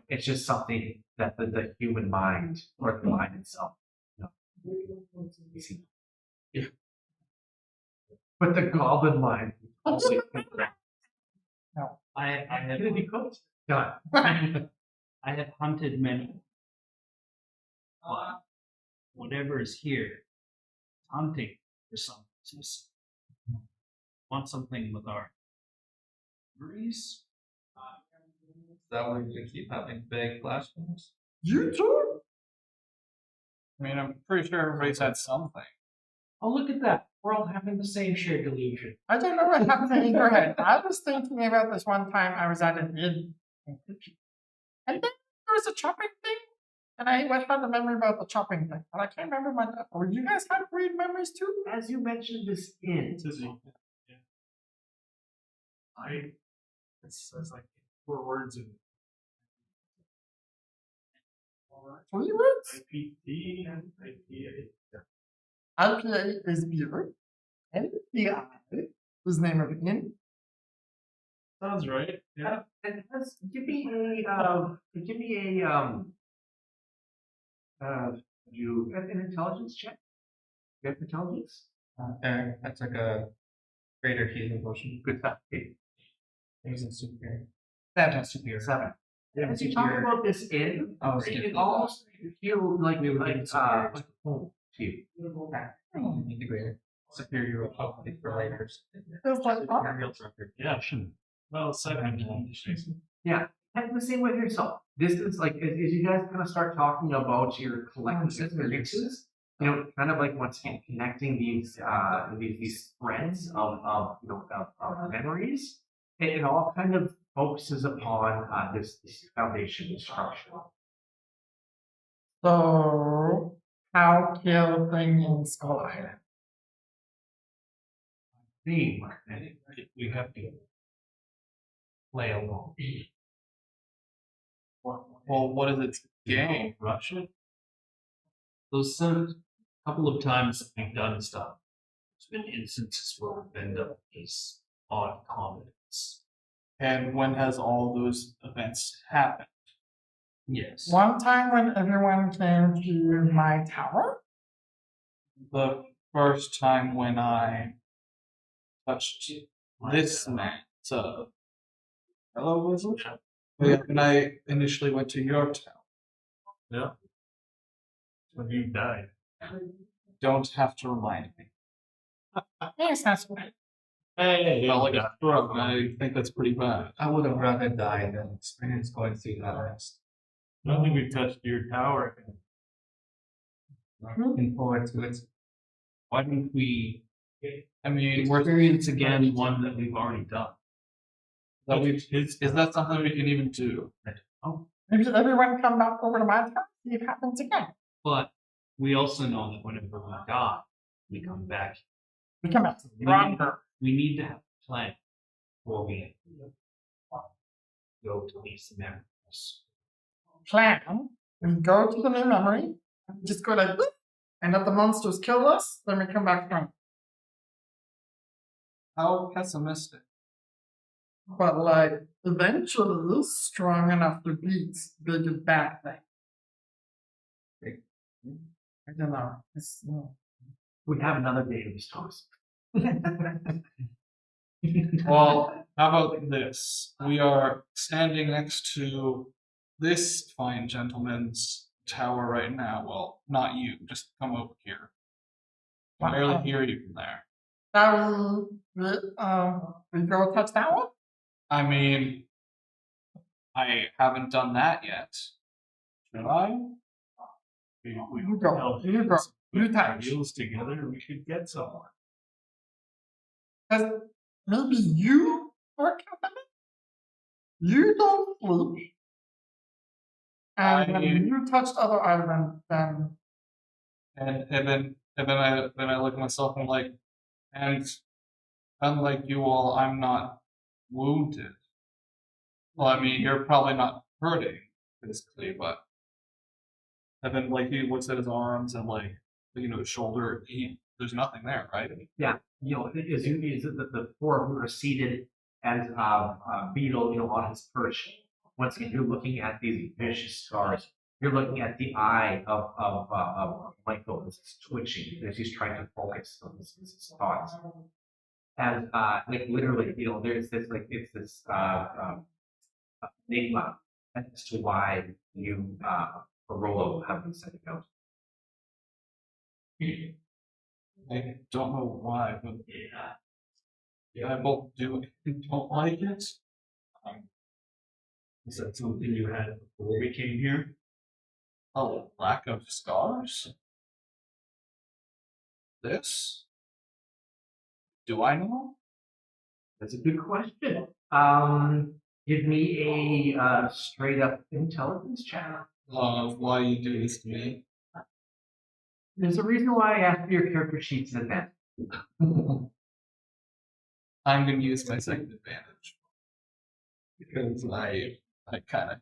It's just something that the human mind or the mind itself. But the goblin mind also. I have Can it be cooked? Done. I have hunted many. But whatever is here, hunting for some business. Want something with our Rhys? Is that where you keep having big flashbacks? You too? I mean, I'm pretty sure everybody's had something. Oh, look at that. We're all having the same shared delusion. I don't know what happened in your head. I was thinking about this one time I was at an inn. And then there was a chopping thing. And I had a memory about the chopping thing. And I can't remember my. Were you guys have weird memories too? As you mentioned this inn, It says like 4 words in 3 words? IPT and IPA. IPA is beer. NPI is the name of the inn. Sounds right. Yeah. and give me an intelligence check. You have intelligence? Eric, that's like a greater healing potion. Good stuff. Using superior. That is Superior. 7. Yeah, As you talk superior. about this inn, Oh, you superior. almost feel like We would like give it superior. like home to you. Need the greater. Superior will probably for later. Feels like Yeah, shouldn't. Well, 7. Yeah, and the same with yourself. This is like as you guys kind of start talking about your collective experiences, kind of like once again connecting these threads of memories. It all kind of focuses upon this foundation structure. So, how kill thing in Skull Island? Theme. We have to play along. Well, what is its game? Russia. Those couple of times we've done stuff. There's been instances where we've ended up as odd comments. And when has all those events happened? Yes. One time when everyone came to my tower, The first time when I touched this man. So, hello, was it? Yeah, when I initially went to your town. Yeah. When you died. Don't have to remind me. yes, that's right. Hey, Felt like a stroke. I think that's pretty bad. I would have rather died than experience going through that rest. I don't think we touched your tower. Looking forward to it. Why don't we I mean, experience again one that we've already done? is that something we can even do? Maybe everyone come back over to my town, see if it happens again. But we also know that whenever we die, we come back. We come back stronger. We need to have a plan before we go to these memories. Plan. We go to the new memory, and we just go like this, and if the monsters kill us, then we come back strong. How pessimistic. but like eventually is strong enough to beat big and bad thing. I don't know. We have another day of this toss. Well, how about this? We are standing next to this fine gentleman's tower right now. Well, not you. Just come over here. I barely hear you from there. We go touch that one? I mean, I haven't done that yet. Should I? You go. You touch. Heels together, we should get somewhere. Because maybe you are company? You don't sleep. And when you touched other items, then And then I look at myself and I'm like, and unlike you all, I'm not wounded. Well, I mean, you're probably not hurting physically, but and then like he looks at his arms and like his shoulder. There's nothing there, right? Yeah, as the four of you are seated as Beetle, on his perch. Once again, you're looking at these vicious scars. You're looking at the eye of Michael as it's twitching as he's trying to focus on his thoughts. And like literally, there's this it's this enigma as to why you Rollo have been sending out. I don't know why, but I both do and don't like it. Is that something you had before we came here? A lack of scars? This? Do I know? That's a good question. Give me a straight up intelligence check. Why you do this to me? There's a reason why I asked for your character sheets in advance. I'm going to use my second advantage because I kind of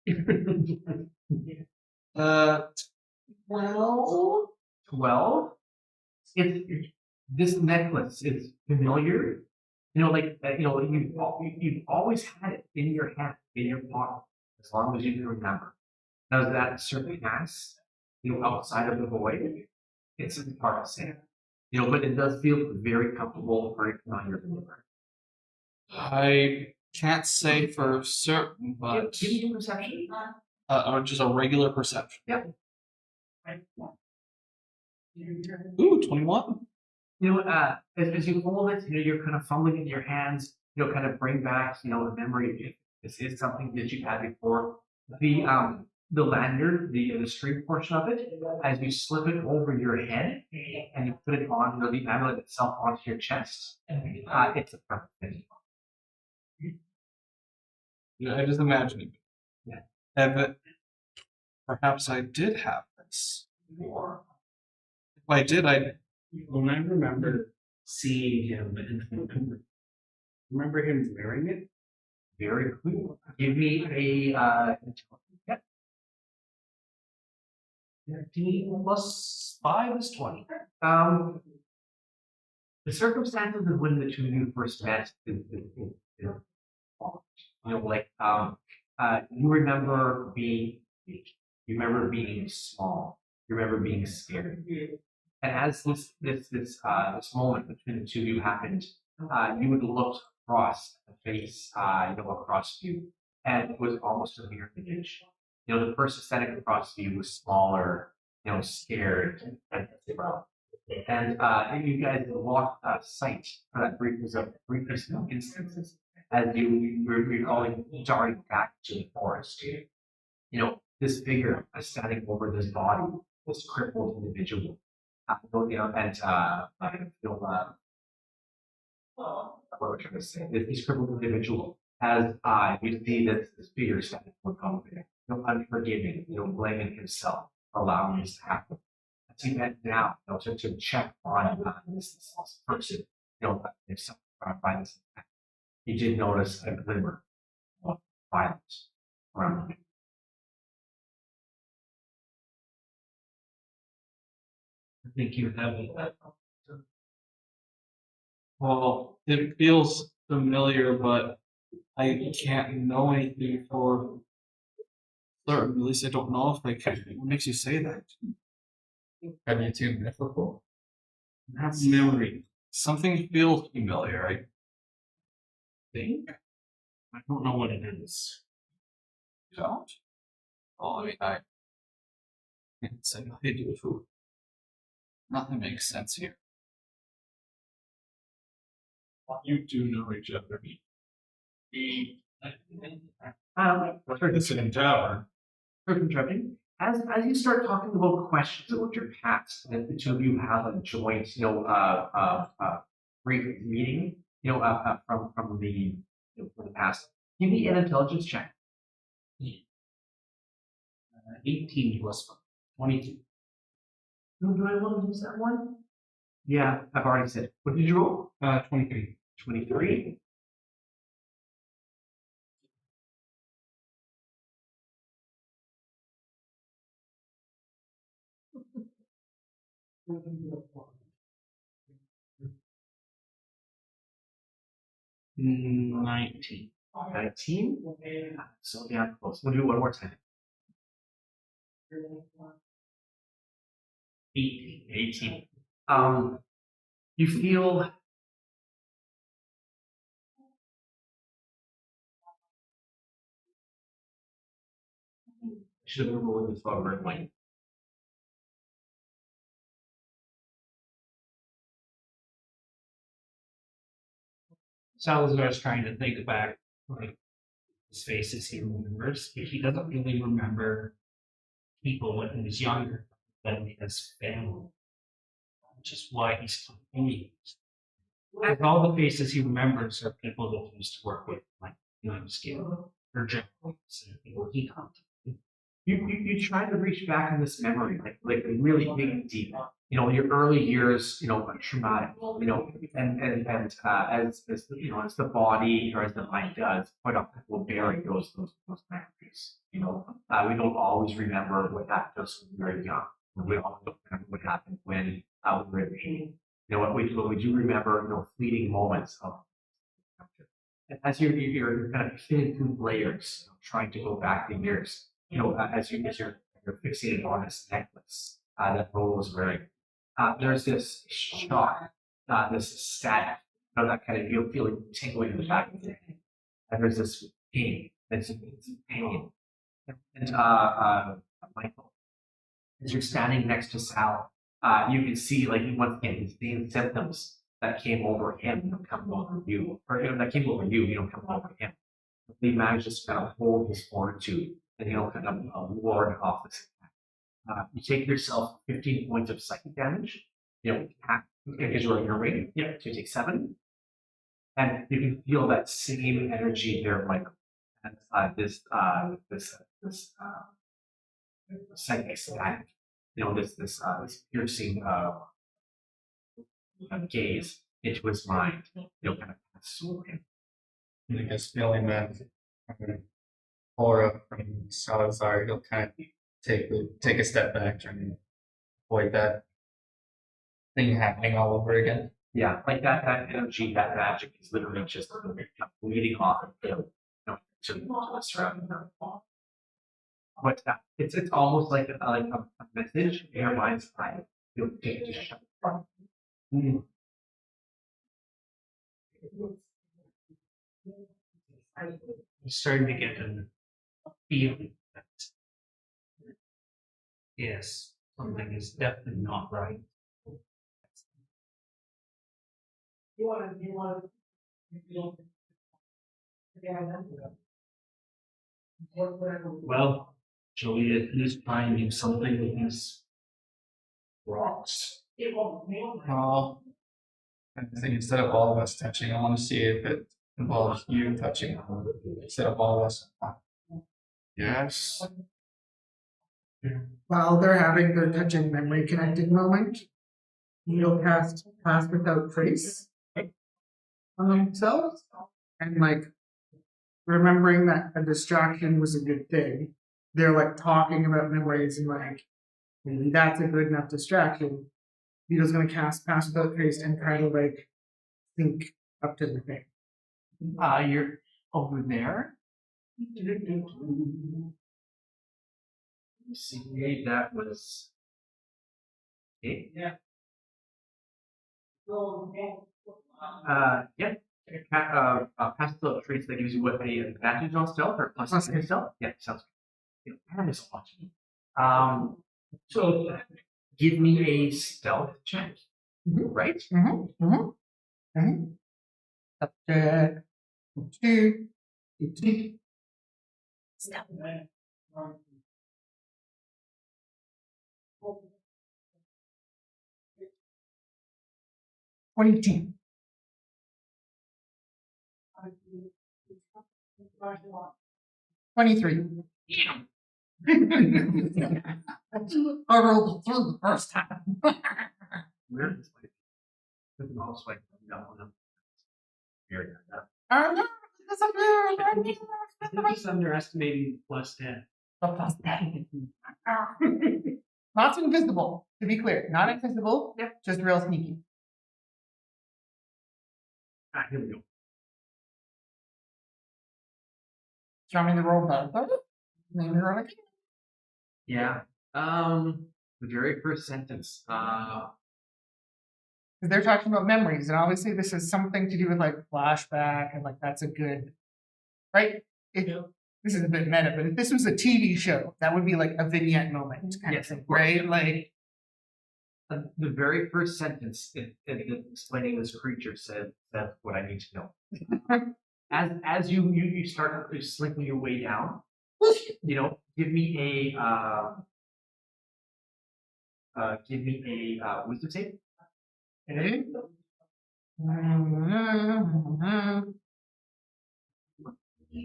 hit. 12. This necklace is familiar. You've always had it in your hand, in your pocket, as long as you can remember. Does that surpass, outside of the void? It's hard to say. But it does feel very comfortable, very familiar. I can't say for certain, but Give me a perception. or just a regular perception. Yep. Ooh, 21. As you hold it, you're kind of fumbling in your hands, kind of bring back, the memory. This is something that you've had before. The lanyard, the string portion of it, as you slip it over your head and you put it on, the amulet itself onto your chest, it's a perfect fit. Yeah, I just imagine it. Yeah. And perhaps I did have this before. If I did, When I remember seeing him and remember him wearing it. Very cool. Give me a 13 plus 5 is 20. The circumstances of when the two of you first met you remember being weak. You remember being small. You remember being scared. And as this moment between the two of you happened, you would look across the face, across you, and it was almost a mirror image. The person standing across you was smaller, scared, and you guys lost sight for that briefest of instances as you were recalling darting back to the forest. This figure standing over this body, this crippled individual. What was I trying to say? This crippled individual has you see this figure standing over there, unforgiving, blaming himself for allowing this to happen. As he went down, to check on this person, if by this attack, he did notice a glimmer of violence around him. I think you have it. well, it feels familiar, but I can't know anything for certain. At least I don't know if like what makes you say that. Are you too mythical? That's memory. Something feels familiar. I think. I don't know what it is. You don't. Oh, I mean, I can't say I do food. Nothing makes sense here. You do know each other. Sorry, The same tower. interrupting. As you start talking about questions about your past, and the two of you have a joint, brief meeting, from the past. Give me an intelligence check. 18 plus 22. Do I want to use that one? Yeah, I've already said it. What did you roll? 23. 23. Mm, 19. 19. So yeah, close. We'll do it one more time. 18. 18. You feel should have rolled this forward like Salazar's trying to think back, like, his faces he remembers, but he doesn't really remember people when he was younger than his family, which is why he's confused. And all the faces he remembers are people that he used to work with, like, scale or generals and people he contacted. you try to reach back in this memory, like really big and deep. Your early years, traumatic, and as the body or as the mind does, quite often will bury those memories. We don't always remember what happened to us when we were young. We often don't remember what happened when we were in pain. What we do remember, fleeting moments of. And as you're kind of fitting through layers, trying to go back in years. As you're fixated on this necklace that Beau was wearing, there's this shock, this static, that kind of feeling tingling in the back of your head. And there's this pain, it's pain. And Michael, as you're standing next to Sal, you can see once again the same symptoms that came over him come over you, or that came over you, come over him. He managed to kind of hold his fortitude and kind of ward off this attack. You take yourself 15 points of psychic damage, because you're in your rating. Yeah, so you take 7. And you can feel that same energy there, Michael. And this psychic static, this piercing gaze into his mind, kind of pass through him. I guess feeling that aura from Salazar, he'll kind of take a step back and avoid that thing happening all over again. Yeah, like that energy, that magic is literally just bleeding off of him, to the surrounding world. But it's almost like a message in your mind's eye. You'll take to shut from. I'm starting to get a feeling that, yes, something is definitely not right. Well, shall we at least try and do something with these rocks? Oh, I think instead of all of us touching, I want to see if it involves you touching instead of all of us. Yes. While they're having their touching memory connected moment, you'll cast Pass Without Trace on themselves. And remembering that a distraction was a good thing, they're talking about memories and maybe that's a good enough distraction. Vito's gonna cast Pass Without Trace and try to think up to the thing. over there. See, that was okay. Yeah. Yeah. Pastel traits that gives you what a advantage on stealth or plus on stealth. Yeah, sounds good. That is watching. So give me a stealth check, right? Up to 2. Stop. 22. 23. I rolled a 3 the first time. Where is my? This is also like no. Here, I know, I'm just underestimating plus 10. plus 10. Not invisible, to be clear. Not invisible, just real sneaky. Here we go. Do you want me to roll that? Maybe roll again. Yeah. The very first sentence. Because they're talking about memories, and obviously this is something to do with like flashback, and like that's a good, right? This is a bit meta, but if this was a TV show, that would be like a vignette moment kind of thing, right? Like the very first sentence in explaining this creature said that's what I need to know. As you start slinking your way down, give me a wisdom save. okay.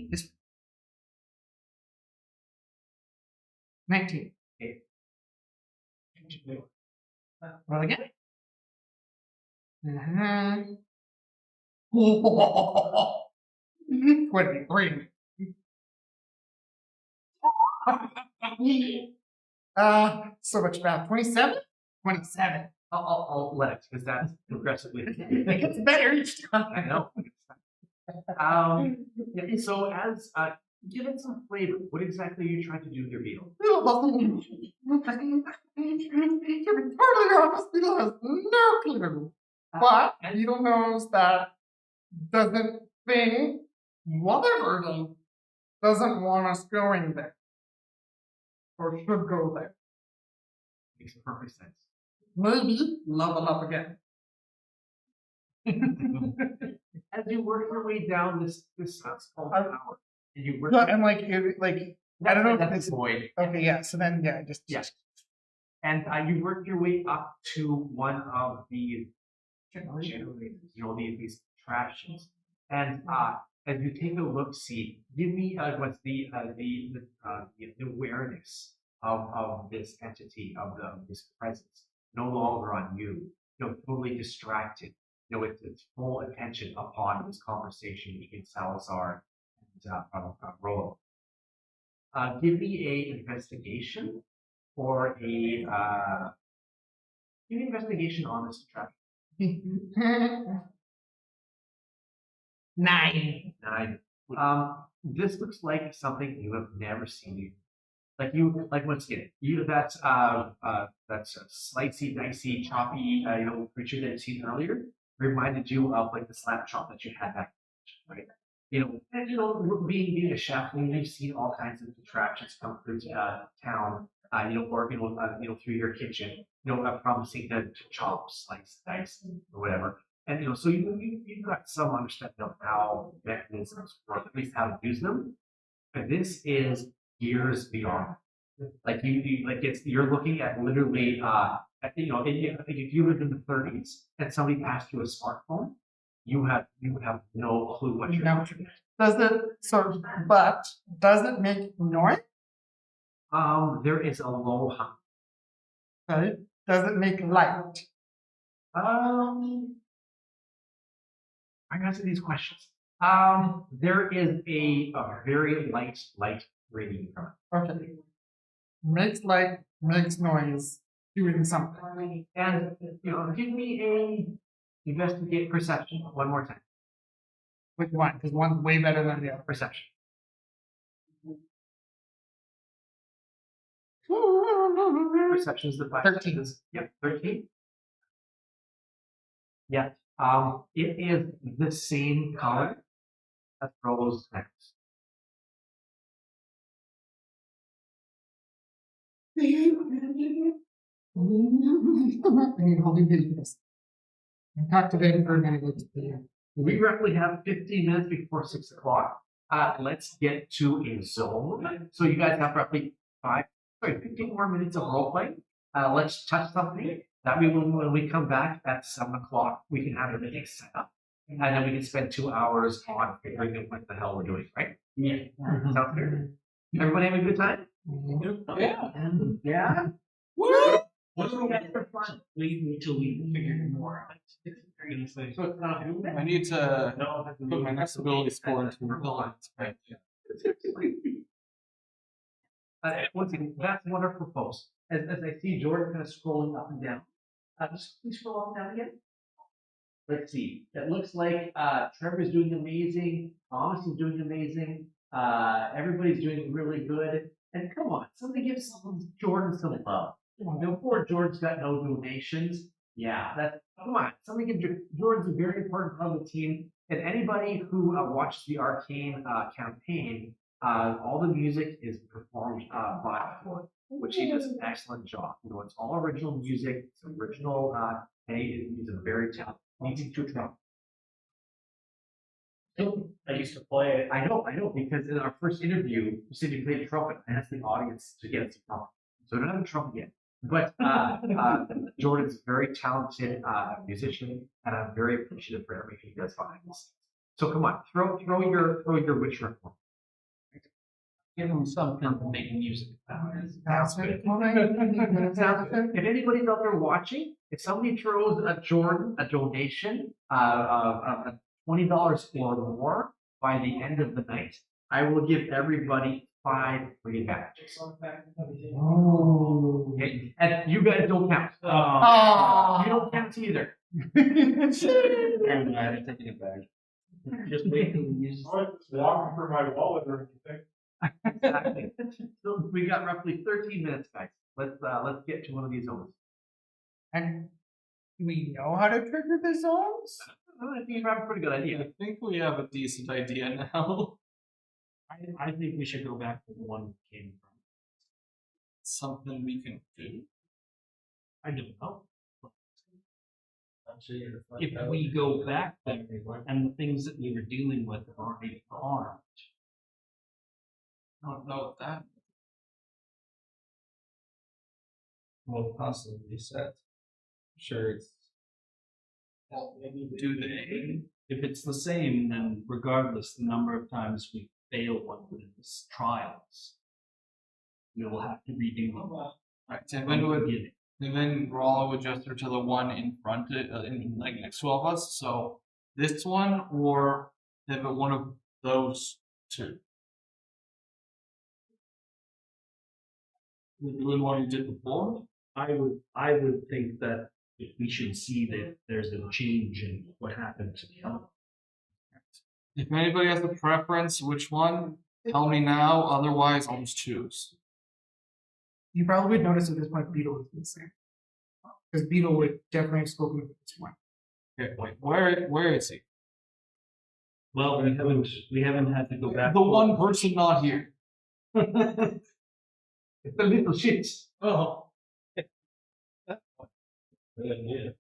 This 19. Okay. Roll again. What a great. So much math. 27? 27. I'll let it because that's progressively. It gets better each time. I know. So as give it some flavor. What exactly are you trying to do with your beetle? To be totally honest, Beetle has no clue. But Beetle knows that doesn't think whatever it is doesn't want us going there. Or should go there. Makes perfect sense. Maybe level up again. As you work your way down this small tower, and you work. Yeah, and like I don't know if that's this. void. Okay, yeah. So then, yeah, just Yes. And you work your way up to one of the generators, these contraptions. And as you take a look, see, give me what's the awareness of this entity, of this presence, no longer on you. Totally distracted. It's full attention upon this conversation between Salazar and Rollo. Give me a investigation or a give me investigation on this contraption. 9. 9. This looks like something you have never seen. Once again, that's a slicey, dicey, choppy, creature that you've seen earlier. Reminded you of like the slap chop that you had back, right? Being a chef, you've seen all kinds of contraptions come through town, or through your kitchen, promising to chop, slice, dice, or whatever. And so you've got some understanding of how mechanisms work, at least how to use them. But this is years beyond. You're looking at literally if you lived in the 30s and somebody passed you a smartphone, you have no clue what you're doing. Does it make noise? There is a low hum. Okay. Does it make light? I'm answer these questions. There is a very light radiating from it. Okay. Makes light, makes noise, doing something. And give me a investigate perception one more time. Which one? Because one's way better than the other. Perception. Perception is the 13. Yep, 13. Yeah. It is the same color as Rolo's necklace. Talk to them for a minute. We roughly have 15 minutes before 6 o'clock. Let's get to a zone. So you guys have roughly 15 more minutes of role play. Let's touch something. That way, when we come back at 7 o'clock, we can have everything set up. And then we can spend 2 hours on figuring out what the hell we're doing, right? Yeah. Sounds good. Everybody having a good time? Yeah. Yeah. Woo! What do we got for fun? Leave me till we figure more out. So it's not I need to put my next ability score into villains. Right. Once again, that's wonderful, folks. As I see Jordan kind of scrolling up and down, just please scroll up and down again. Let's see. It looks like Trevor's doing amazing. Thomas is doing amazing. Everybody's doing really good. And come on, somebody give Jordan some love. Poor Jordan's got no donations. Yeah, come on. Somebody give Jordan's a very important part of the team. And anybody who watches the Arcane campaign, all the music is performed by Jordan, which he does an excellent job. It's all original music. It's original. And he's a very talented. Easy to try. I used to play it. I know, because in our first interview, you said you played the trumpet. I asked the audience to get us a trumpet. So I don't have a trumpet yet. But Jordan's a very talented musician, and I'm very appreciative for everything he does behind this. So come on, throw your Witcher. Give him something to make music. Sounds good. If anybody's out there watching, if somebody throws Jordan a donation of $20 or more by the end of the night, I will give everybody 5 free badges. Okay? And you guys don't count. You don't count either. I'm taking it back. Just wait till we use Walking for my wallet or anything. Exactly. So we got roughly 13 minutes, guys. Let's get to one of these zones. And do we know how to trigger the zones? I think you have a pretty good idea. I think we have a decent idea now. I think we should go back to the one we came from. Something we can do. I don't know. If we go back there and the things that we were dealing with are already armed. I don't know what that. Well, possibly set. Sure, it's. Do they? If it's the same, then regardless the number of times we fail one of these trials, we will have to redo them. Right, and then Rollo would gesture to the one in front, like next to all of us. So this one, or pivot one of those two. The one you did before. I would think that if we should see that there's a change in what happened to the other. If anybody has a preference, which one? Tell me now. Otherwise, I'll just choose. You probably would notice at this point Beetle is missing. Because Beetle would definitely have spoken with this one. Okay, wait. Where is he? Well, we haven't had to go back. The one person not here. It's the little shit. Oh. Yeah.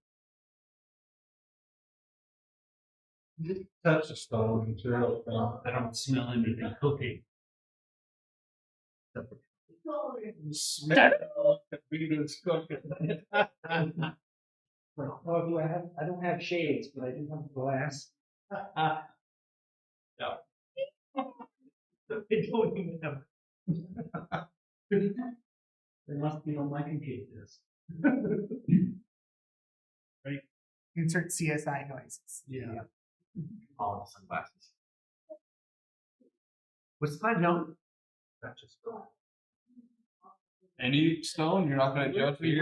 Touch the stone material. I don't smell anything cooking. Smell the beetles cooking. Oh, do I have? I don't have shades, but I do have glass. I don't even have. There must be on my computer. Right. Insert CSI noises. Yeah. All the sunglasses. What's the time, John? That's just Any stone? You're not going to judge me?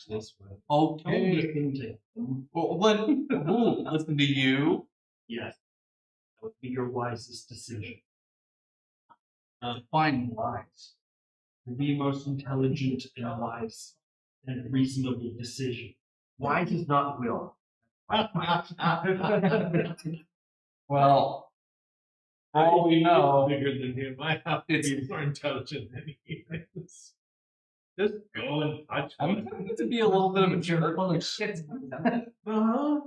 This way. Okay. Well, then, listen to you. Yes. That would be your wisest decision. Fine wise. The most intelligent and wise and reasonable decision. Wise is not will. Well, for all we know, Bigger than him. I have to It's- be more intelligent than he is. Just go and touch I'm one. going to be a little bit of a jerk. Uh-huh.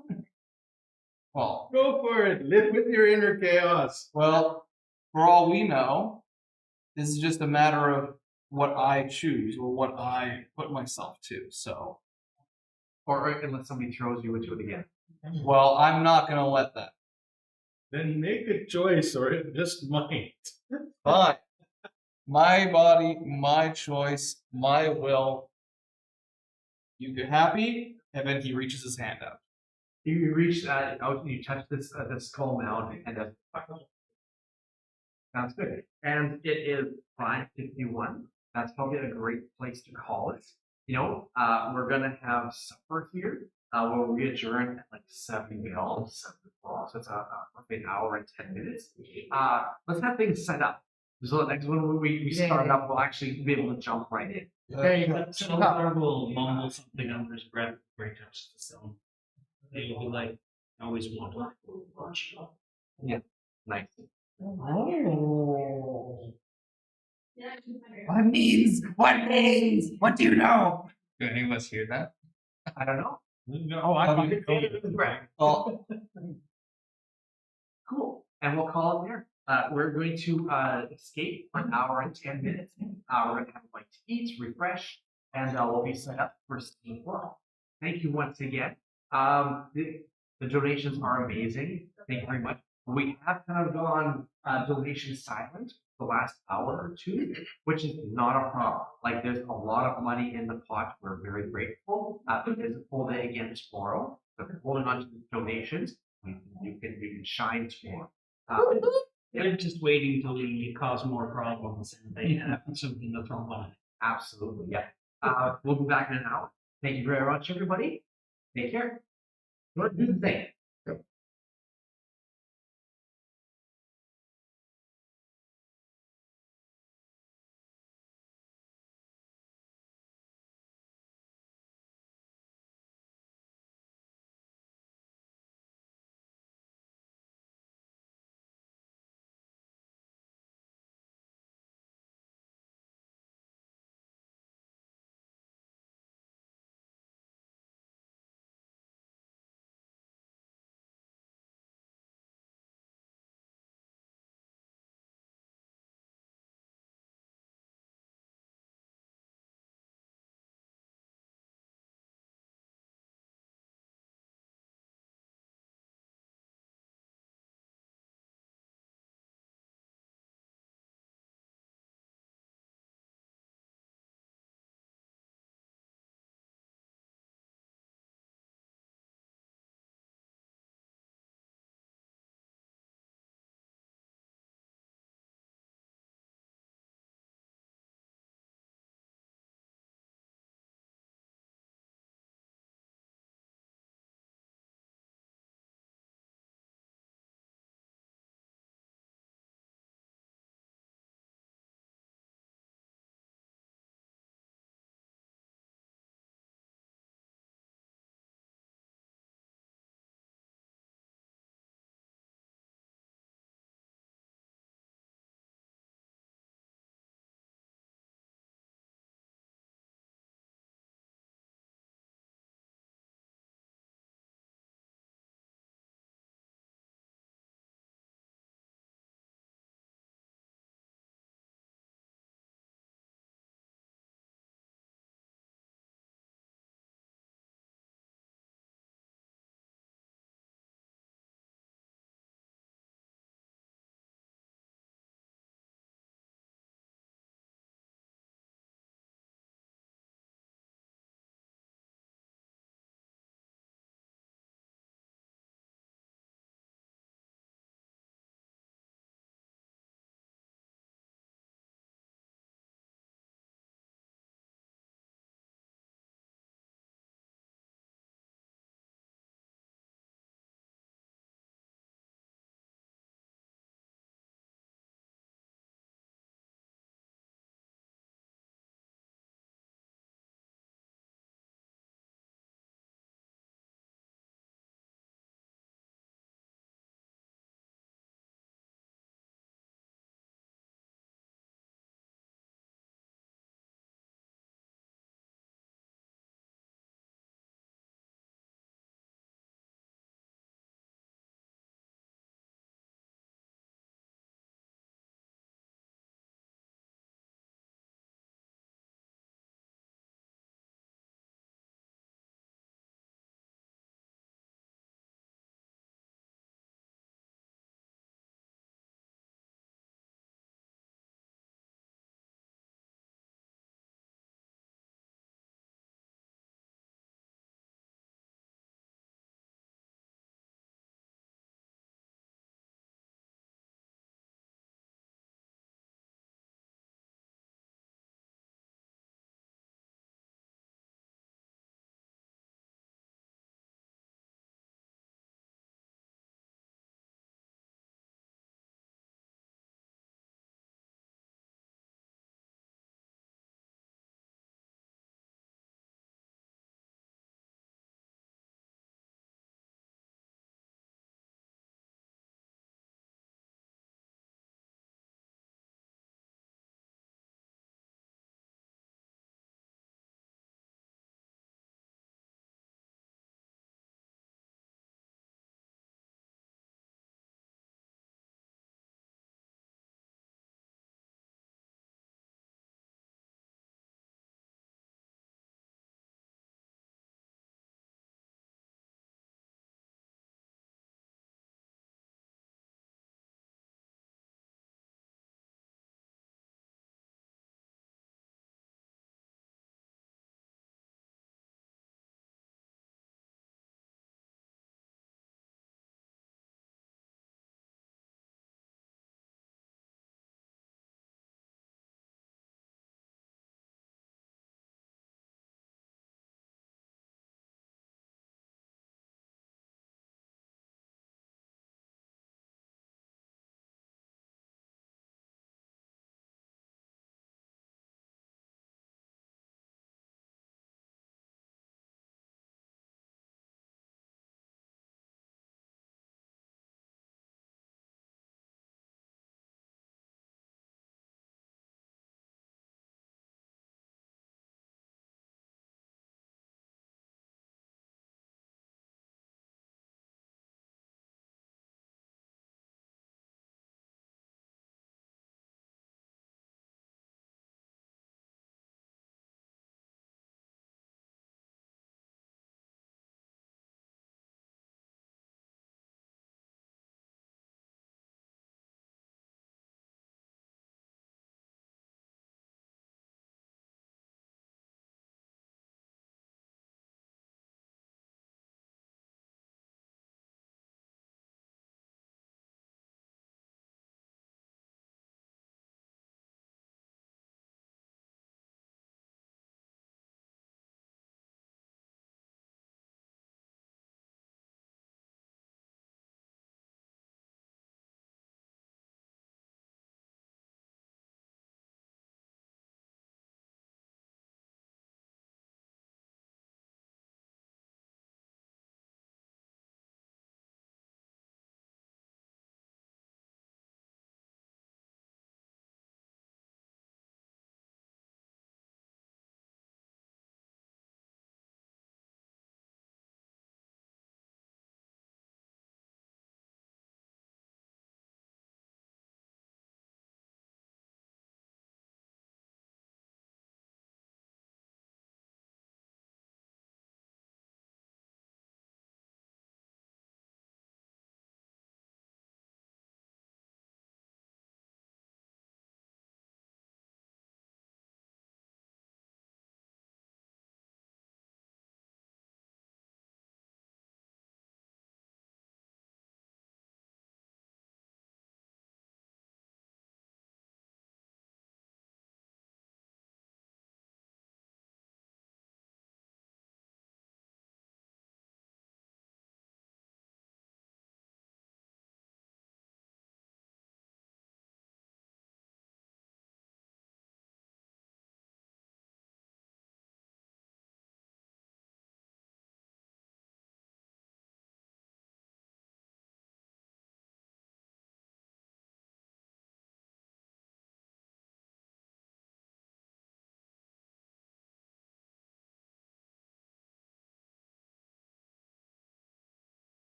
Well, Go for it. Live with your inner chaos. well, for all we know, this is just a matter of what I choose or what I put myself to. So, Or unless somebody throws you into it again. well, I'm not going to let that. Then make a choice or it just might. Fine. My body, my choice, my will. You happy? And then he reaches his hand out. You reach out, you touch this skull mound, and sounds good. And it is 5:51. That's probably a great place to call it. You know, we're gonna have supper here. We'll we adjourn at like 7 bells, 7 o'clock. So it's roughly an hour and 10 minutes. Let's have things set up. So the next one we start up, we'll actually be able to jump right in. Trevor will mumble something under his breath before he touches the stone. He'll be like, I always want to watch. Nice. What means? What do you know? Do any of us hear that? I don't know. Oh, I thought Well, Cool. And we'll call it there. We're going to escape for an hour and 10 minutes. We're going to have like to eat, refresh, and we'll be set up for Steam World. Thank you once again. The donations are amazing. Thank you very much. We have kind of gone donation silent the last hour or two, which is not a problem. Like there's a lot of money in the pot. We're very grateful. There's a full day again tomorrow. So if you're holding on to the donations, you can shine tomorrow. They're just waiting till we cause more problems and they have something to throw on. Absolutely, yeah. We'll be back in an hour. Thank you very much, everybody. Take care. Do the thing.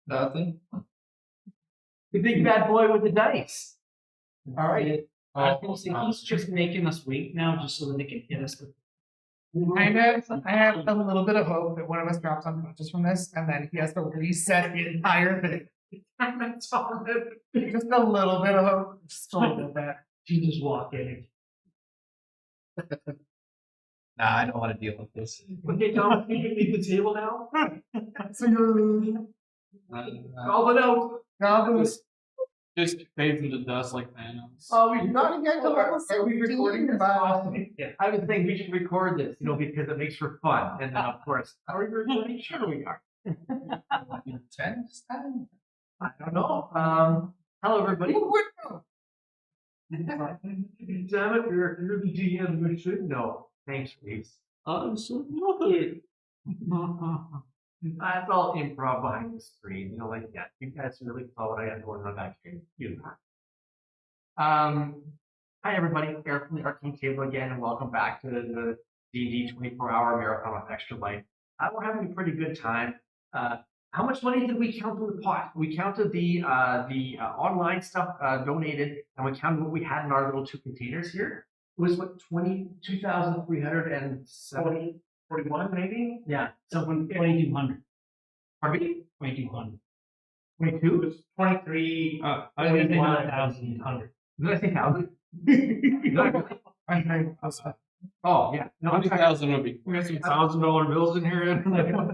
Nothing. The big bad boy with the dice. All right. I was gonna say he's just making us wait now, just so that they can hit us with. I have a little bit of hope that one of us drops unconscious from this, and then he has to reset the entire thing. Just a little bit of hope. Just a little bit. You just walk in. Nah, I don't want to deal with this. Okay, Tom, you can leave the table now. So you're Call it out. Goblins. Just fades into dust like Thanos. Oh, we Not again to level Are we recording this? 17, but- Awesome. Yeah, I was thinking we should record this, because it makes for fun. And then, of course, are we recording? Sure, we are. 10? I don't know. Hello, everybody. Damn it, you're the GM. You should know. Thanks, Rhys. Absolutely. That's all improv behind the screen. You guys really saw what I had going on back here. Hi, everybody. Aric from the Arcane table again, and welcome back to the D&D 24-hour marathon with Extra Life. We're having a pretty good time. How much money did we count in the pot? We counted the online stuff donated, and we counted what we had in our little 2 containers here. It was what, 22,370, 41 maybe? Yeah, so when 2,200. Pardon me? 2,200. 22? 23. I was gonna say 1,100. Did I say 1,000? Did I? Oh, yeah. No, I'm sorry. 20,000 would be. We got some $1,000 bills in here.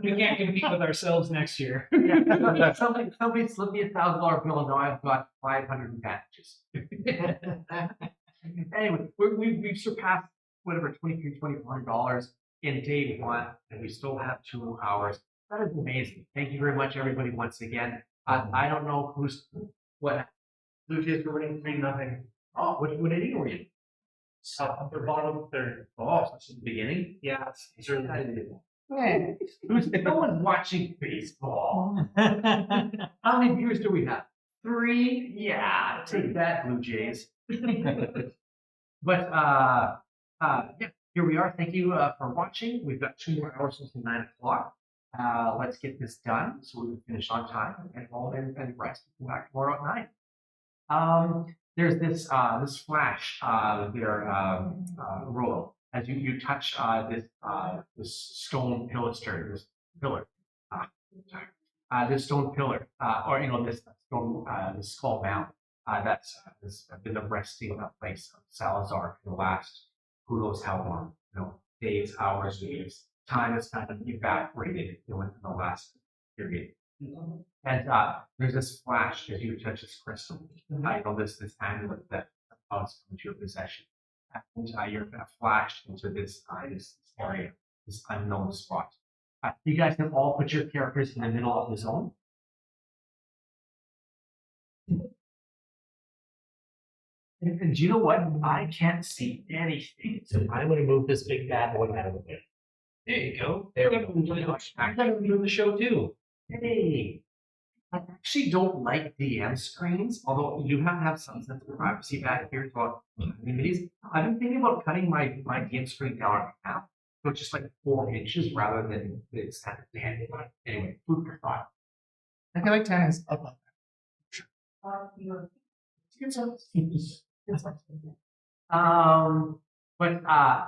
We can't compete with ourselves next year. Yeah, somebody slipped me $1,000 bill, and now I've got 500 advantages. Anyway, we've surpassed whatever $2,300 in day 1, and we still have 2 hours. That is amazing. Thank you very much, everybody, once again. I don't know what. Blue Jays were winning 3-0. Oh, what inning were you? Upper bottom third. Oh, that's in the beginning. Yeah. No one's watching baseball. How many viewers do we have? 3. Yeah, take that, Blue Jays. But yeah, here we are. Thank you for watching. We've got 2 more hours until 9 o'clock. Let's get this done so we can finish on time and all in and rest. Come back tomorrow at 9. There's this flash there, roll as you touch this stone pilaster, this pillar. This stone pillar, or this stone, this skull mound. That's been the resting place of Salazar for the last who knows how long, days, hours, weeks. Time has kind of evaporated in the last period. And there's this flash as you touch this crystal. This amulet that comes into your possession. And you're flashed into this area, this unknown spot. You guys can all put your characters in the middle of the zone. And you know what? I can't see anything. So I'm going to move this big bad boy out of the way. There you go. There we go. I'm going to move the show too. Hey. I actually don't like DM screens, although you have to have some sense of privacy back here. So I've been thinking about cutting my DM screen down half. So it's just like 4 inches rather than the standard 10. Anyway, food for thought. I feel like 10 is above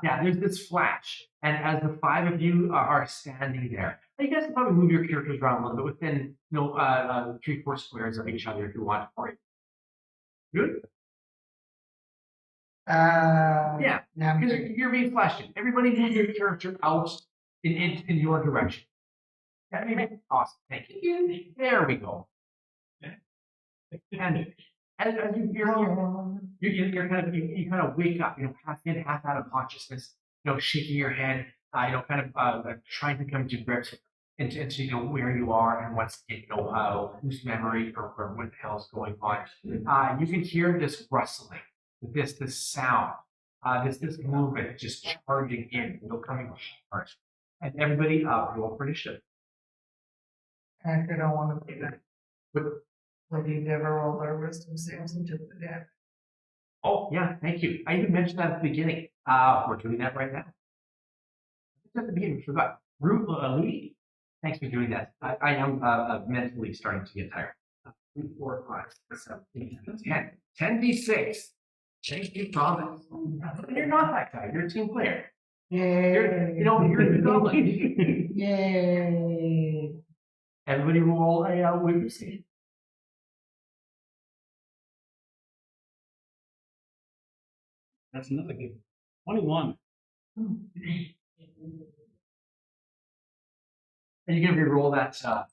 Yeah, there's this flash, and as the 5 of you are standing there, you guys can probably move your characters around a little bit within 3-4 squares of each other if you want. Good. Yeah, because you're being flashed. Everybody move your character out in your direction. Awesome. Thank you. There we go. And as you're kind of wake up, half in, half out of consciousness, shaking your head, kind of trying to come to grips into where you are and what's whose memory or what the hell is going on. You can hear this rustling, this sound, this movement just charging in, coming hard, and everybody roll for initiative. I don't want to do that. Like you never rolled our wisdom saves into the deck. Oh, yeah, thank you. I even mentioned that at the beginning. We're doing that right now. At the beginning, we forgot. Louie Thanks for doing that. I am mentally starting to get tired. 3, 4, 5, 7, 8, 10. 10d6. Thank you, Thomas. You're not that guy. You're a team player. Yay. You're the goblin. Yay. Everybody roll a witnessy. That's another good 21. And you can re-roll that. 16.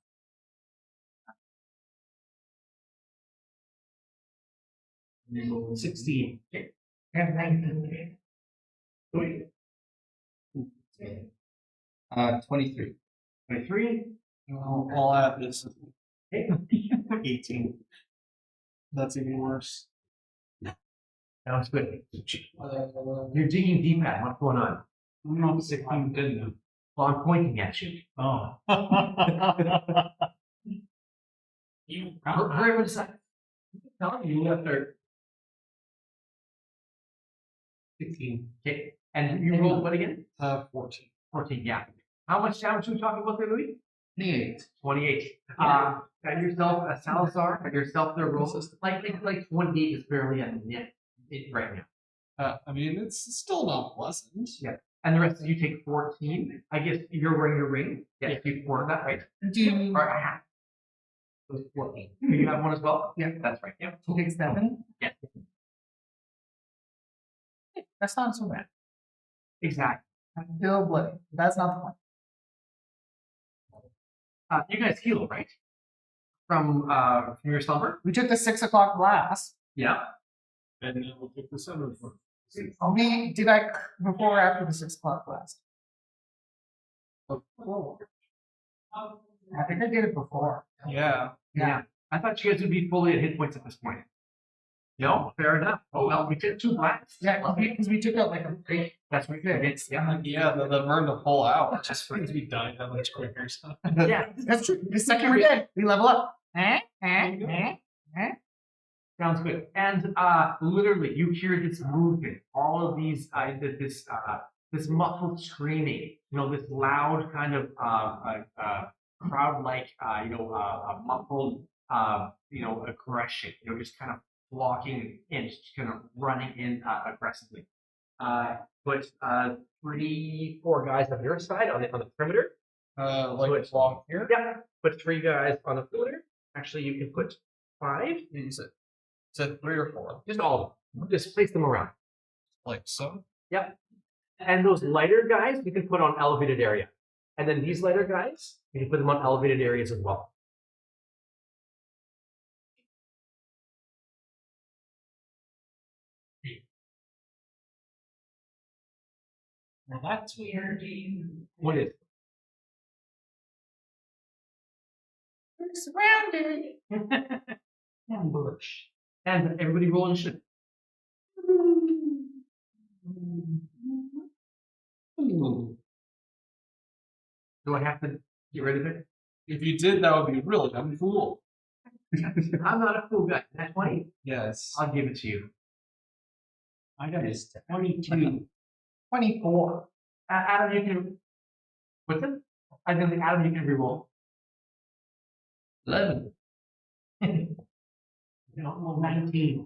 And 19. 23. 23. I'll add this. 18. That's even worse. Sounds good. You're digging deep at what's going on. I'm not sick. I'm good now. Well, I'm pointing at you. Oh. Hurry with a second. Tell you after 16. Okay. And you rolled what again? 14. 14, yeah. How much damage are we talking about there, Louis? 28. 28. Got yourself a Salazar, got yourself the roll. Like 28 is barely a nit right now. I mean, it's still not pleasant. Yeah. And the rest of you take 14. I guess you're wearing your ring. Yes, you wore that, right? Or a hat. It was 14. You have one as well? Yeah. That's right. Yeah. Take 7. Yeah. That's not so bad. Exactly. I'm still bloody. That's not the point. You guys heal, right? From your slumber? We took the 6 o'clock blast. Yeah. And then we'll take the 7 for. Did I before or after the 6 o'clock blast? I think I did it before. Yeah. Yeah. I thought you guys would be fully at hit points at this point. No, fair enough. Oh, well, we took 2 blasts. Yeah, because we took out like a break. That's what we did. Yeah, the burn to pull out. Just for it to be dying that much quicker. So. Yeah. That's true. The second we're dead, we level up. Sounds good. And literally, you hear this movement, all of these, this muffled screaming, this loud kind of crowd-like, muffled, aggression, just kind of blocking in, just kind of running in aggressively. Put 3, 4 guys on your side on the perimeter. Like along here. Yeah. Put 3 guys on the perimeter. Actually, you can put 5. You said 3 or 4. Just all of them. Just place them around. Like so. Yep. And those lighter guys, you can put on elevated area. And then these lighter guys, you can put them on elevated areas as well. Well, that's weird. What is? We're surrounded. Ambush. And everybody roll initiative. Do I have to get rid of it? If you did, that would be really dumb fool. I'm not a fool guy. That's 20. Yes. I'll give it to you. I got a 22. 24. Adam, you can. What's it? I think Adam, you can reroll. 11. No, 19.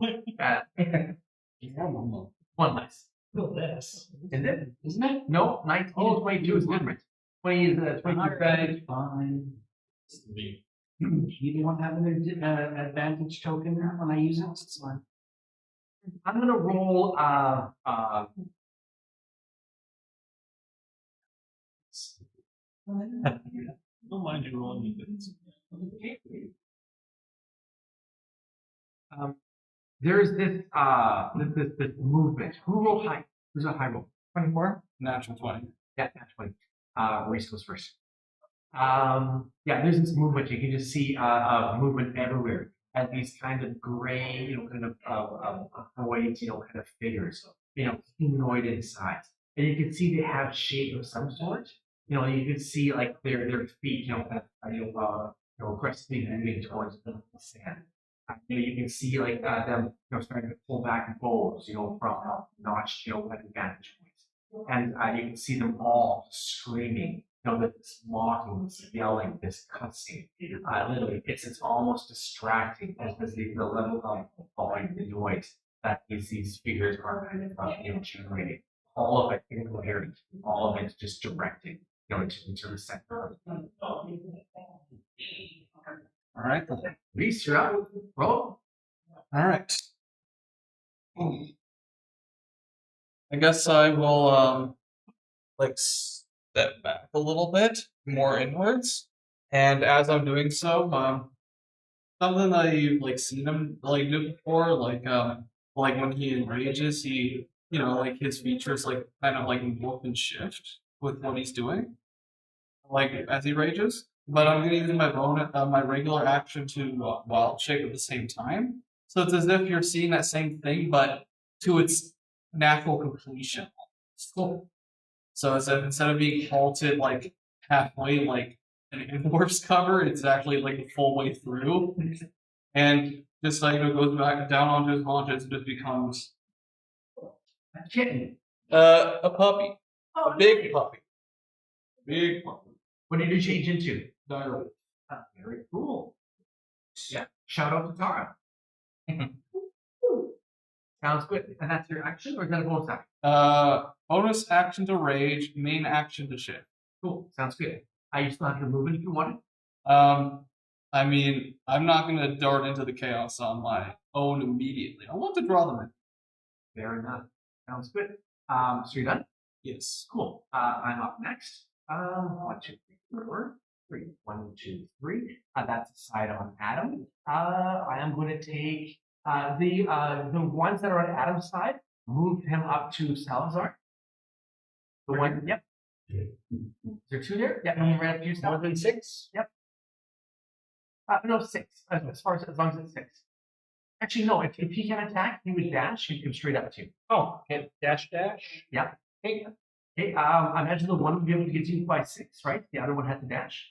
One less. Feel this. Is it? Isn't it? No, 19 and 22 is different. 20 is 22. Alright, fine. You don't want to have an advantage token when I use it? It's fine. I'm gonna roll Don't mind you rolling things. there's this movement. Who rolled high? Who's a high roll? 24. Natural 20. Yeah, that's 20. Rhys goes first. Yeah, there's this movement. You can just see movement everywhere as these kind of gray, kind of voids, kind of figures, humanoid in size. And you can see they have shape of some sort. You can see like their feet, aggressively moving towards the sand. You can see like them, starting to pull back bows, from notched, at vantage points. And you can see them all screaming, this mocking, this yelling, this cussing. Literally, it's almost distracting as the level of volume, the noise that these figures are generating. All of it incoherent, all of it just directing, into the center. All right, then. Rhys, you're up. Roll. All right. I guess I will step back a little bit more inwards, and as I'm doing so, something that you've seen him do before, like when he enrages, he his features kind of morph and shift with what he's doing, as he rages. But I'm gonna use my regular action to wild shape at the same time. So it's as if you're seeing that same thing, but to its natural completion. Cool. So instead of being halted halfway an inwards cover, it's actually the full way through. And just goes back down onto his haunches and just becomes A kitten. a puppy. Oh, A big puppy. Big puppy. What did you change into? Dire. Very cool. Yeah. Shout out to Tara. Sounds good. And that's your action, or is that a bonus action? Bonus action to rage, main action to shift. Cool. Sounds good. You still have your movement if you want. I mean, I'm not going to dart into the chaos on my own immediately. I want to draw them in. Fair enough. Sounds good. So you're done? Yes. Cool. I'm up next. 1, 2, 3, 4, 3. 1, 2, 3. That's a side on Adam. I am going to take the ones that are on Adam's side, move him up to Salazar. The one, yep. Is there 2 there? Yeah, no, right up to you. More than 6? Yep. No, 6. As long as it's 6. Actually, no. If he can attack, he would dash. He'd come straight up to you. Oh, okay. Dash. Yeah. Hey. Imagine the one would be able to get you by 6, right? The other one had to dash.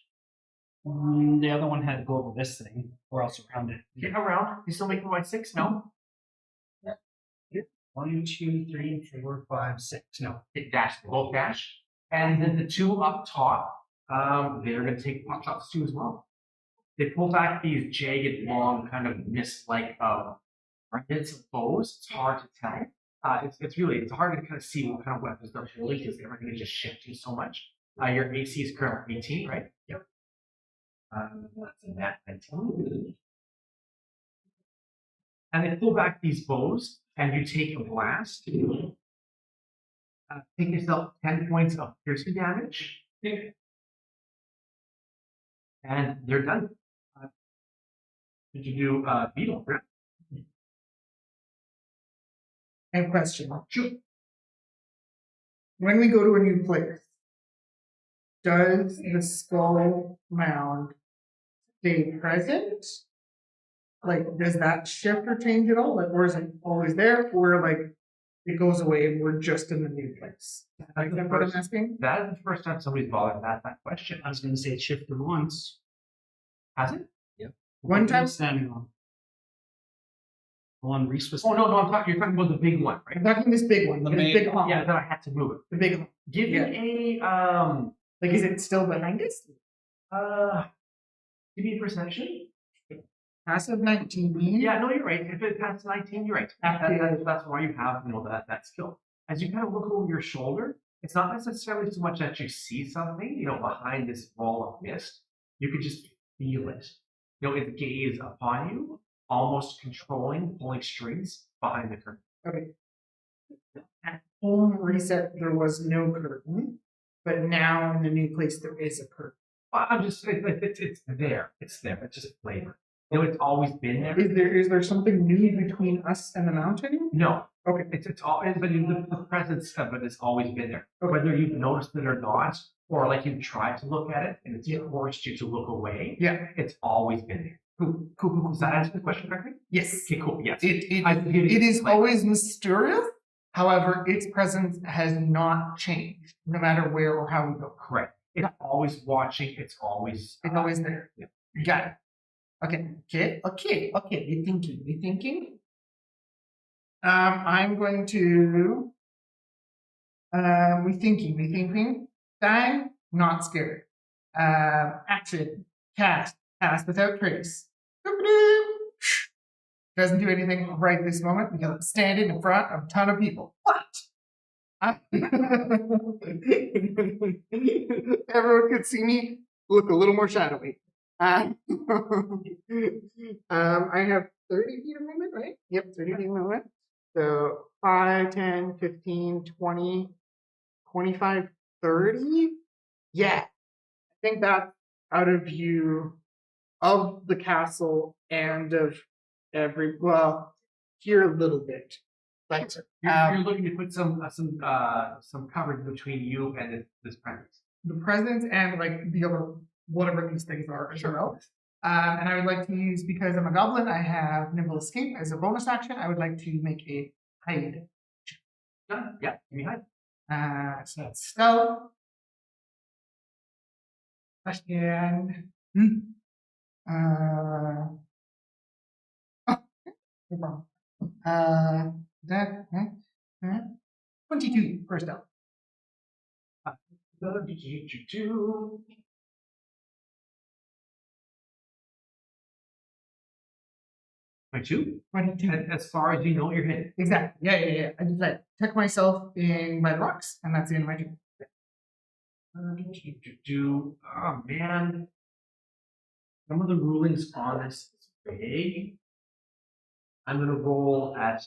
The other one had to go over this thing, or else around it. Get around. You still making by 6? No. 1, 2, 3, 4, 5, 6. No. It dash. Both dash. And then the 2 up top, they're going to take pot shots too as well. They pull back these jagged, long, kind of mist-like remnants of bows. It's hard to tell. It's hard to kind of see what kind of weapons they're holding because everything is just shifting so much. Your AC is currently 18, right? Yep. That's a nat 19. And they pull back these bows, and you take a blast. Take yourself 10 points of piercing damage. And they're done. Did you do beetle? Right? I have a question. Sure. When we go to a new place, does the skull mound stay present? Does that shift or change at all? Or is it always there? Or it goes away and we're just in the new place? Is that what I'm asking? That is the first time somebody's bothered that question. I was going to say it shifted once. Has it? Yep. One time? Standing on. The one Rhys was. Oh no, you're talking about the big one, right? I'm talking this big one. The This main- big one. Yeah, that I had to move it. The big one. Give me a is it still behind us? give me a perception. Passive 19. Yeah, no, you're right. If it passes 19, you're right. That's why you have that skill. As you kind of look over your shoulder, it's not necessarily so much that you see something, behind this wall of mist. You could just feel it. Its gaze upon you, almost controlling, pulling strings behind the curtain. Okay. At home reset, there was no curtain, but now in the new place, there is a curtain. I'm just, it's there. It's there. It's just flavor. It's always been there. Is there something new between us and the mountain? No. Okay. It's always, but the presence of it has always been there. Okay. Whether you've noticed it or not, or you've tried to look at it and it's forced you to look away. Yeah. It's always been there. Cool. Does that answer the question correctly? Yes. Okay, cool. Yes. It is always mysterious. However, its presence has not changed, no matter where or how we go. Correct. It's always watching. It's always there. Yeah. Got it. Okay. You're thinking. I'm going to. We thinking. Time. not scared. Action, cast without trace. Doesn't do anything right this moment because I'm standing in front of a ton of people. What? Everyone could see me look a little more shadowy. I have 30 feet of movement, right? Yep, 30 feet of movement. So 5, 10, 15, 20, 25, 30. Yeah. I think that's out of view of the castle and of here a little bit. But You're looking to put some coverage between you and this presence. the presence and like the other whatever these things are as well. And I would like to use, because I'm a goblin, I have nimble escape as a bonus action. I would like to make a hide. Done. Yeah, give me hide. So that's stealth. And no problem. That 22 for stealth. 22? 22. As far as you know, you're hitting. Exactly. Yeah. I just like tuck myself in by the rocks, and that's the end of my turn. Oh man, some of the rulings on this is vague. I'm gonna roll at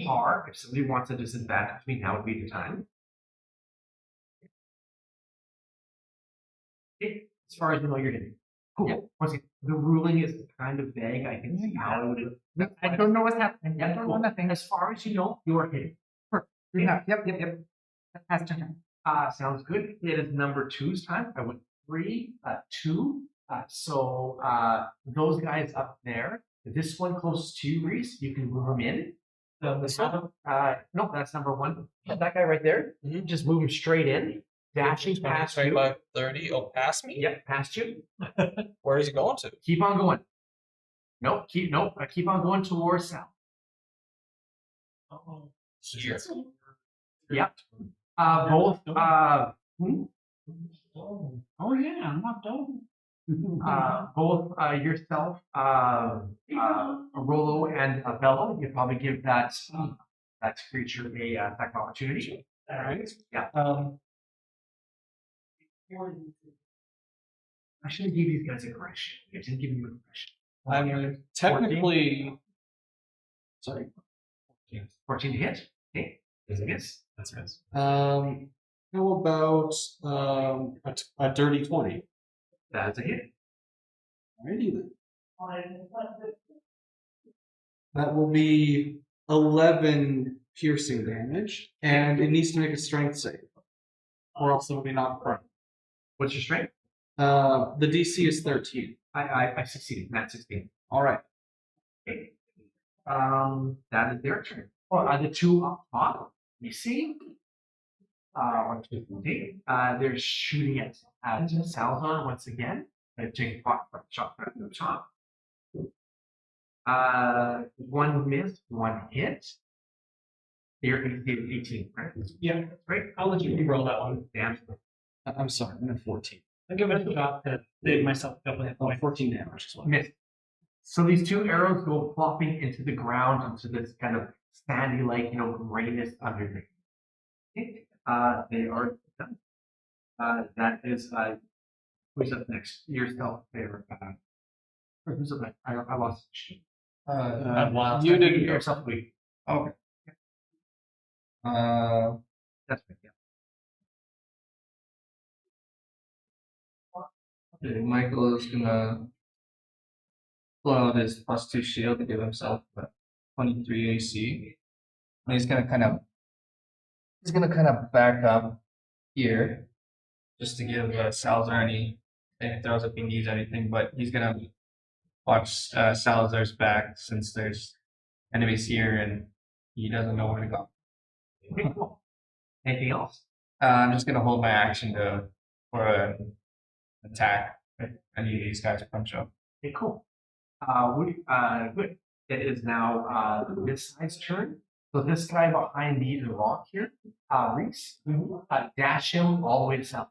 par. If somebody wants a disadvantage me, now would be the time. Okay. As far as you know, you're hitting. Cool. Yeah. Once again, the ruling is kind of vague. I can see how it would. I don't know what's happening. Yeah, I don't know nothing. As far as you know, you are hitting. Perfect. Yeah. Yep. That's turn. Sounds good. It is number 2's time. I went 3, 2. So those guys up there, this one closest to you, Rhys, you can move them in. This one? No, that's number 1. That guy right there, just move him straight in, dashing past you. 25, 30. Oh, past me? Yep, past you. Where is he going to? Keep on going. Keep on going towards south. Oh, here. Yep. Both. Oh yeah, I'm not done. Both yourself, Rolo and Bello, you probably give that creature a attack opportunity. All right. Yeah. I should have given these guys aggression. I didn't give them aggression. I'm technically. Sorry. 14 to hit. Okay. Is it miss? That's a miss. How about a dirty 20? That's a hit. Alrighty then. That will be 11 piercing damage, and it needs to make a strength save, or else it will be knocked prone. What's your strength? The DC is 13. I succeeded. Not 16. All right. Okay. That is their turn. The 2 up top. You see? 1, 2, 3. They're shooting at Salazar once again. They're taking a shot from the top. 1 miss, 1 hit. You're going to do 18, right? Yeah, Right? I'll let you roll that one. Damn. I'm sorry, I'm at 14. I'll give it a shot to save myself a couple of points. 14 damage as well. Miss. So these 2 arrows go plopping into the ground, into this kind of sandy, grayness underneath. Okay. They are done. That is who's up next? Yourself there. Who's up next? I lost. You did yourself. Weak. Okay. That's right. Yeah. Michael is gonna pull out his +2 shield to give himself a 23 AC. And he's gonna kind of back up here just to give Salazar any throws if he needs anything, but he's gonna watch Salazar's back since there's enemies here and he doesn't know where to go. Okay, cool. Anything else? I'm just gonna hold my action for an attack if any of these guys punch up. Okay, cool. Good. It is now this side's turn. So this guy behind the rock here, Rhys, dash him all the way to south.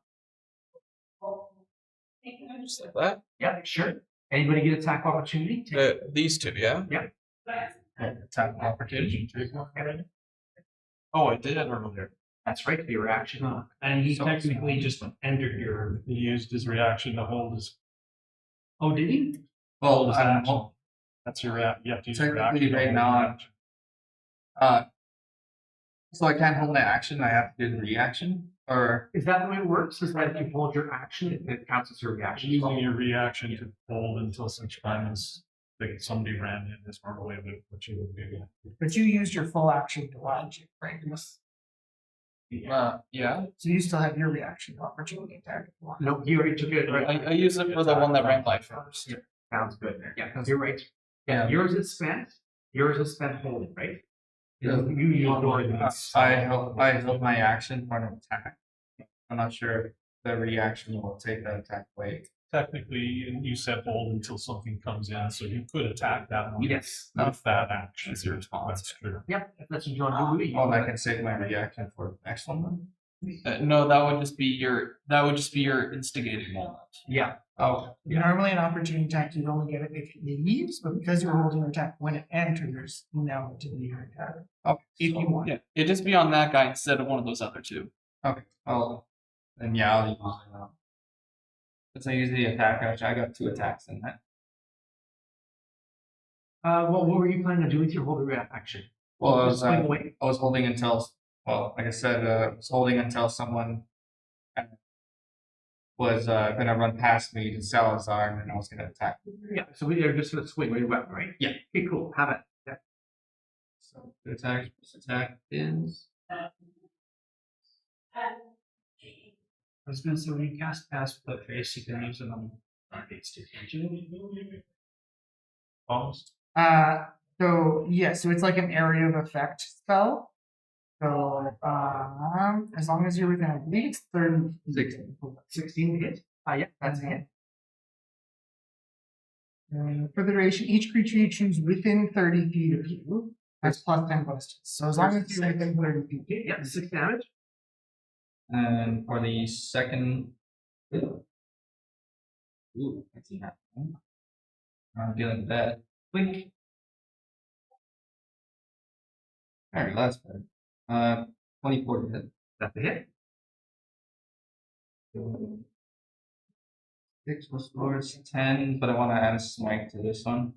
Just like that. Yeah, sure. Anybody get attack opportunity? These two, yeah. Yeah. Attack opportunity. Oh, I did earlier. That's right. The reaction. And he technically just entered your. He used his reaction to hold his. Oh, did he? Well, That's your react. You have to use your technically reaction. right now, so I can't hold my action. I have to do the reaction, or Is that the way it works? Is that if you hold your action, it counts as your reaction? Using your reaction to hold until such time as like somebody ran in this far away, but you would be. But you used your full action to launch it, right? Yeah. So you still have your reaction to opportunity attack. if you want. No, he already took it. Right. I use it for the one that ran by first. Sounds good. Yeah, because you're right. Yeah, Yeah. yours is spent. Yours is spent holding, right? You use yours. I held my action for an attack. I'm not sure if the reaction will take that attack away. Technically, you said hold until something comes in, so you could attack that one Yes. with that action. It's your response. That's true. Yep. If that's what you want to do. Oh, and I can save my reaction for the next one then? No, that would just be your instigating moment. Yeah. Oh, Normally, an opportunity attack, you'd only get it if it leaves, but because you're holding your attack when it enters, you now get to be your attack. okay. If you want. Yeah, it'd just be on that guy instead of one of those other two. Okay. Well, then yeah, I'll use it now. Since I use the attack action, I got 2 attacks in that. Well, what were you planning to do with your holding action? Well, I Just swing away. was holding until, well, like I said, I was holding until someone was gonna run past me to Salazar, and then I was gonna attack. Yeah. So we're just gonna swing with your weapon, right? Yeah. Okay. Cool. Have it. Yeah. So the attack is. I was gonna say when you cast pass with the face, you can use it on targets too, can't you? Almost. So yeah, so it's like an area of effect spell. So as long as you're within, I believe it's 30 feet. 16 hit. Yeah, that's a hit. For the duration, each creature you choose within 30 feet of you has plus 10 plus 2. So as long as you're within 30 feet. Okay, yeah, 6 damage. And for the second. Ooh, I see that. I'm dealing with that. Blink. Alright, that's better. 24 to hit. That's a hit. 6 plus 4 is 10, but I want to add a smite to this one.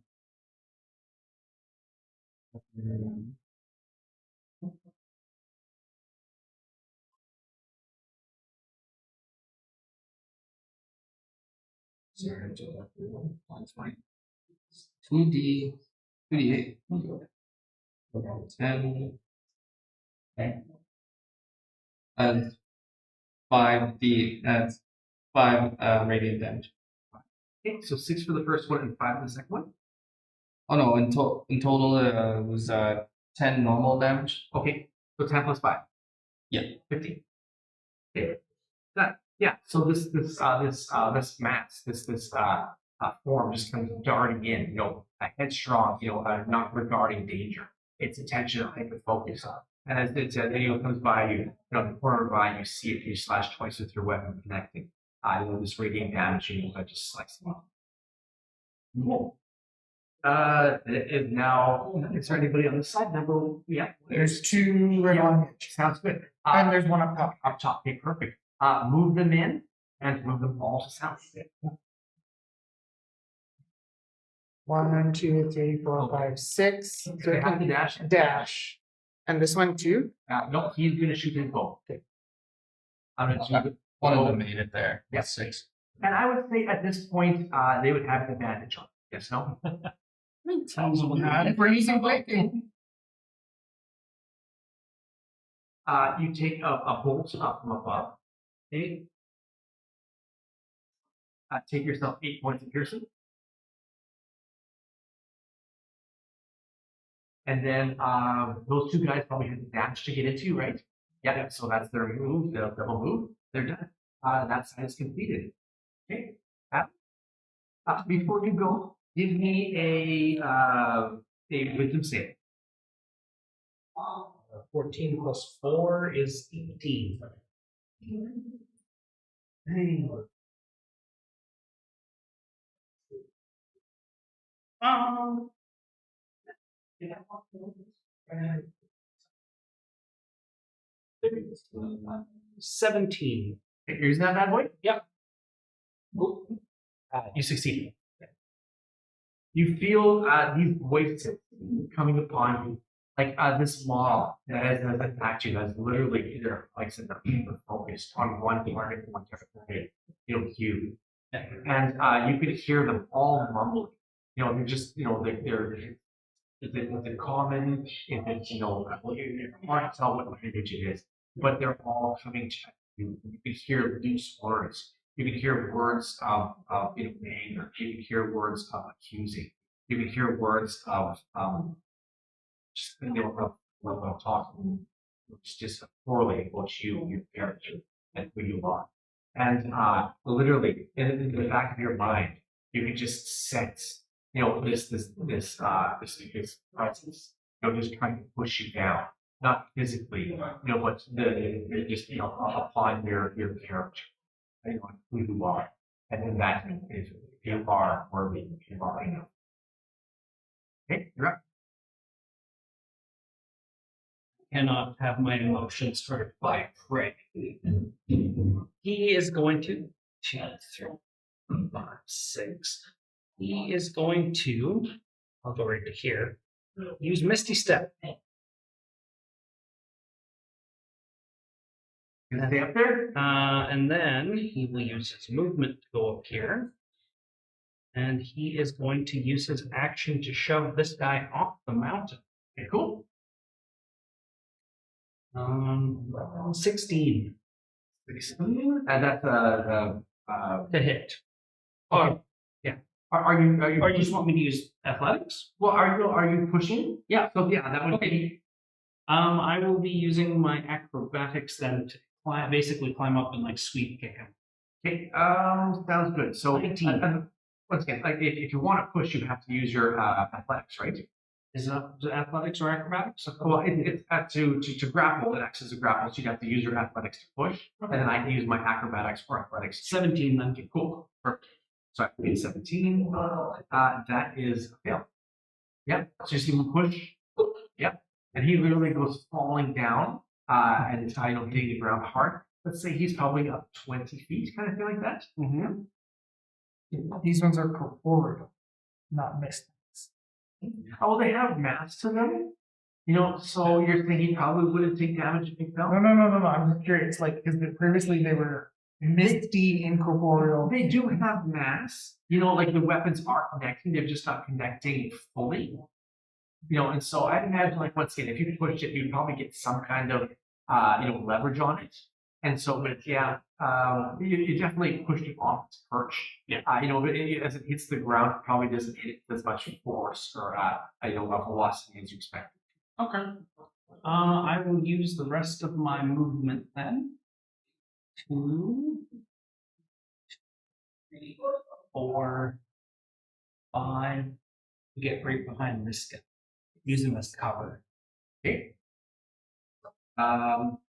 Sorry, that's fine. 2d8. 10. Okay. And 5d, that's 5 radiant damage. Okay, so 6 for the first one and 5 for the second one. Oh no, in total it was 10 normal damage. Okay, so 10 plus 5. Yeah. 15. Okay. Yeah, so this mass, this form just comes darting in, headstrong, not regarding danger. Its intention, hyper focus on. And as it comes by you, the corner by you see if you slash twice with your weapon connecting. This radiant damage, just slice them off. Cool. It is now. Is there anybody on this side? Number, yeah. There's 2 right on it. Sounds good. And there's one up top. Up top. Okay, perfect. Move them in and move them all to south. 1, 2, 3, 4, 5, 6. So They it have can to dash. dash. And this one too? No, he's gonna shoot his bow. I'm gonna shoot. One of them made it there. Yeah. 6. And I would say at this point, they would have an advantage on it. Yes, no? If we're using breaking. You take a bolt up from above. Okay. Take yourself 8 points of piercing. And then those 2 guys probably had the dash to get into you, right? Yeah, so that's their move, they'll double move, they're done. That side is completed. Okay. Before you go, give me a wisdom save. 14 plus 4 is 18. Hey. Uh, 17. You're using that bad boy? Yep. You succeed. You feel these voices coming upon you, like this mob that has attacked you, that's literally either, like I said, they're focused on one target, you. And you could hear them all mumbling. They're just, they're is it common? Is it, it's hard to tell what language it is, but they're all coming to you. You can hear loose words. You can hear words of anger. You can hear words of accusing. You can hear words of just of talking, just poorly about you, your character, and who you are. And literally in the back of your mind, you can just sense, this presence, just trying to push you down, not physically, but just upon your character, who you are, and then that is you are worthy, you are enough. Okay, you're up. Cannot have my emotions hurt by prey. He is going to 2, 3, 5, 6. He is going to, I'll go right to here, use Misty Step. Can I stay up there? And then he will use his movement to go up here. And he is going to use his action to shove this guy off the mountain. Okay, cool. 16. And that's to hit. Okay. Yeah. Are you Or you just want me to use athletics? Well, are you pushing? Yeah. So yeah, that would be. I will be using my acrobatics then to basically climb up and like sweep kick him. Okay. Sounds good. So 19. Once again, like if you want to push, you have to use your athletics, right? Is it athletics or acrobatics? Well, it's to grapple. It acts as a grapple, so you have to use your athletics to push, and then I can use my acrobatics or athletics. 17 then. Okay, cool. Perfect. So I can get 17. That is a fail. Yep. So you see him push. Yep. And he literally goes falling down, and hitting the ground hard. Let's say he's probably up 20 feet, kind of thing like that. Mm-hmm. These ones are corporeal, not mixed. Oh, well, they have mass to them. So you're thinking he probably wouldn't take damage if he fell? No. I'm just curious, because previously they were misty, incorporeal. They do have mass. Like the weapons are connecting, they're just not connecting fully. And so I'd imagine, like, once again, if you pushed it, you'd probably get some kind of, leverage on it. And so, but yeah, you definitely pushed it off its perch. Yeah. But as it hits the ground, it probably doesn't hit it with as much force or, velocity as you expect. Okay. I will use the rest of my movement then. 2, 3, 4, 5. To get right behind this guy. Use him as cover. Okay.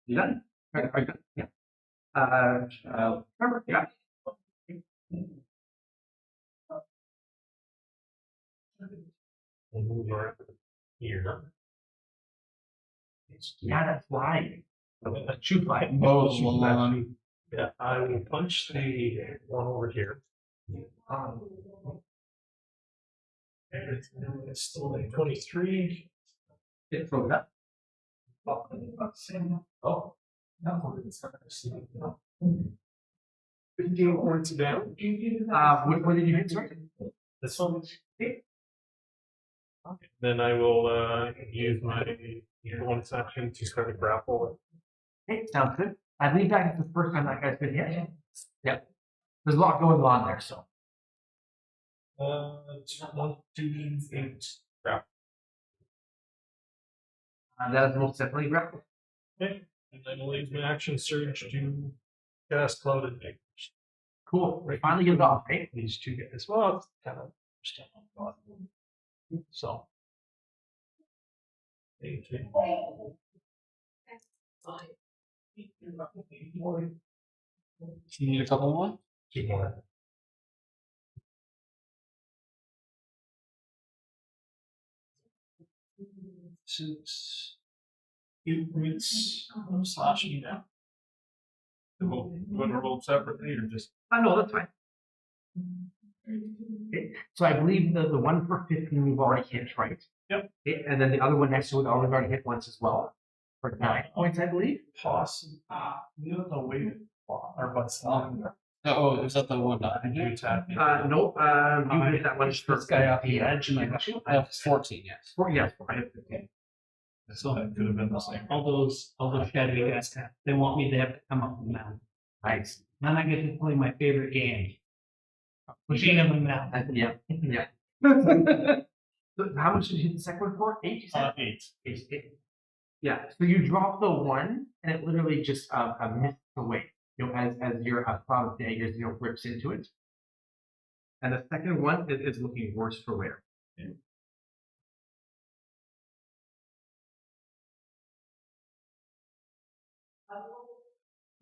You done? Are you done? Yeah. Trevor, yeah. We'll move around here. Yeah, that's why. Shoot by Both long. Yeah, I will punch the one over here. It's still like 23. It throws up. Oh. 15 points of damage. What did you hit, sorry? This one. Okay. Then I will use my bonus action to start a grapple. Okay, sounds good. I believe that's the first time that guy's been hit. Yep. There's a lot going on there, so. 1, 2, 8. Grapple. That is most definitely grapple. Okay. And then I'll use my action surge to cast Clouded Fingers. Cool. We finally get it off, right? These two guys. Well, it's kind of stuff on God. So You need a couple more? Six. It's slashing you down. You want to roll separately or just? No, that's fine. Okay. So I believe the one for 15 you've already hit, right? Yep. Okay. And then the other one next to it already hit once as well. For 9 points, I believe. Possibly. You don't know weighted or what's long. Oh, is that the one? Did you attack me? No, you hit that one for This guy off the edge, and I got you. I have 14, yes. Yes, I have 15. So that could have been the same. All those shadowy guys, they want me to have to come up the mountain. Nice. Then I get to play my favorite game. Pushing them in the mountain. Yeah. Yeah. So how much did you hit the second one for? 8, you said? 8. Eight. Yeah. So you drop the one, and it literally just missed away. You know, as your cloud of daggers, rips into it. And the second one is looking worse for wear. Yeah.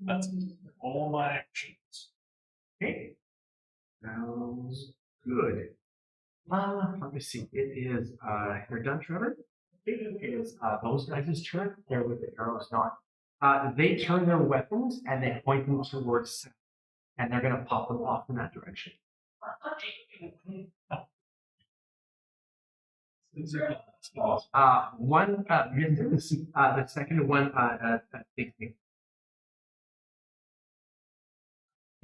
That's all my actions. Okay. Sounds good. Let me see. It is you're done, Trevor. It is those guys' turn. They're with the arrows not. They turn their weapons and they point them towards Seth, and they're gonna pop them off in that direction. One misses. The second one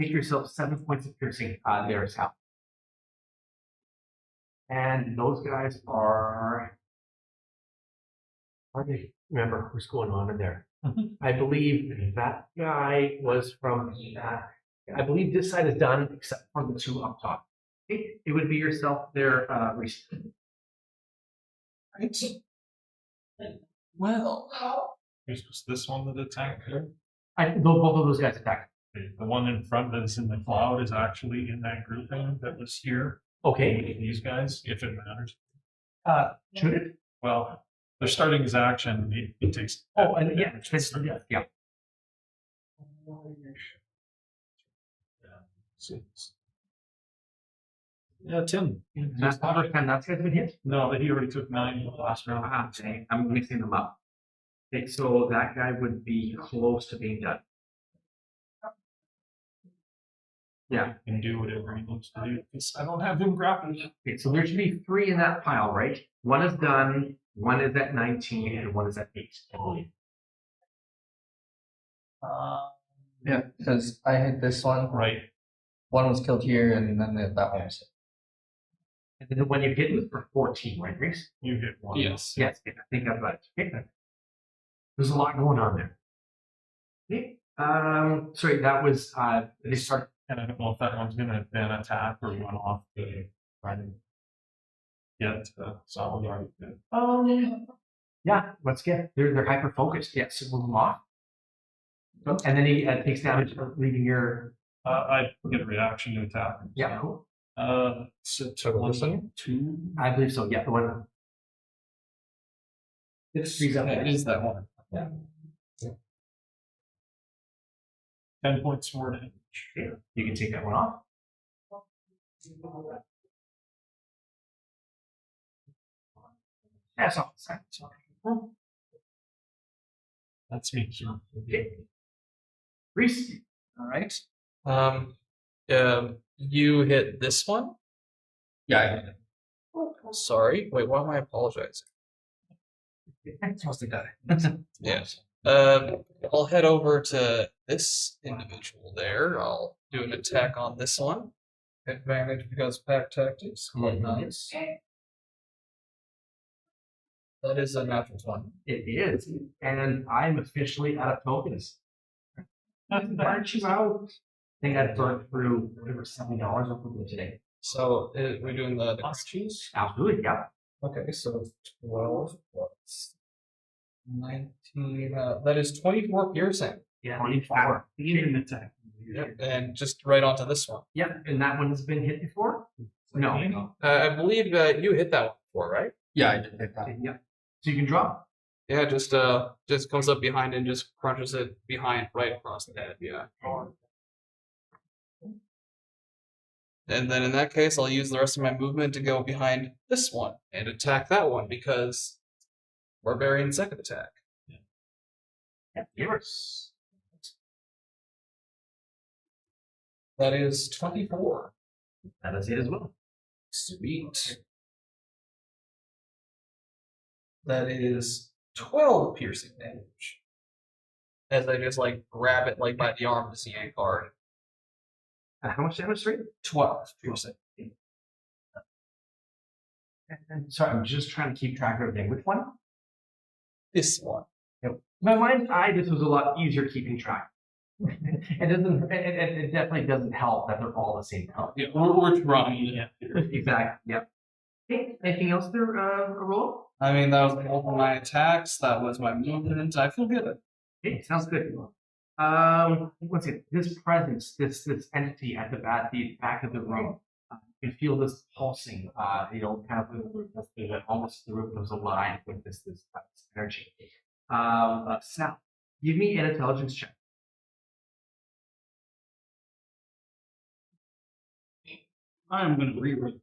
take yourself 7 points of piercing. There is how. And those guys are. Hard to remember who's going on in there. I believe that guy was from. I believe this side is done except for the two up top. It would be yourself there, Rhys. Right. Well. Was this one that attacked her? Both of those guys attacked. The one in front that's in the cloud is actually in that grouping that was here. Okay. These guys, if it matters. Should it? Well, they're starting his action. He takes. Oh, and yeah, yeah. Yeah, Tim. That's the first time that guy's been hit. No, he already took 9 the last round. Dang, I'm mixing them up. Okay, so that guy would be close to being done. Yeah. He can do whatever he wants to do. I don't have him grappled. Okay, so there should be 3 in that pile, right? One is done, one is at 19, and one is at 8, I believe. Yeah, because I hit this one. Right. One was killed here, and then that one was hit. And then the one you hit was for 14, right, Rhys? You hit 1. Yes. Yes, I think I've got it. Okay. There's a lot going on there. Okay. Sorry, that was they start. And I don't know if that one's gonna then attack or run off to try to get solid. Yeah, let's get they're hyper focused. Yeah, so move them off. And then he takes damage for leaving your. I get a reaction to attack. Yeah, cool. So 22. I believe so. Yeah, the one. It's up there. It is that one. Yeah. 10 points more damage. Okay, you can take that one off. That's all. That's me. Okay. Rhys. All right. You hit this one? Yeah, I hit it. Oh, sorry. Wait, why am I apologizing? I'm supposed to die. Yeah. I'll head over to this individual there. I'll do an attack on this one. Advantage because pack tactics. Quite nice. That is a natural one. It is, and I'm officially out of tokens. Aren't you out? I think I burned through whatever $70 off of it today. So we're doing the cheese. Absolutely, yeah. Okay, so 12 plus 19. That is 24 piercing. Yeah, 24. Even attack. Yep, and just right onto this one. Yep, and that one has been hit before? No. I believe you hit that one before, right? Yeah, I did hit that. Yep. So you can drop. Yeah, just comes up behind and just crunches it behind, right across the head. Yeah. And then in that case, I'll use the rest of my movement to go behind this one and attack that one because barbarian second attack. Yours. That is 24. That is it as well. Sweet. That is 12 piercing damage. As I just like grab it like by the arm to see a card. How much damage, sorry? 12 piercing. And sorry, I'm just trying to keep track of everything. Which one? This one. In my mind's eye, this was a lot easier keeping track. It doesn't. It definitely doesn't help that they're all the same color. Yeah, we're trying. Yeah. Exactly. Yep. Okay. Anything else there, roll? I mean, that was both of my attacks. That was my movement. I feel good. Okay, sounds good. Once again, this presence, this entity at the back of the room, you can feel this pulsing. Kind of almost the room was aligned with this energy. Snap. Give me an intelligence check. I'm going to reread.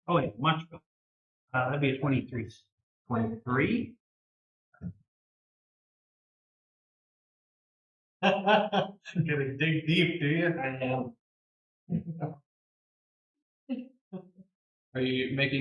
Oh wait, much better. That'd be a 23. 23. Gotta dig deep, do you? Are you making